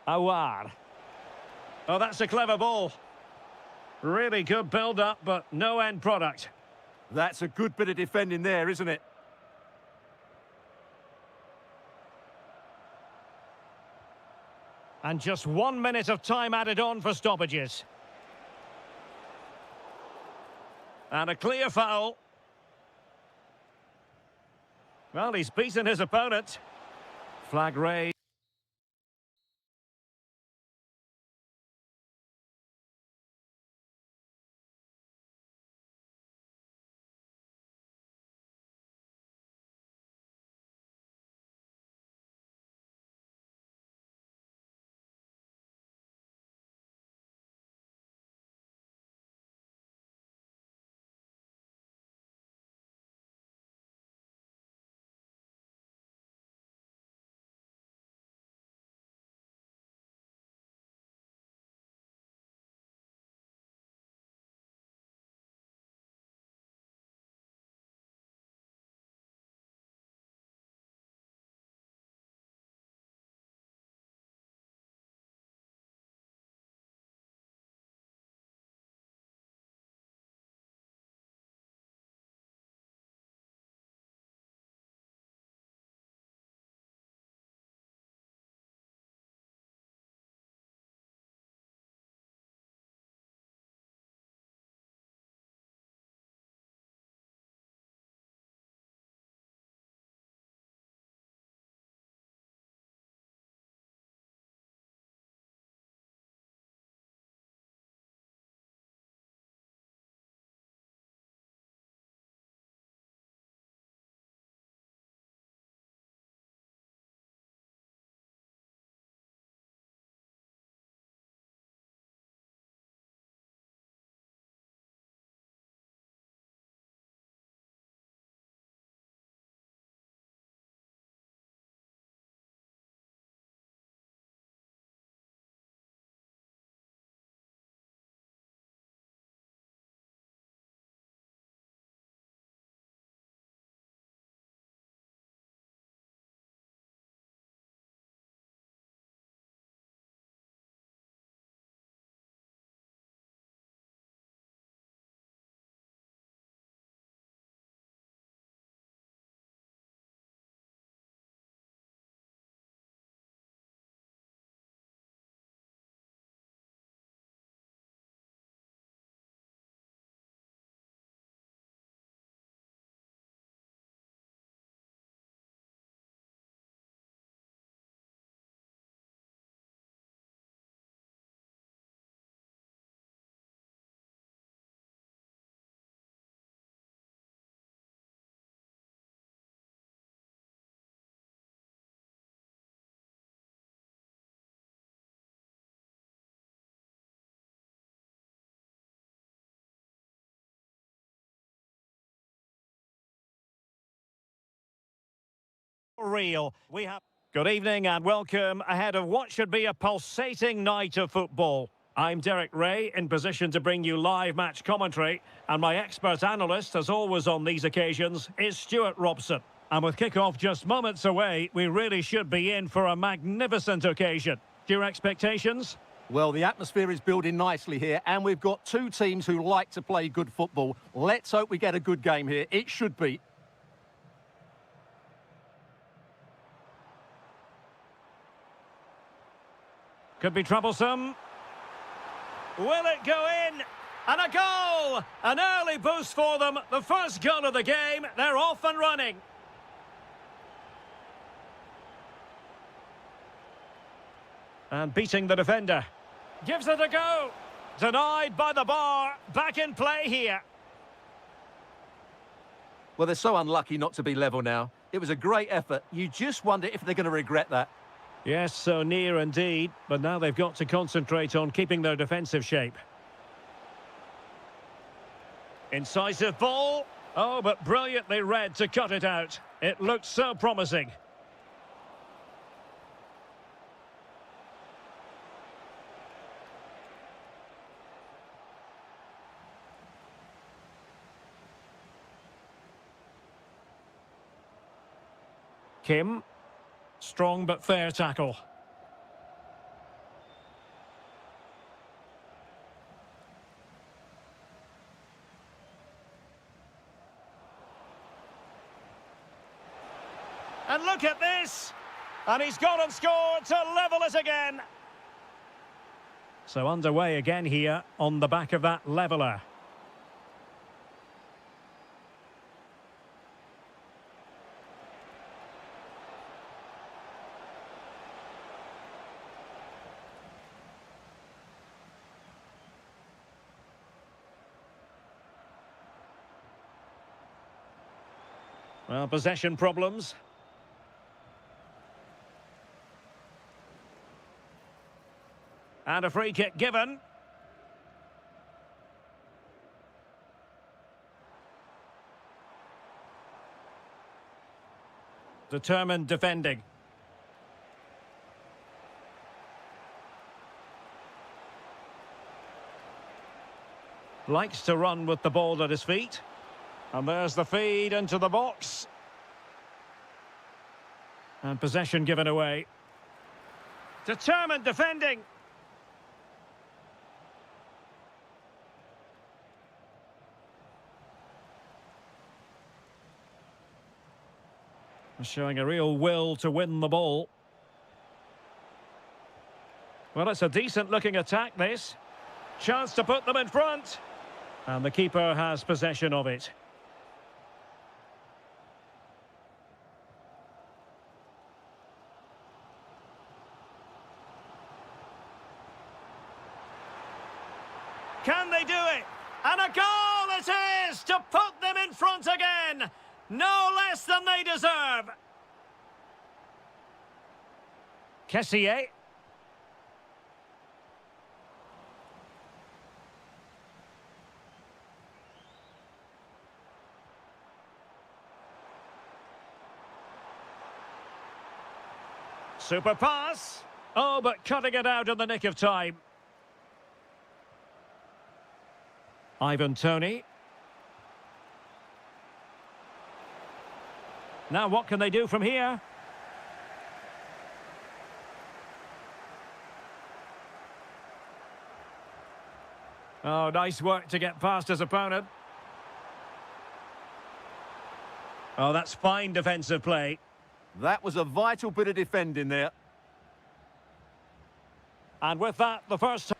Awar. Oh, that's a clever ball. Really good build-up, but no end product. That's a good bit of defending there, isn't it? And just 1 minute of time added on for stoppages. And a clear foul. Well, he's beaten his opponent. Flag raised. Real. We have. Good evening and welcome ahead of what should be a pulsating night of football. I'm Derek Ray, in position to bring you live match commentary, and my expert analyst, as always on these occasions, is Stuart Robson. And with kick-off just moments away, we really should be in for a magnificent occasion. Your expectations? Well, the atmosphere is building nicely here, and we've got two teams who like to play good football. Let's hope we get a good game here. It should be. Could be troublesome. Will it go in? And a goal! An early boost for them. The first goal of the game. They're off and running. And beating the defender. Gives it a go. Denied by the bar. Back in play here. Well, they're so unlucky not to be level now. It was a great effort. You just wonder if they're going to regret that. Yes, so near indeed. But now they've got to concentrate on keeping their defensive shape. Incisive ball. Oh, but brilliantly read to cut it out. It looked so promising. Kim. Strong but fair tackle. And look at this! And he's gone and scored to level it again. So underway again here on the back of that leveller. Well, possession problems. And a free kick given. Determined defending. Likes to run with the ball at his feet. And there's the feed into the box. And possession given away. Determined defending. Showing a real will to win the ball. Well, it's a decent-looking attack, this. Chance to put them in front. And the keeper has possession of it. Can they do it? And a goal it is to put them in front again. No less than they deserve. Kessier. Super pass. Oh, but cutting it out in the nick of time. Ivan Toney. Now what can they do from here? Oh, nice work to get past his opponent. Oh, that's fine defensive play. That was a vital bit of defending there. And with that, the first...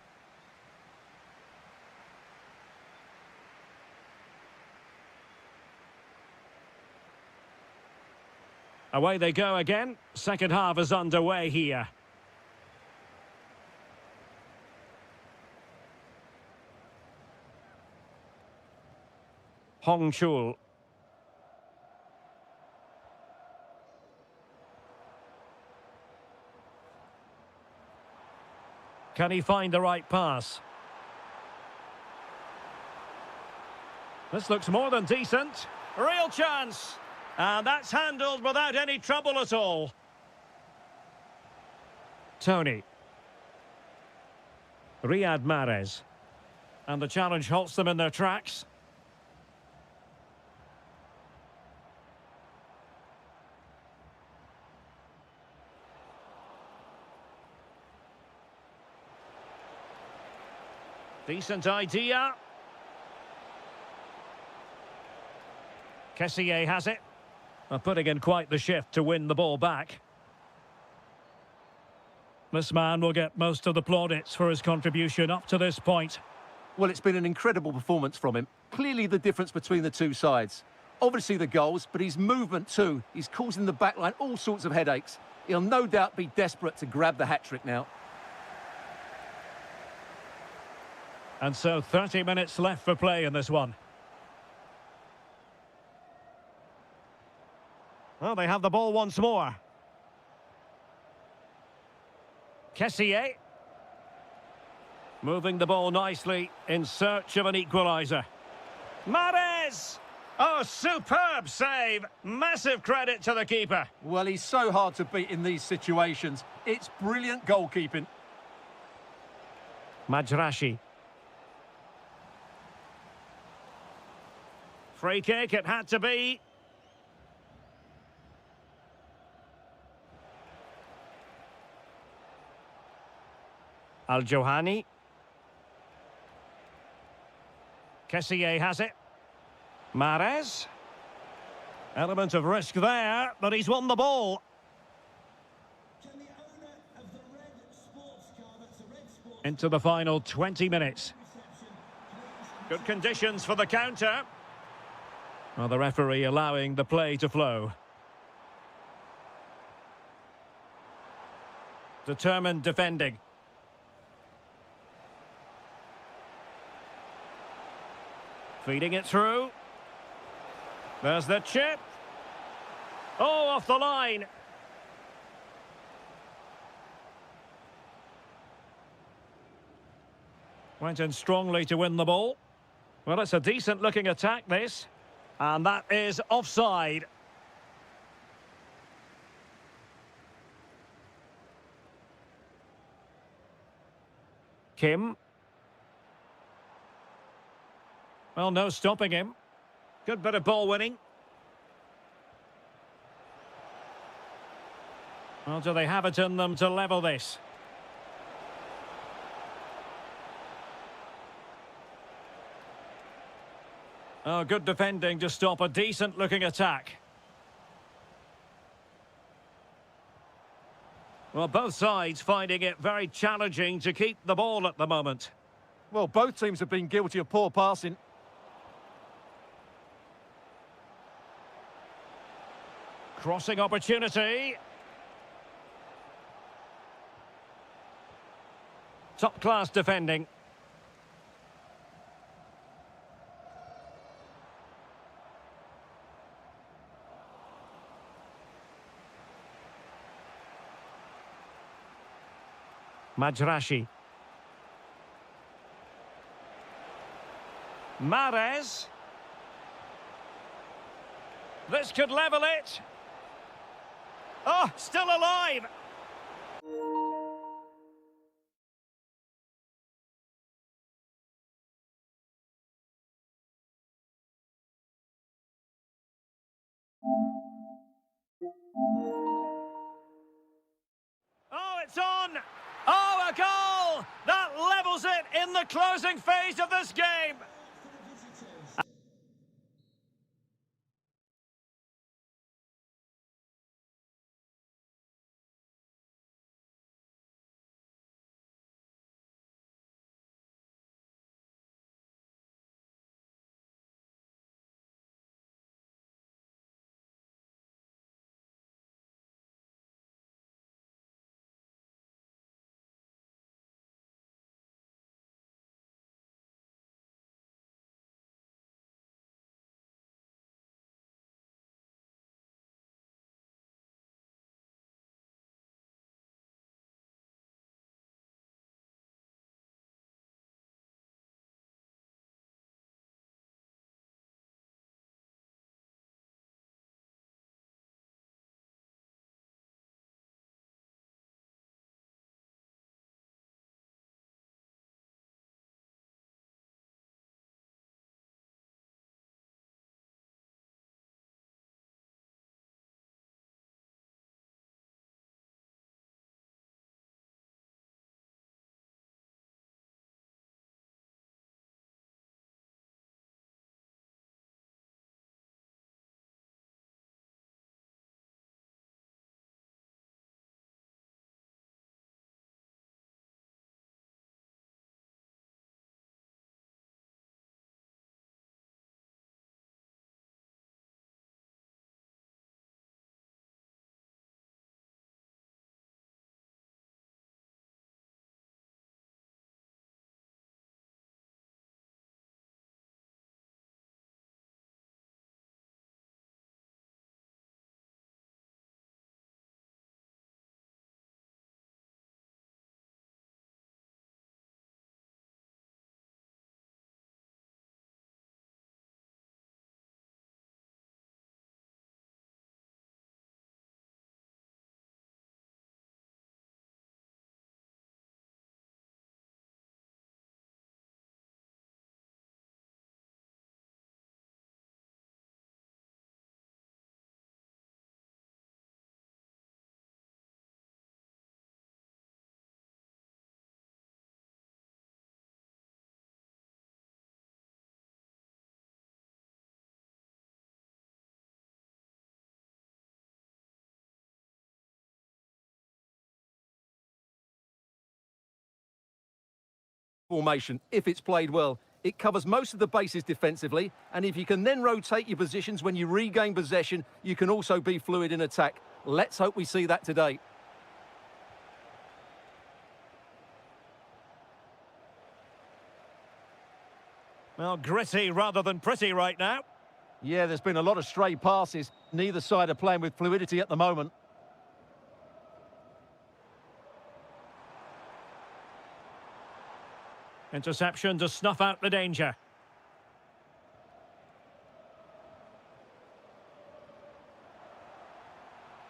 Away they go again. Second half is underway here. Hong Chul. Can he find the right pass? This looks more than decent. Real chance. And that's handled without any trouble at all. Tony. Riyad Mahrez. And the challenge halts them in their tracks. Decent idea. Kessié has it. Putting in quite the shift to win the ball back. This man will get most of the plaudits for his contribution up to this point. Well, it's been an incredible performance from him. Clearly the difference between the two sides. Obviously the goals, but his movement too. He's causing the backline all sorts of headaches. He'll no doubt be desperate to grab the hat-trick now. And so 30 minutes left for play in this one. Well, they have the ball once more. Kessié. Moving the ball nicely in search of an equaliser. Mahrez! Oh, superb save. Massive credit to the keeper. Well, he's so hard to beat in these situations. It's brilliant goalkeeping. Majrashi. Free kick, it had to be. Al-Johani. Kessié has it. Mahrez. Element of risk there, but he's won the ball. Into the final 20 minutes. Good conditions for the counter. Well, the referee allowing the play to flow. Determined defending. Feeding it through. There's the chip. Oh, off the line. Went in strongly to win the ball. Well, it's a decent-looking attack, this. And that is offside. Kim. Well, no stopping him. Good bit of ball winning. Well, do they have it in them to level this? Oh, good defending to stop a decent-looking attack. Well, both sides finding it very challenging to keep the ball at the moment. Well, both teams have been guilty of poor passing. Crossing opportunity. Top-class defending. Majrashi. Mahrez. This could level it. Oh, still alive. Oh, it's on. Oh, a goal! That levels it in the closing phase of this game. formation, if it's played well. It covers most of the bases defensively, and if you can then rotate your positions when you regain possession, you can also be fluid in attack. Let's hope we see that today. Well, gritty rather than pretty right now. Yeah, there's been a lot of stray passes. Neither side are playing with fluidity at the moment. Interception to snuff out the danger.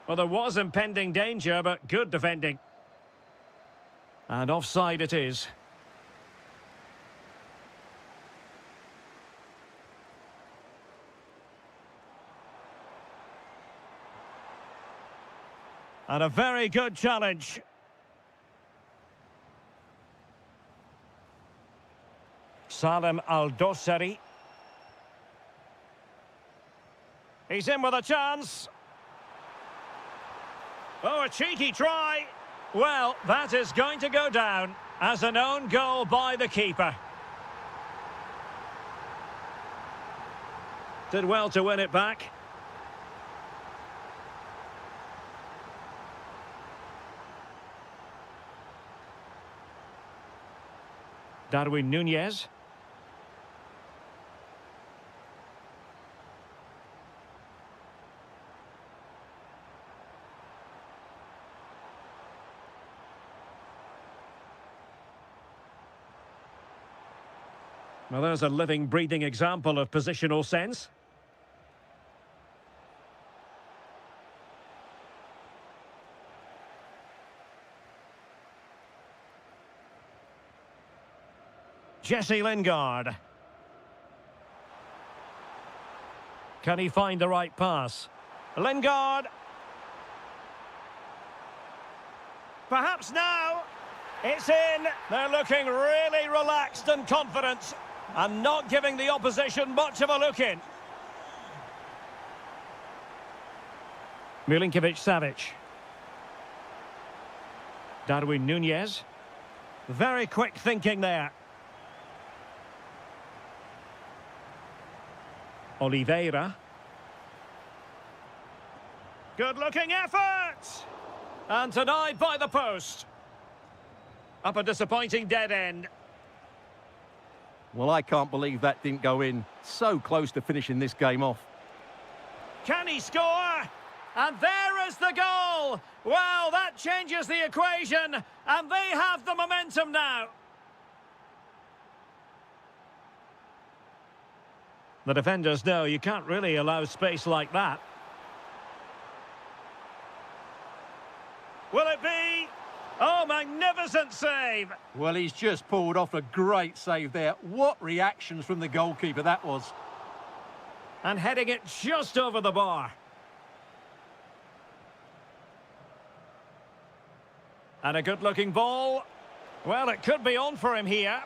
Well, there was impending danger, but good defending. And offside it is. And a very good challenge. Salem Al-Dossari. He's in with a chance. Oh, a cheeky try. Well, that is going to go down as an own goal by the keeper. Did well to win it back. Darwin Núñez. Well, there's a living, breathing example of positional sense. Jesse Lingard. Can he find the right pass? Lingard. Perhaps now. It's in. They're looking really relaxed and confident and not giving the opposition much of a look in. Milinkovic-Savic. Darwin Núñez. Very quick thinking there. Oliveira. Good-looking effort! And denied by the post. Up a disappointing dead end. Well, I can't believe that didn't go in. So close to finishing this game off. Can he score? And there is the goal! Well, that changes the equation, and they have the momentum now. The defenders know you can't really allow space like that. Will it be? Oh, magnificent save! Well, he's just pulled off a great save there. What reactions from the goalkeeper that was. And heading it just over the bar. And a good-looking ball. Well, it could be on for him here.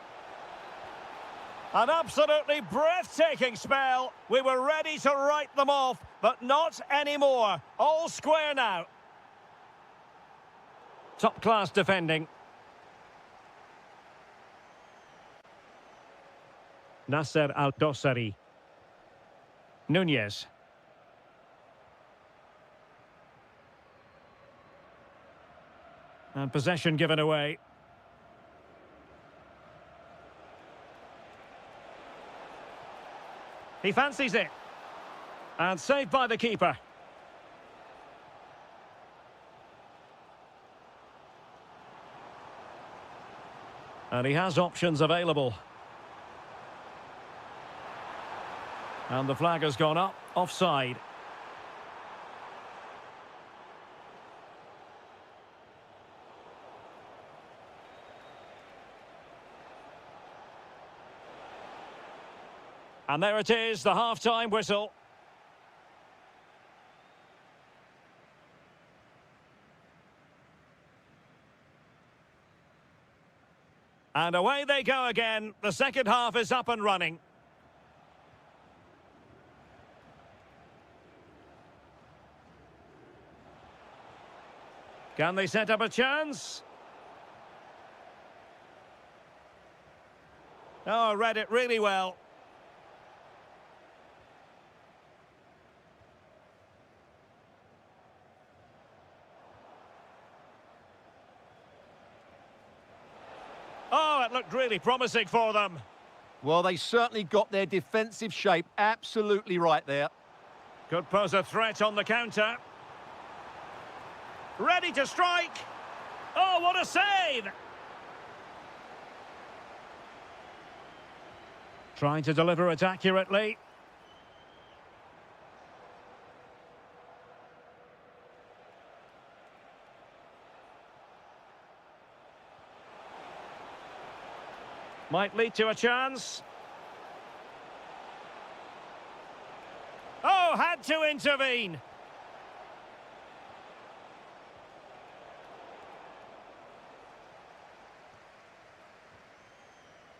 An absolutely breathtaking spell. We were ready to write them off, but not anymore. All square now. Top-class defending. Nasser Al-Dossari. Núñez. And possession given away. He fancies it. And saved by the keeper. And he has options available. And the flag has gone up, offside. And there it is, the half-time whistle. And away they go again. The second half is up and running. Can they set up a chance? Oh, read it really well. Oh, it looked really promising for them. Well, they certainly got their defensive shape absolutely right there. Could pose a threat on the counter. Ready to strike. Oh, what a save! Trying to deliver it accurately. Might lead to a chance. Oh, had to intervene.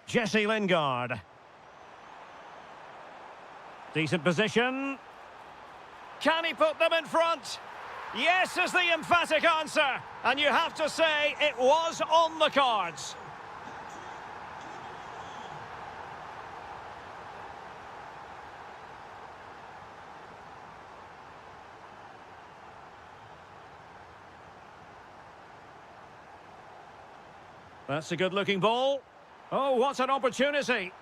Jesse Lingard. Decent position. Can he put them in front? Yes is the emphatic answer. And you have to say it was on the cards. That's a good-looking ball. Oh, what an opportunity.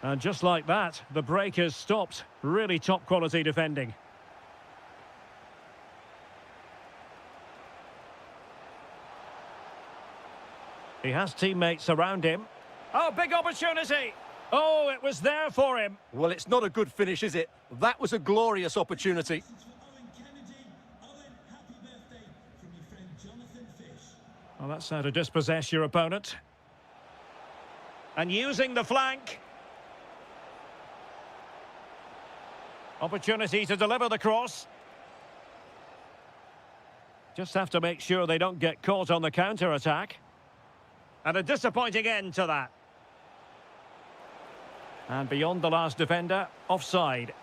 And just like that, the break has stopped. Really top-quality defending. He has teammates around him. Oh, big opportunity. Oh, it was there for him. Well, it's not a good finish, is it? That was a glorious opportunity. Well, that's how to dispossess your opponent. And using the flank. Opportunity to deliver the cross. Just have to make sure they don't get caught on the counter-attack. And a disappointing end to that. And beyond the last defender, offside.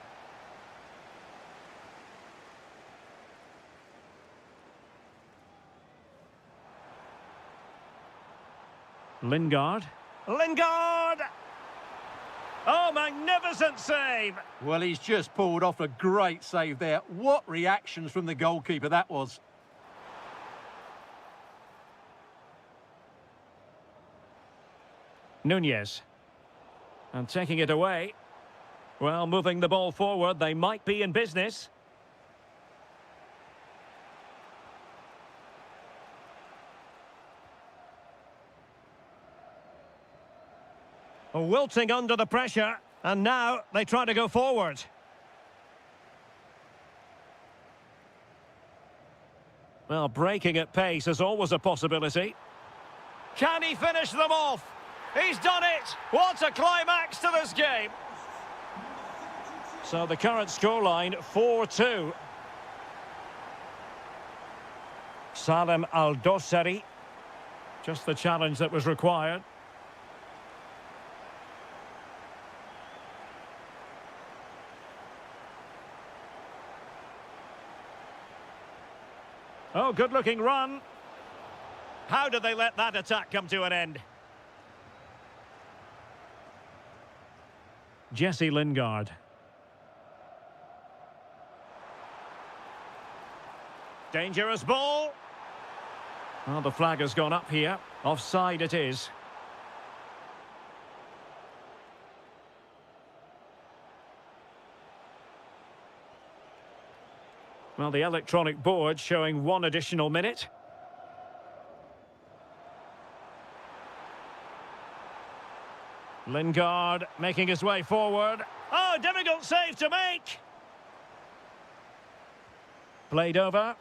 Lingard. Lingard! Oh, magnificent save! Well, he's just pulled off a great save there. What reactions from the goalkeeper that was. Nunez. And taking it away. Well, moving the ball forward, they might be in business. Wilting under the pressure, and now they try to go forward. Well, breaking at pace is always a possibility. Can he finish them off? He's done it! What a climax to this game! So the current scoreline, 4-2. Salem Al-Dossari. Just the challenge that was required. Oh, good-looking run. How did they let that attack come to an end? Jesse Lingard. Dangerous ball. Well, the flag has gone up here. Offside it is. Well, the electronic board showing 1 additional minute. Lingard making his way forward. Oh, difficult save to make. Played over.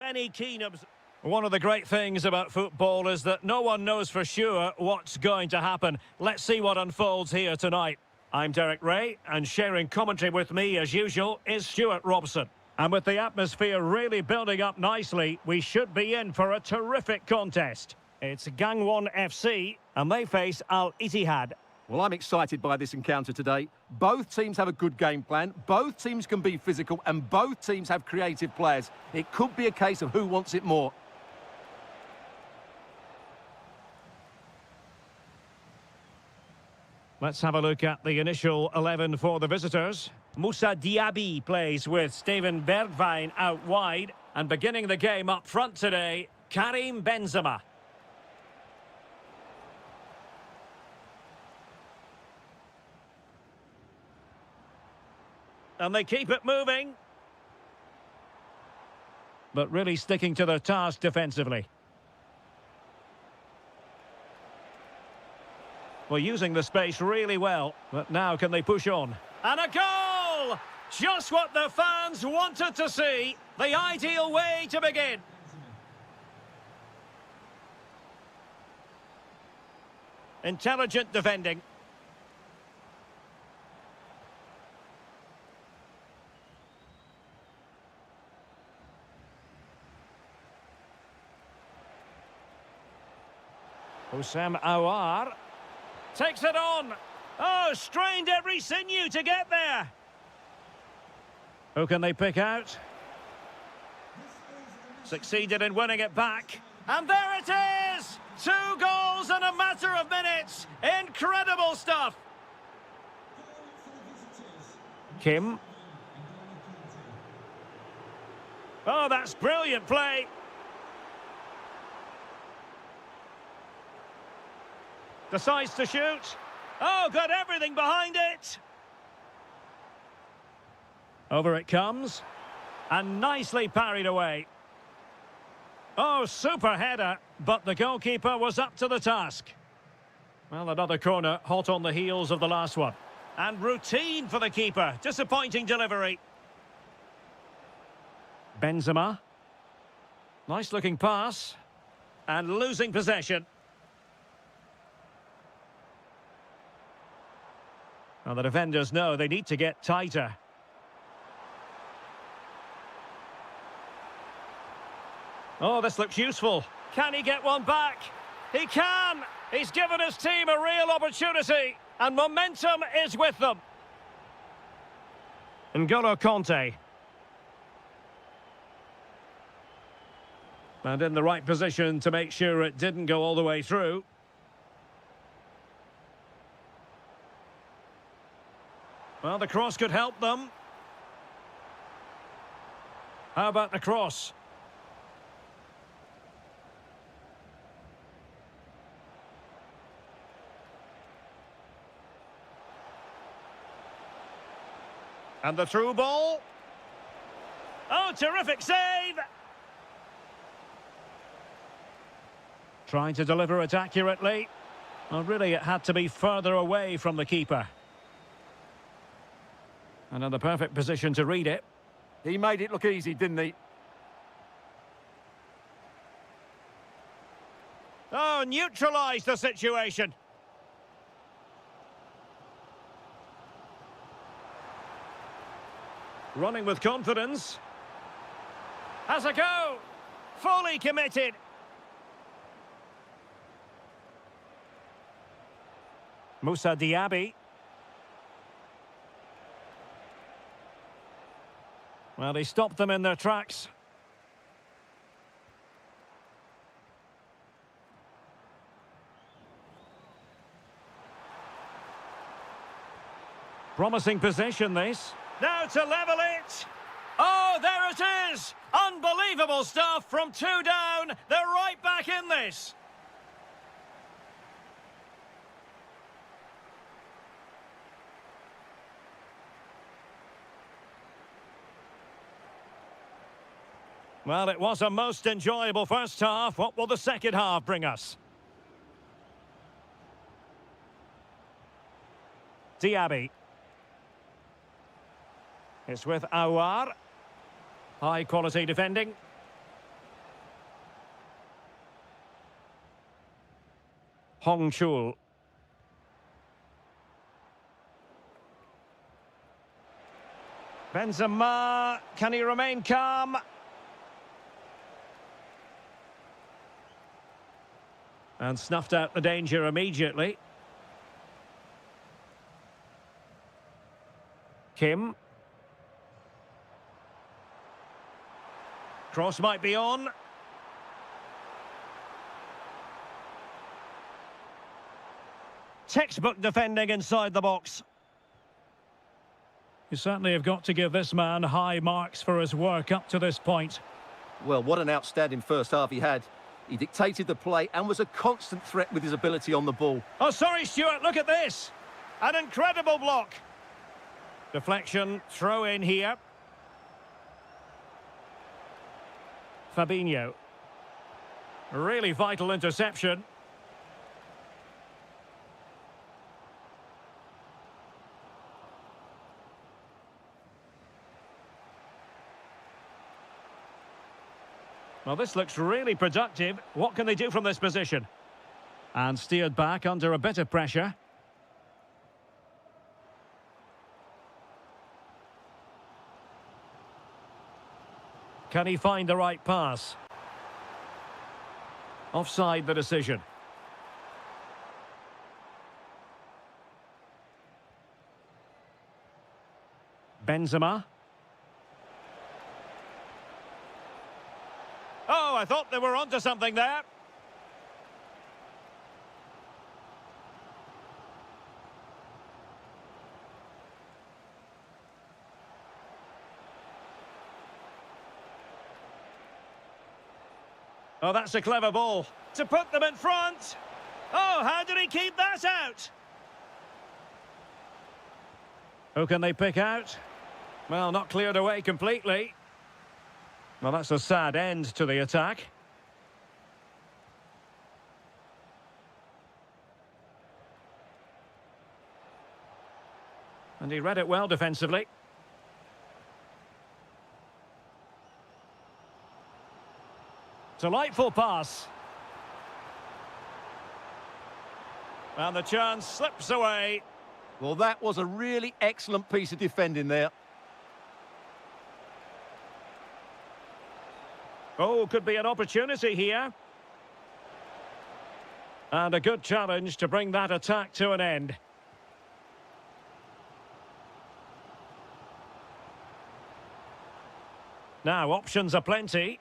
Any keen One of the great things about football is that no one knows for sure what's going to happen. Let's see what unfolds here tonight. I'm Derek Ray, and sharing commentary with me, as usual, is Stuart Robson. And with the atmosphere really building up nicely, we should be in for a terrific contest. It's Gangwon FC, and they face Al Ittihad. Well, I'm excited by this encounter today. Both teams have a good game plan, both teams can be physical, and both teams have creative players. It could be a case of who wants it more. Let's have a look at the initial 11 for the visitors. Moussa Diaby plays with Steven Bergwijn out wide. And beginning the game up front today, Karim Benzema. And they keep it moving. But really sticking to their task defensively. Well, using the space really well, but now can they push on? And a goal! Just what the fans wanted to see. The ideal way to begin. Intelligent defending. Houssam Aouar. Takes it on. Oh, strained every sinew to get there. Who can they pick out? Succeeded in winning it back. And there it is! 2 goals in a matter of minutes. Incredible stuff. Kim. Oh, that's brilliant play. Decides to shoot. Oh, got everything behind it. Over it comes. And nicely parried away. Oh, super header. But the goalkeeper was up to the task. Well, another corner, hot on the heels of the last one. And routine for the keeper. Disappointing delivery. Benzema. Nice looking pass. And losing possession. Well, the defenders know they need to get tighter. Oh, this looks useful. Can he get one back? He can! He's given his team a real opportunity. And momentum is with them. N'Golo Kanté. And in the right position to make sure it didn't go all the way through. Well, the cross could help them. How about the cross? And the through ball. Oh, terrific save! Trying to deliver it accurately. Well, really, it had to be further away from the keeper. And in the perfect position to read it. He made it look easy, didn't he? Oh, neutralised the situation. Running with confidence. Has a go. Fully committed. Moussa Diaby. Well, he stopped them in their tracks. Promising possession, this. Now to level it. Oh, there it is. Unbelievable stuff from 2 down. They're right back in this. Well, it was a most enjoyable first half. What will the second half bring us? Diaby. It's with Aouar. High quality defending. Hong Chul. Benzema, can he remain calm? And snuffed out the danger immediately. Kim. Cross might be on. Textbook defending inside the box. You certainly have got to give this man high marks for his work up to this point. Well, what an outstanding first half he had. He dictated the play and was a constant threat with his ability on the ball. Oh, sorry, Stuart, look at this. An incredible block. Deflection, throw in here. Fabinho. Really vital interception. Well, this looks really productive. What can they do from this position? And steered back under a bit of pressure. Can he find the right pass? Offside the decision. Benzema. Oh, I thought they were onto something there. Oh, that's a clever ball. To put them in front. Oh, how did he keep that out? Who can they pick out? Well, not cleared away completely. Well, that's a sad end to the attack. And he read it well defensively. Delightful pass. And the chance slips away. Well, that was a really excellent piece of defending there. Oh, could be an opportunity here. And a good challenge to bring that attack to an end. Now, options are plenty.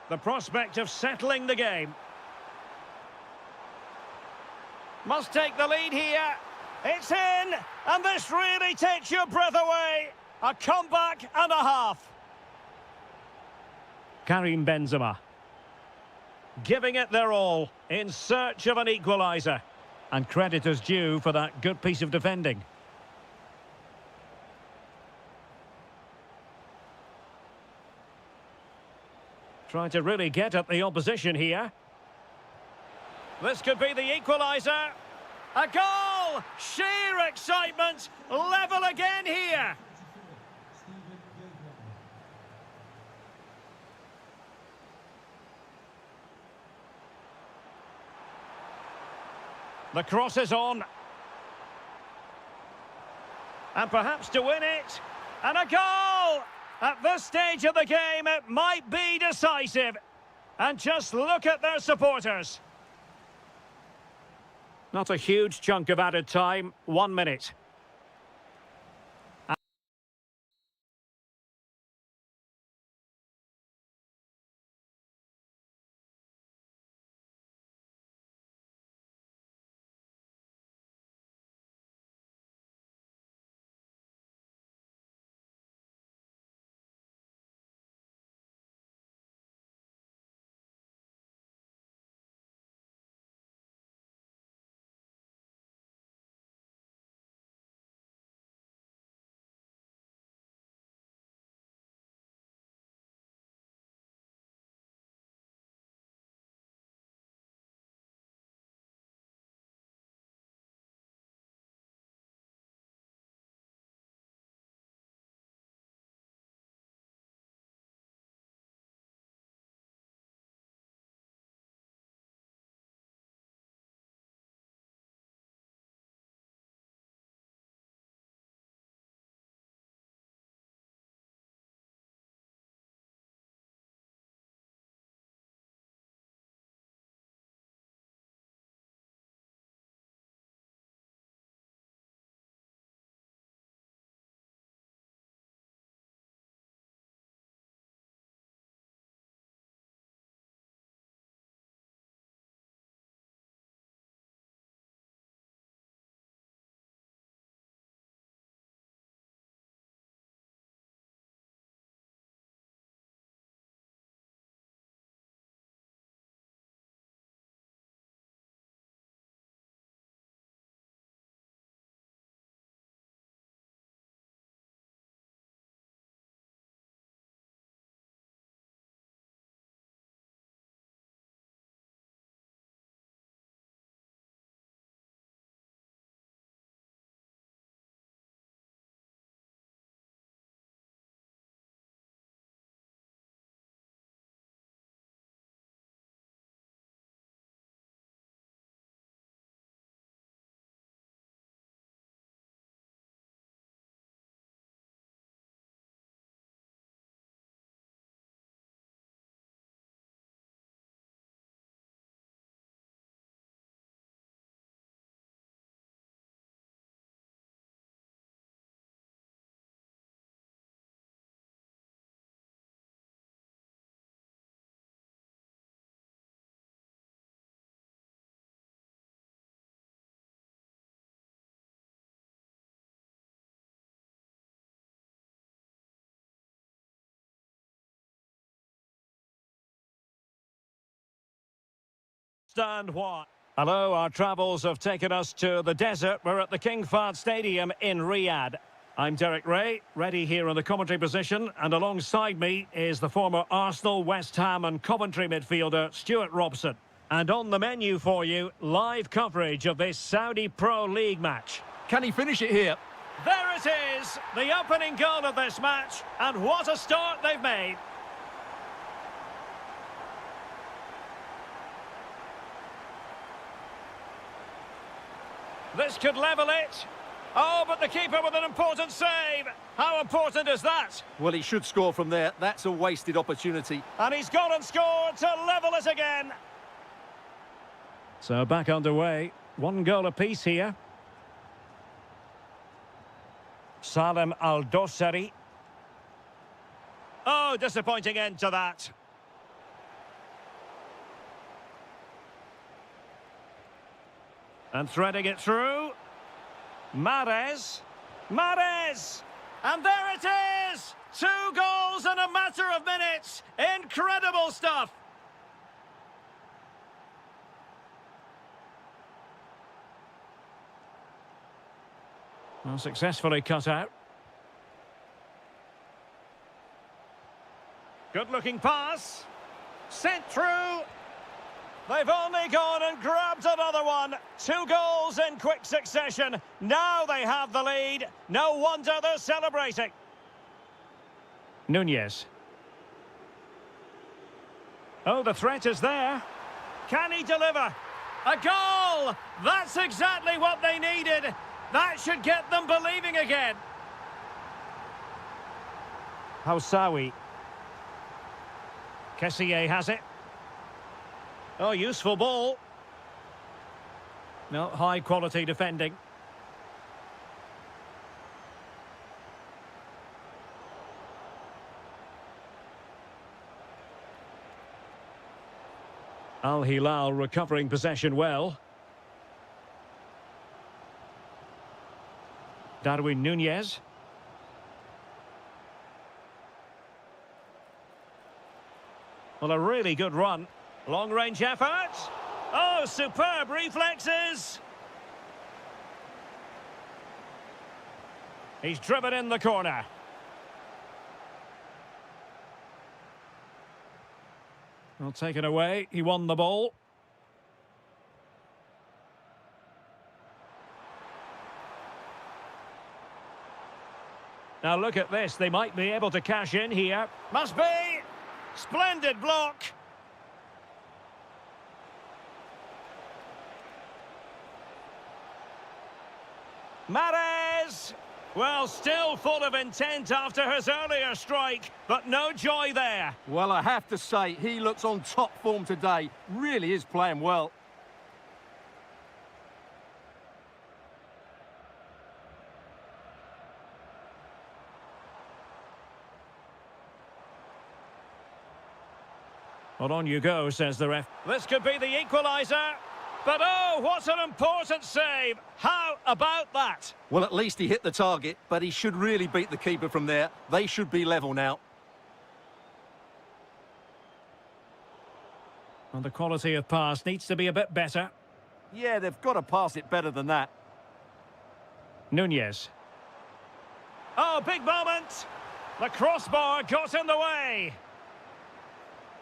The prospect of settling the game. Must take the lead here. It's in, and this really takes your breath away. A comeback and a half. Karim Benzema. Giving it their all in search of an equaliser. And credit is due for that good piece of defending. Trying to really get at the opposition here. This could be the equaliser. A goal! Sheer excitement! Level again here! The cross is on. And perhaps to win it. And a goal! At this stage of the game, it might be decisive. And just look at their supporters. Not a huge chunk of added time. 1 minute. Stand what? Hello, our travels have taken us to the desert. We're at the King Fahd Stadium in Riyadh. I'm Derek Ray, ready here in the commentary position, and alongside me is the former Arsenal, West Ham and Coventry midfielder Stuart Robson. And on the menu for you, live coverage of this Saudi Pro League match. Can he finish it here? There it is, the opening goal of this match, and what a start they've made. This could level it. Oh, but the keeper with an important save. How important is that? Well, he should score from there. That's a wasted opportunity. And he's gone and scored to level it again. So back underway. 1 goal apiece here. Salem Al-Dosari. Oh, disappointing end to that. And threading it through. Mahrez. Mahrez! And there it is! 2 goals in a matter of minutes. Incredible stuff. Well, successfully cut out. Good-looking pass. Sent through. They've only gone and grabbed another one. 2 goals in quick succession. Now they have the lead. No wonder they're celebrating. Nunez. Oh, the threat is there. Can he deliver? A goal! That's exactly what they needed. That should get them believing again. Housawi. Kessié has it. Oh, useful ball. No, high-quality defending. Al Hilal recovering possession well. Darwin Nunez. Well, a really good run. Long-range effort. Oh, superb reflexes. He's driven in the corner. Well, taken away. He won the ball. Now look at this. They might be able to cash in here. Must be. Splendid block. Mahrez! Well, still full of intent after his earlier strike, but no joy there. Well, I have to say, he looks on top form today. Really is playing well. Well, on you go, says the ref. This could be the equaliser. But oh, what an important save! How about that? Well, at least he hit the target, but he should really beat the keeper from there. They should be level now. And the quality of pass needs to be a bit better. Yeah, they've got to pass it better than that. Nunez. Oh, big moment! The crossbar got in the way.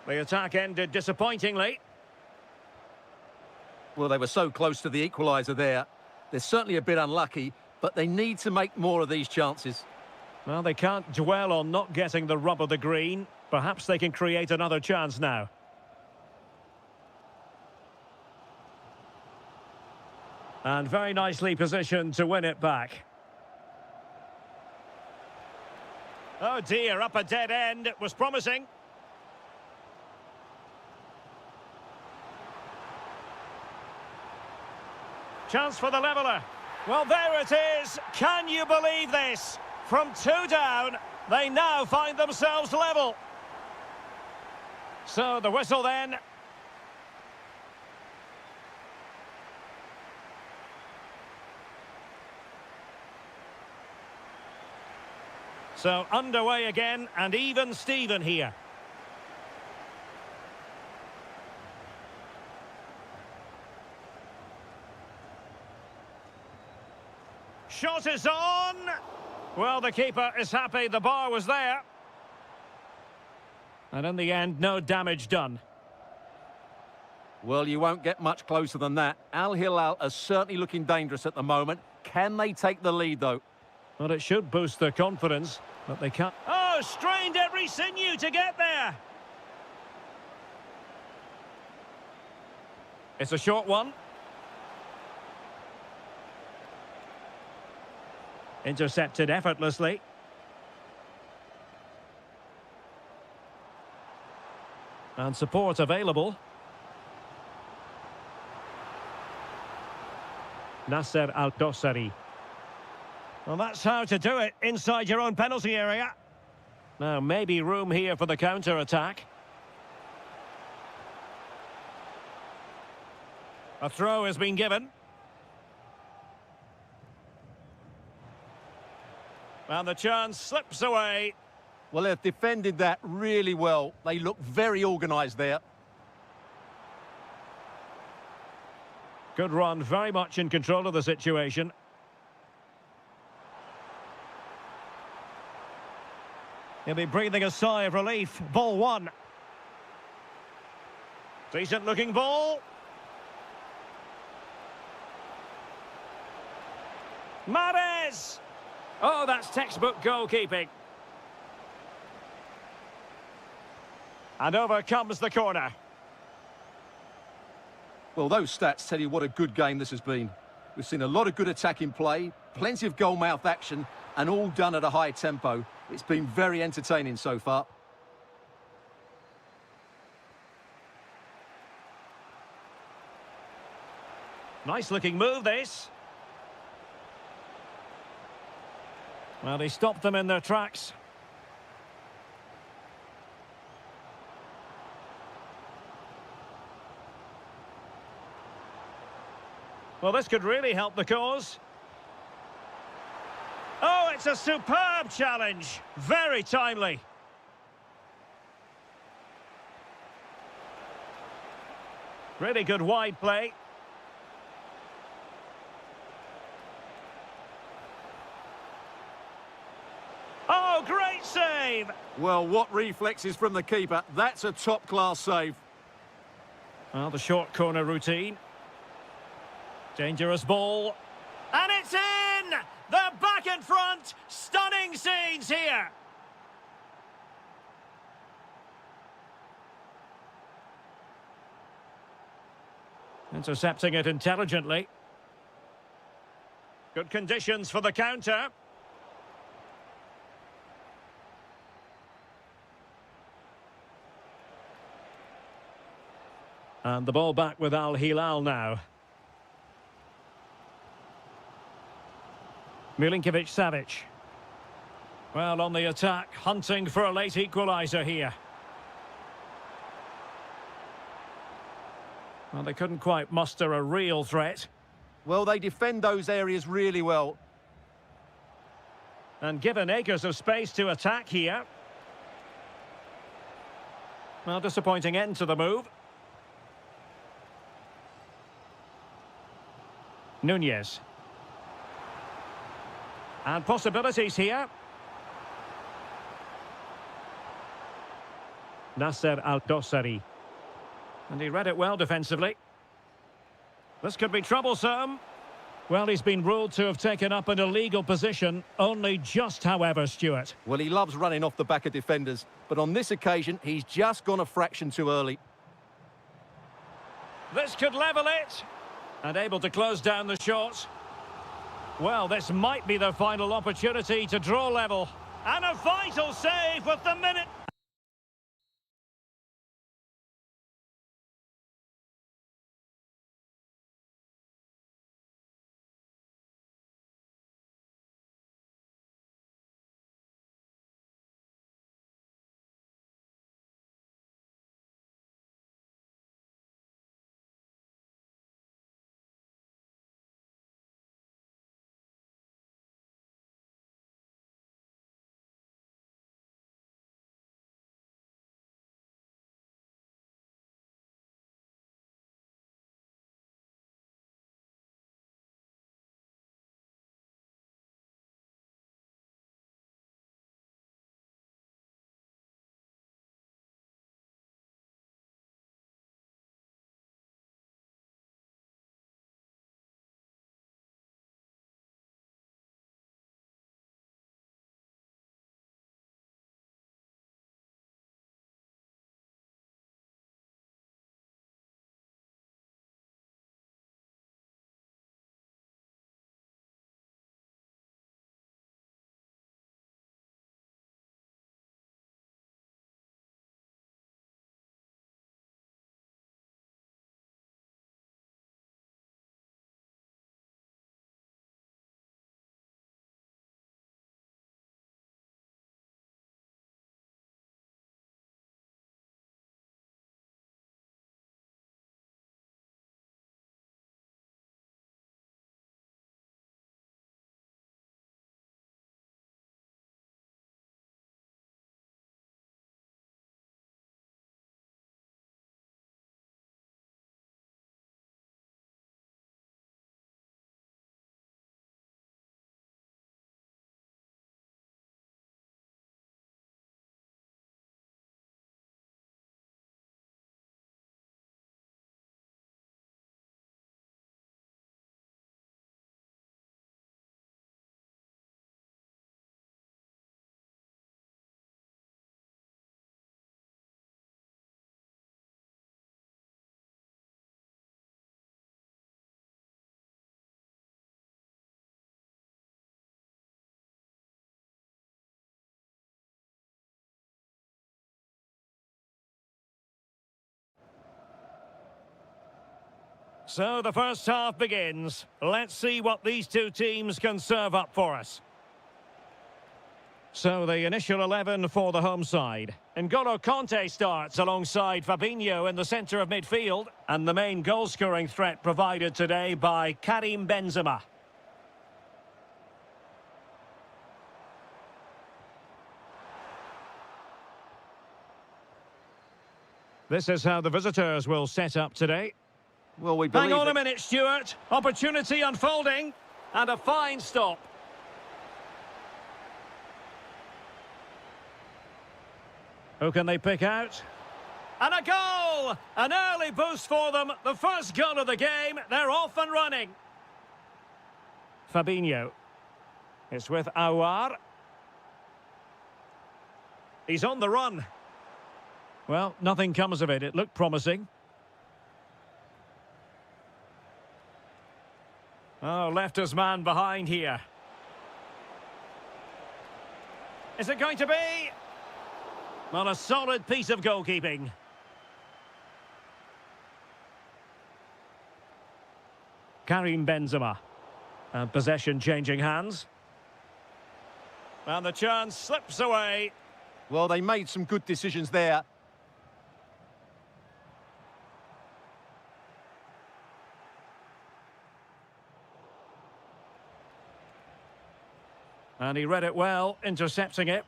The attack ended disappointingly. Well, they were so close to the equaliser there. They're certainly a bit unlucky, but they need to make more of these chances. Well, they can't dwell on not getting the rub of the green. Perhaps they can create another chance now. And very nicely positioned to win it back. Oh dear, up a dead end. It was promising. Chance for the leveller. Well, there it is. Can you believe this? From 2 down, they now find themselves level. So the whistle then. So underway again, and even Steven here. shot is on. Well, the keeper is happy the bar was there. And in the end, no damage done. Well, you won't get much closer than that. Al Hilal are certainly looking dangerous at the moment. Can they take the lead, though? Well, it should boost their confidence, but they can't. Oh, strained every sinew to get there. It's a short one. Intercepted effortlessly. And support available. Nasser Al-Dossari. Well, that's how to do it inside your own penalty area. Now, maybe room here for the counter-attack. A throw has been given. And the chance slips away. Well, they've defended that really well. They look very organised there. Good run, very much in control of the situation. He'll be breathing a sigh of relief. Ball one. Decent looking ball. Mahrez! Oh, that's textbook goalkeeping. And over comes the corner. Well, those stats tell you what a good game this has been. We've seen a lot of good attacking play, plenty of goal-mouth action, and all done at a high tempo. It's been very entertaining so far. Nice looking move, this. Well, they stopped them in their tracks. Well, this could really help the cause. Oh, it's a superb challenge. Very timely. Really good wide play. Oh, great save! Well, what reflexes from the keeper. That's a top-class save. Well, the short corner routine. Dangerous ball. And it's in! They're back in front! Stunning scenes here! Intercepting it intelligently. Good conditions for the counter. And the ball back with Al Hilal now. Milinkovic-Savic. Well, on the attack, hunting for a late equaliser here. Well, they couldn't quite muster a real threat. Well, they defend those areas really well. And given acres of space to attack here. Well, disappointing end to the move. Nunez. And possibilities here. Nasser Al-Dossari. And he read it well defensively. This could be troublesome. Well, he's been ruled to have taken up an illegal position. Only just, however, Stuart. Well, he loves running off the back of defenders. But on this occasion, he's just gone a fraction too early. This could level it. And able to close down the shot. Well, this might be the final opportunity to draw level. And a vital save with the minute. So the first half begins. Let's see what these two teams can serve up for us. So the initial 11 for the home side. N'Golo Kanté starts alongside Fabinho in the centre of midfield. And the main goal-scoring threat provided today by Karim Benzema. This is how the visitors will set up today. Well, we believe Hang on a minute, Stuart. Opportunity unfolding. And a fine stop. Who can they pick out? And a goal! An early boost for them. The first goal of the game. They're off and running. Fabinho. It's with Aouar. He's on the run. Well, nothing comes of it. It looked promising. Oh, left his man behind here. Is it going to be? Well, a solid piece of goalkeeping. Karim Benzema. And possession changing hands. And the chance slips away. Well, they made some good decisions there. And he read it well, intercepting it.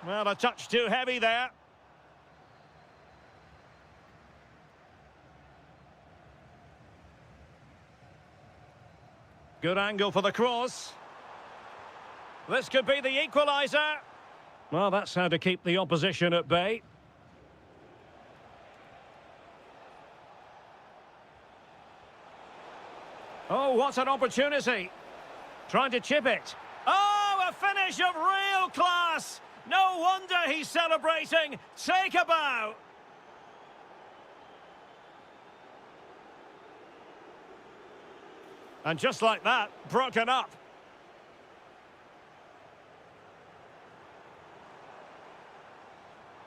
Well, a touch too heavy there. Good angle for the cross. This could be the equaliser. Well, that's how to keep the opposition at bay. Oh, what an opportunity. Trying to chip it. Oh, a finish of real class. No wonder he's celebrating. Take a bow. And just like that, broken up.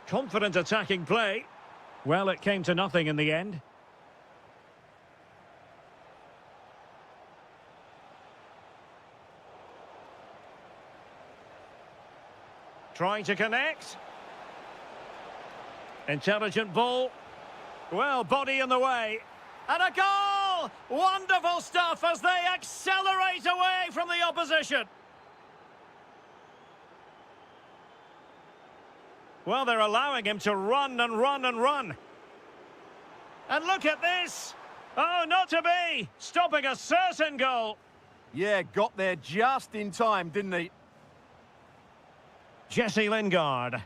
Confident attacking play. Well, it came to nothing in the end. Trying to connect. Intelligent ball. Well, body in the way. And a goal! Wonderful stuff as they accelerate away from the opposition. Well, they're allowing him to run and run and run. And look at this. Oh, not to be. Stopping a certain goal. Yeah, got there just in time, didn't he? Jesse Lingard.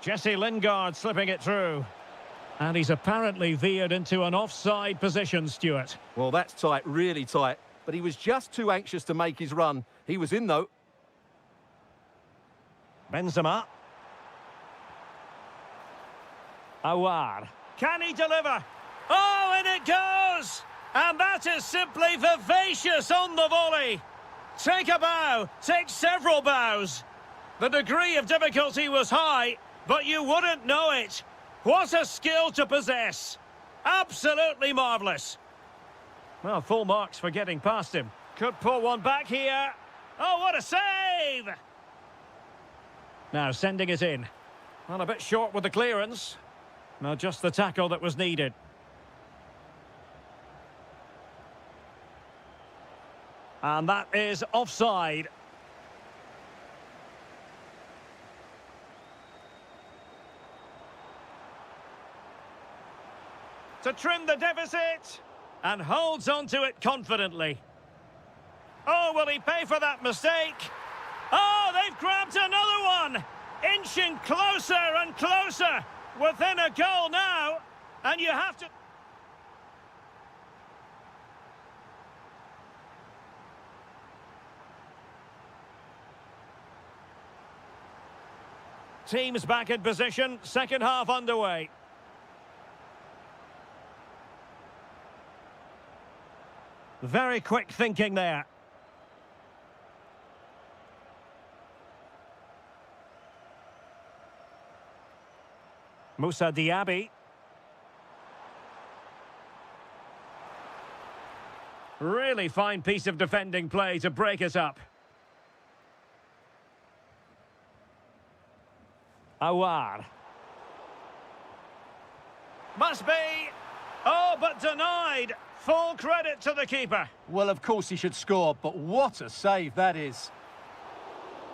Jesse Lingard slipping it through. And he's apparently veered into an offside position, Stuart. Well, that's tight, really tight. But he was just too anxious to make his run. He was in, though. Benzema. Aouar. Can he deliver? Oh, and it goes! And that is simply vivacious on the volley. Take a bow, take several bows. The degree of difficulty was high, but you wouldn't know it. What a skill to possess. Absolutely marvellous. Well, full marks for getting past him. Could pull one back here. Oh, what a save! Now sending it in. Well, a bit short with the clearance. Well, just the tackle that was needed. And that is offside. To trim the deficit. And holds on to it confidently. Oh, will he pay for that mistake? Oh, they've grabbed another one. Inching closer and closer. Within a goal now. And you have to... Teams back in position, second half underway. Very quick thinking there. Moussa Diaby. Really fine piece of defending play to break us up. Awar. Must be. Oh, but denied. Full credit to the keeper. Well, of course he should score, but what a save that is.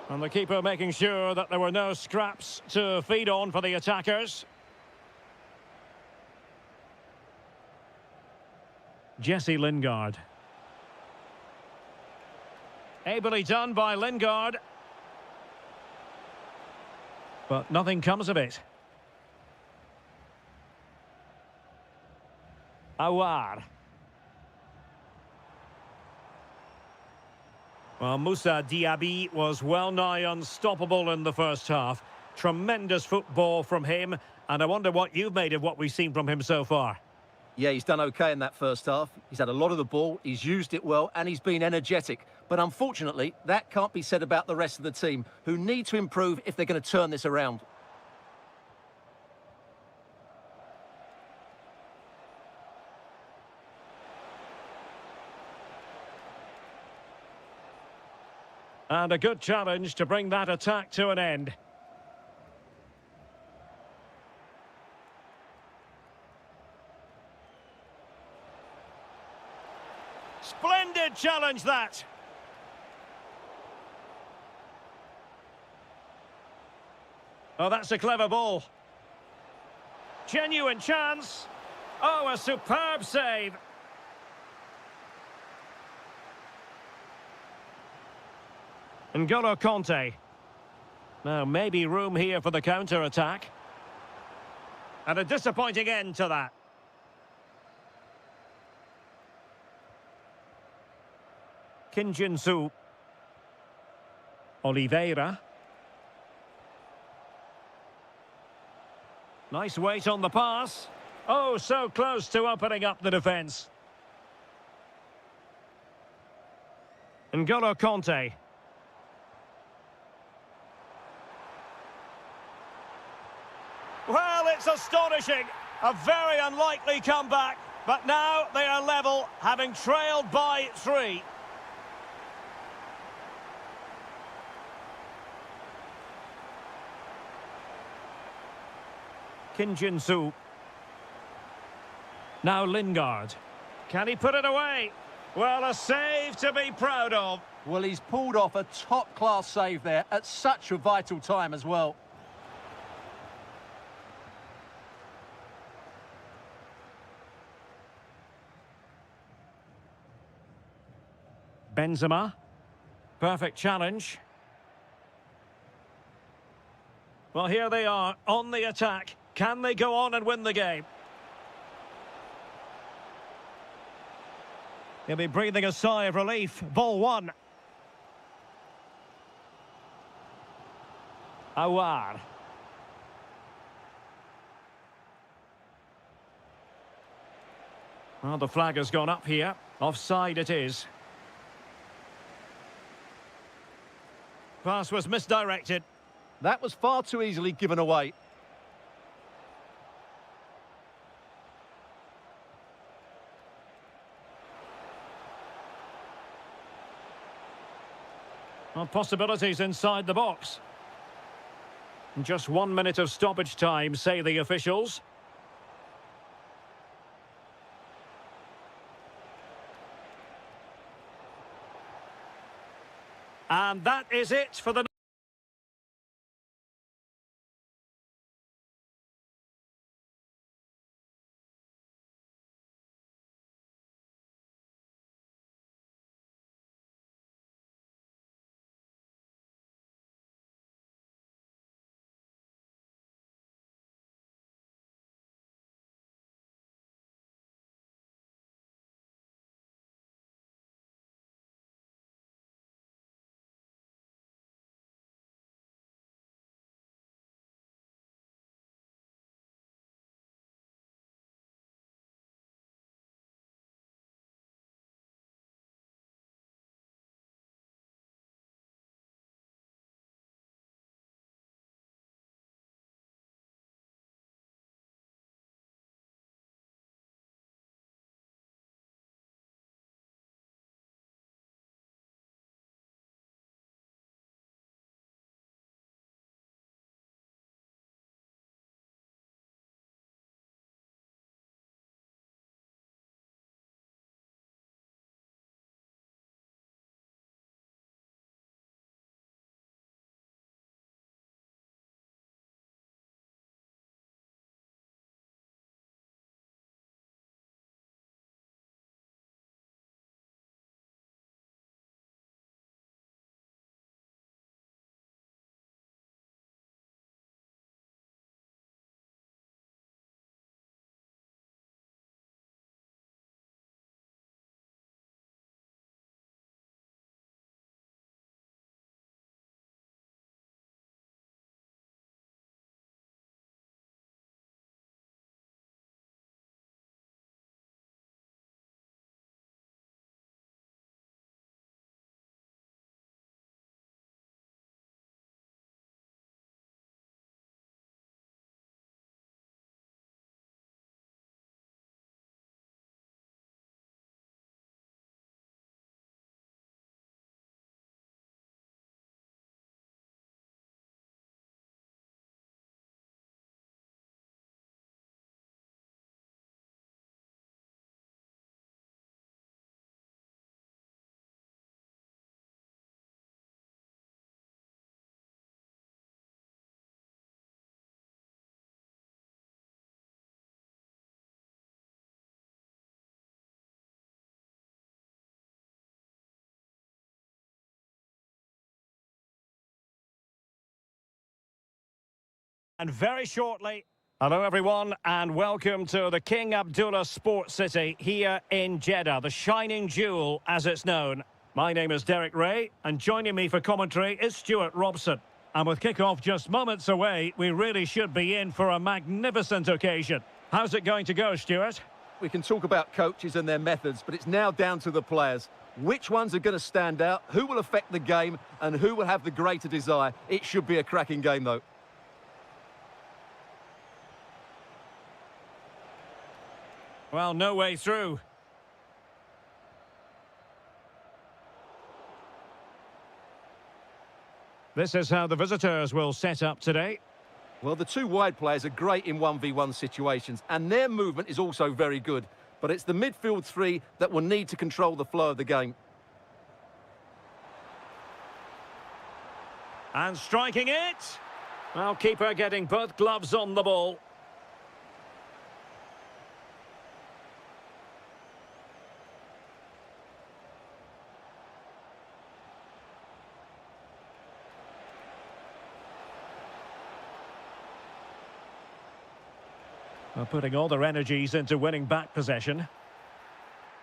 And the keeper making sure that there were no scraps to feed on for the attackers. Jesse Lingard. Ably done by Lingard. But nothing comes of it. Awar. Well, Moussa Diaby was well nigh unstoppable in the first half. Tremendous football from him, and I wonder what you've made of what we've seen from him so far. Yeah, he's done okay in that first half. He's had a lot of the ball, he's used it well, and he's been energetic. But unfortunately, that can't be said about the rest of the team, who need to improve if they're going to turn this around. And a good challenge to bring that attack to an end. Splendid challenge, that. Oh, that's a clever ball. Genuine chance. Oh, a superb save. N'Golo Kanté. Now, maybe room here for the counter-attack. And a disappointing end to that. Kim Jin-soo. Oliveira. Nice weight on the pass. Oh, so close to opening up the defence. N'Golo Kanté. Well, it's astonishing. A very unlikely comeback. But now they are level, having trailed by 3. Kim Jin-soo. Now Lingard. Can he put it away? Well, a save to be proud of. Well, he's pulled off a top-class save there at such a vital time as well. Benzema. Perfect challenge. Well, here they are on the attack. Can they go on and win the game? He'll be breathing a sigh of relief. Ball 1. Awar. Well, the flag has gone up here. Offside it is. Pass was misdirected. That was far too easily given away. Well, possibilities inside the box. Just 1 minute of stoppage time, say the officials. And that is it for the And very shortly... Hello everyone and welcome to the King Abdullah Sports City here in Jeddah, the shining jewel as it's known. My name is Derek Ray and joining me for commentary is Stuart Robson. And with kick-off just moments away, we really should be in for a magnificent occasion. How's it going to go, Stuart? We can talk about coaches and their methods, but it's now down to the players. Which ones are going to stand out, who will affect the game, and who will have the greater desire? It should be a cracking game, though. Well, no way through. This is how the visitors will set up today. Well, the two wide players are great in 1v1 situations, and their movement is also very good. But it's the midfield three that will need to control the flow of the game. And striking it. Well, keeper getting both gloves on the ball. Putting all their energies into winning back possession.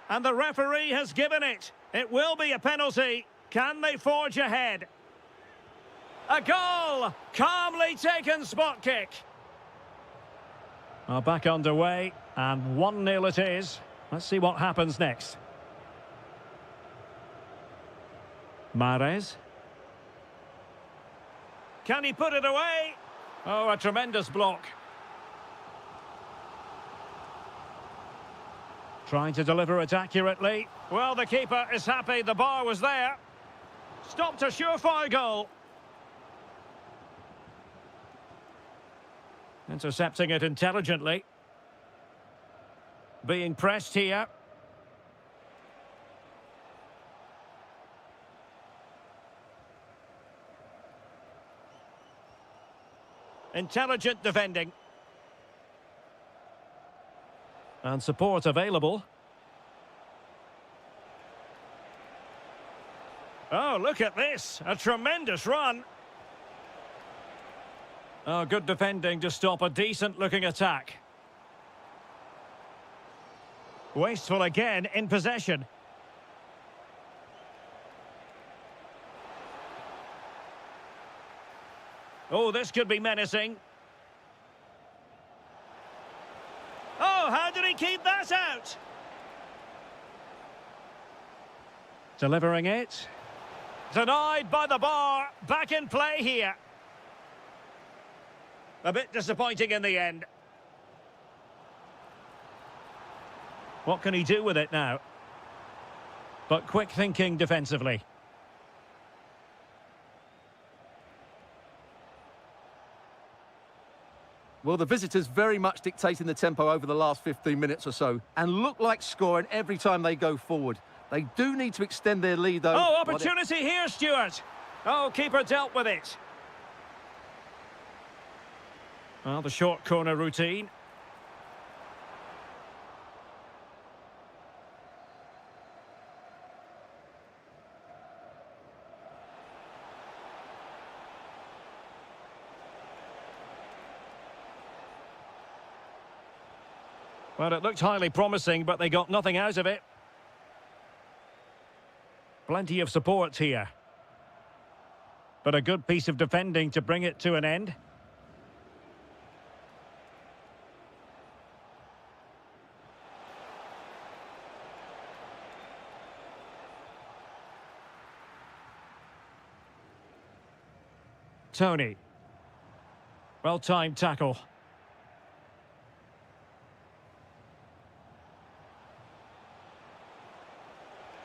And the referee has given it. It will be a penalty. Can they forge ahead? A goal! Calmly taken spot kick. Well, back underway, and 1-0 it is. Let's see what happens next. Mahrez. Can he put it away? Oh, a tremendous block. Trying to deliver it accurately. Well, the keeper is happy the bar was there. Stopped a surefire goal. Intercepting it intelligently. Being pressed here. Intelligent defending. And support available. Oh, look at this. A tremendous run. Oh, good defending to stop a decent-looking attack. Wasteful again in possession. Oh, this could be menacing. Oh, how did he keep that out? Delivering it. Denied by the bar. Back in play here. A bit disappointing in the end. What can he do with it now? But quick thinking defensively. Well, the visitors very much dictating the tempo over the last 15 minutes or so and look like scoring every time they go forward. They do need to extend their lead, though. Oh, opportunity here, Stuart. Oh, keeper dealt with it. Well, the short corner routine. Well, it looked highly promising, but they got nothing out of it. Plenty of support here. But a good piece of defending to bring it to an end. Tony. Well-timed tackle.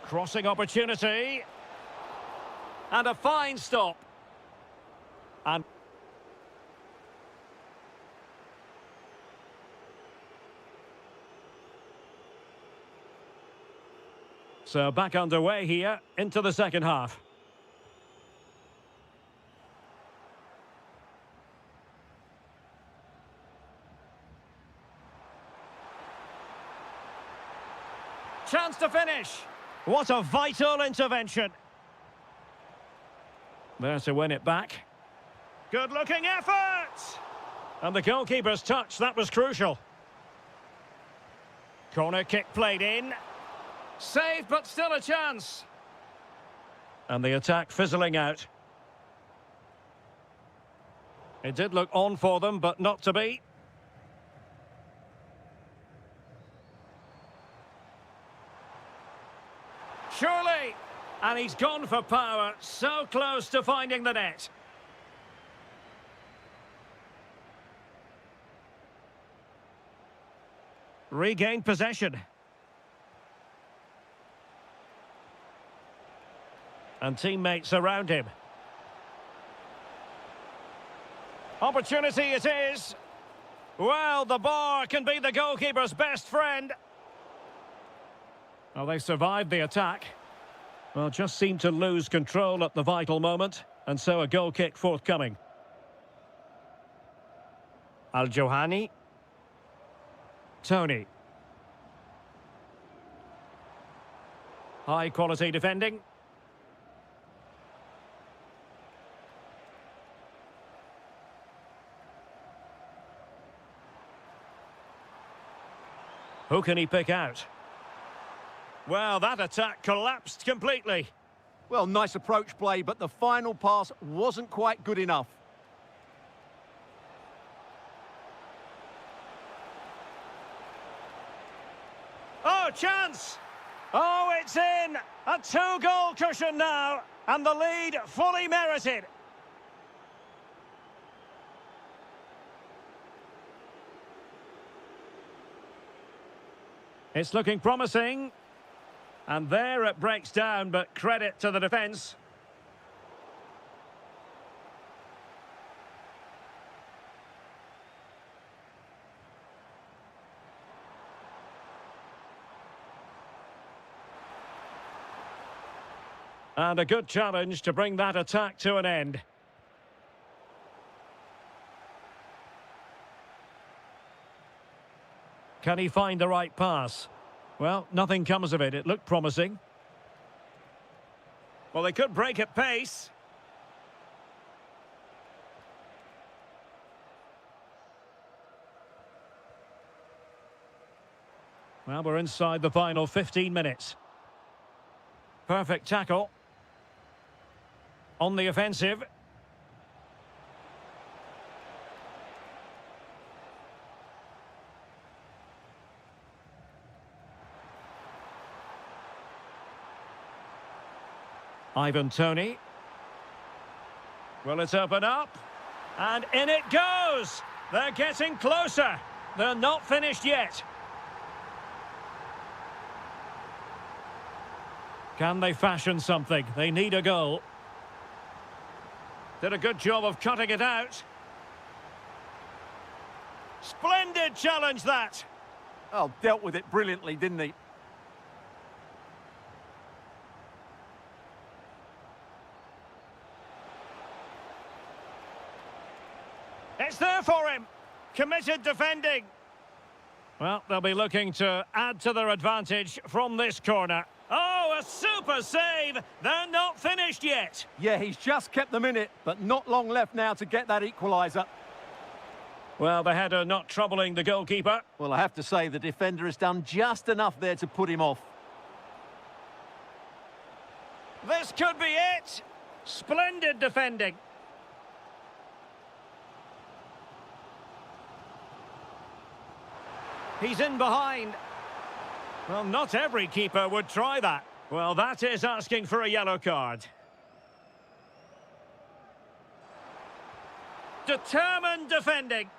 Crossing opportunity. And a fine stop. And so back underway here into the second half. Chance to finish. What a vital intervention. There to win it back. Good-looking effort. And the goalkeeper's touch, that was crucial. Corner kick played in. Saved, but still a chance. And the attack fizzling out. It did look on for them, but not to be. Surely! And he's gone for power, so close to finding the net. Regained possession. And teammates around him. Opportunity it is. Well, the bar can be the goalkeeper's best friend. Well, they survived the attack. Well, just seemed to lose control at the vital moment. And so a goal kick forthcoming. Al-Johani. Tony. High quality defending. Who can he pick out? Well, that attack collapsed completely. Well, nice approach play, but the final pass wasn't quite good enough. Oh, chance! Oh, it's in! A two-goal cushion now, and the lead fully merited. It's looking promising. And there it breaks down, but credit to the defence. And a good challenge to bring that attack to an end. Can he find the right pass? Well, nothing comes of it. It looked promising. Well, they could break at pace. Well, we're inside the final 15 minutes. Perfect tackle. On the offensive. Ivan Toney. Will it open up? And in it goes! They're getting closer. They're not finished yet. Can they fashion something? They need a goal. Did a good job of cutting it out. Splendid challenge, that! Oh, dealt with it brilliantly, didn't he? It's there for him. Committed defending. Well, they'll be looking to add to their advantage from this corner. Oh, a super save. They're not finished yet. Yeah, he's just kept them in it, but not long left now to get that equaliser. Well, the header not troubling the goalkeeper. Well, I have to say the defender has done just enough there to put him off. This could be it. Splendid defending. He's in behind. Well, not every keeper would try that. Well, that is asking for a yellow card. Determined defending.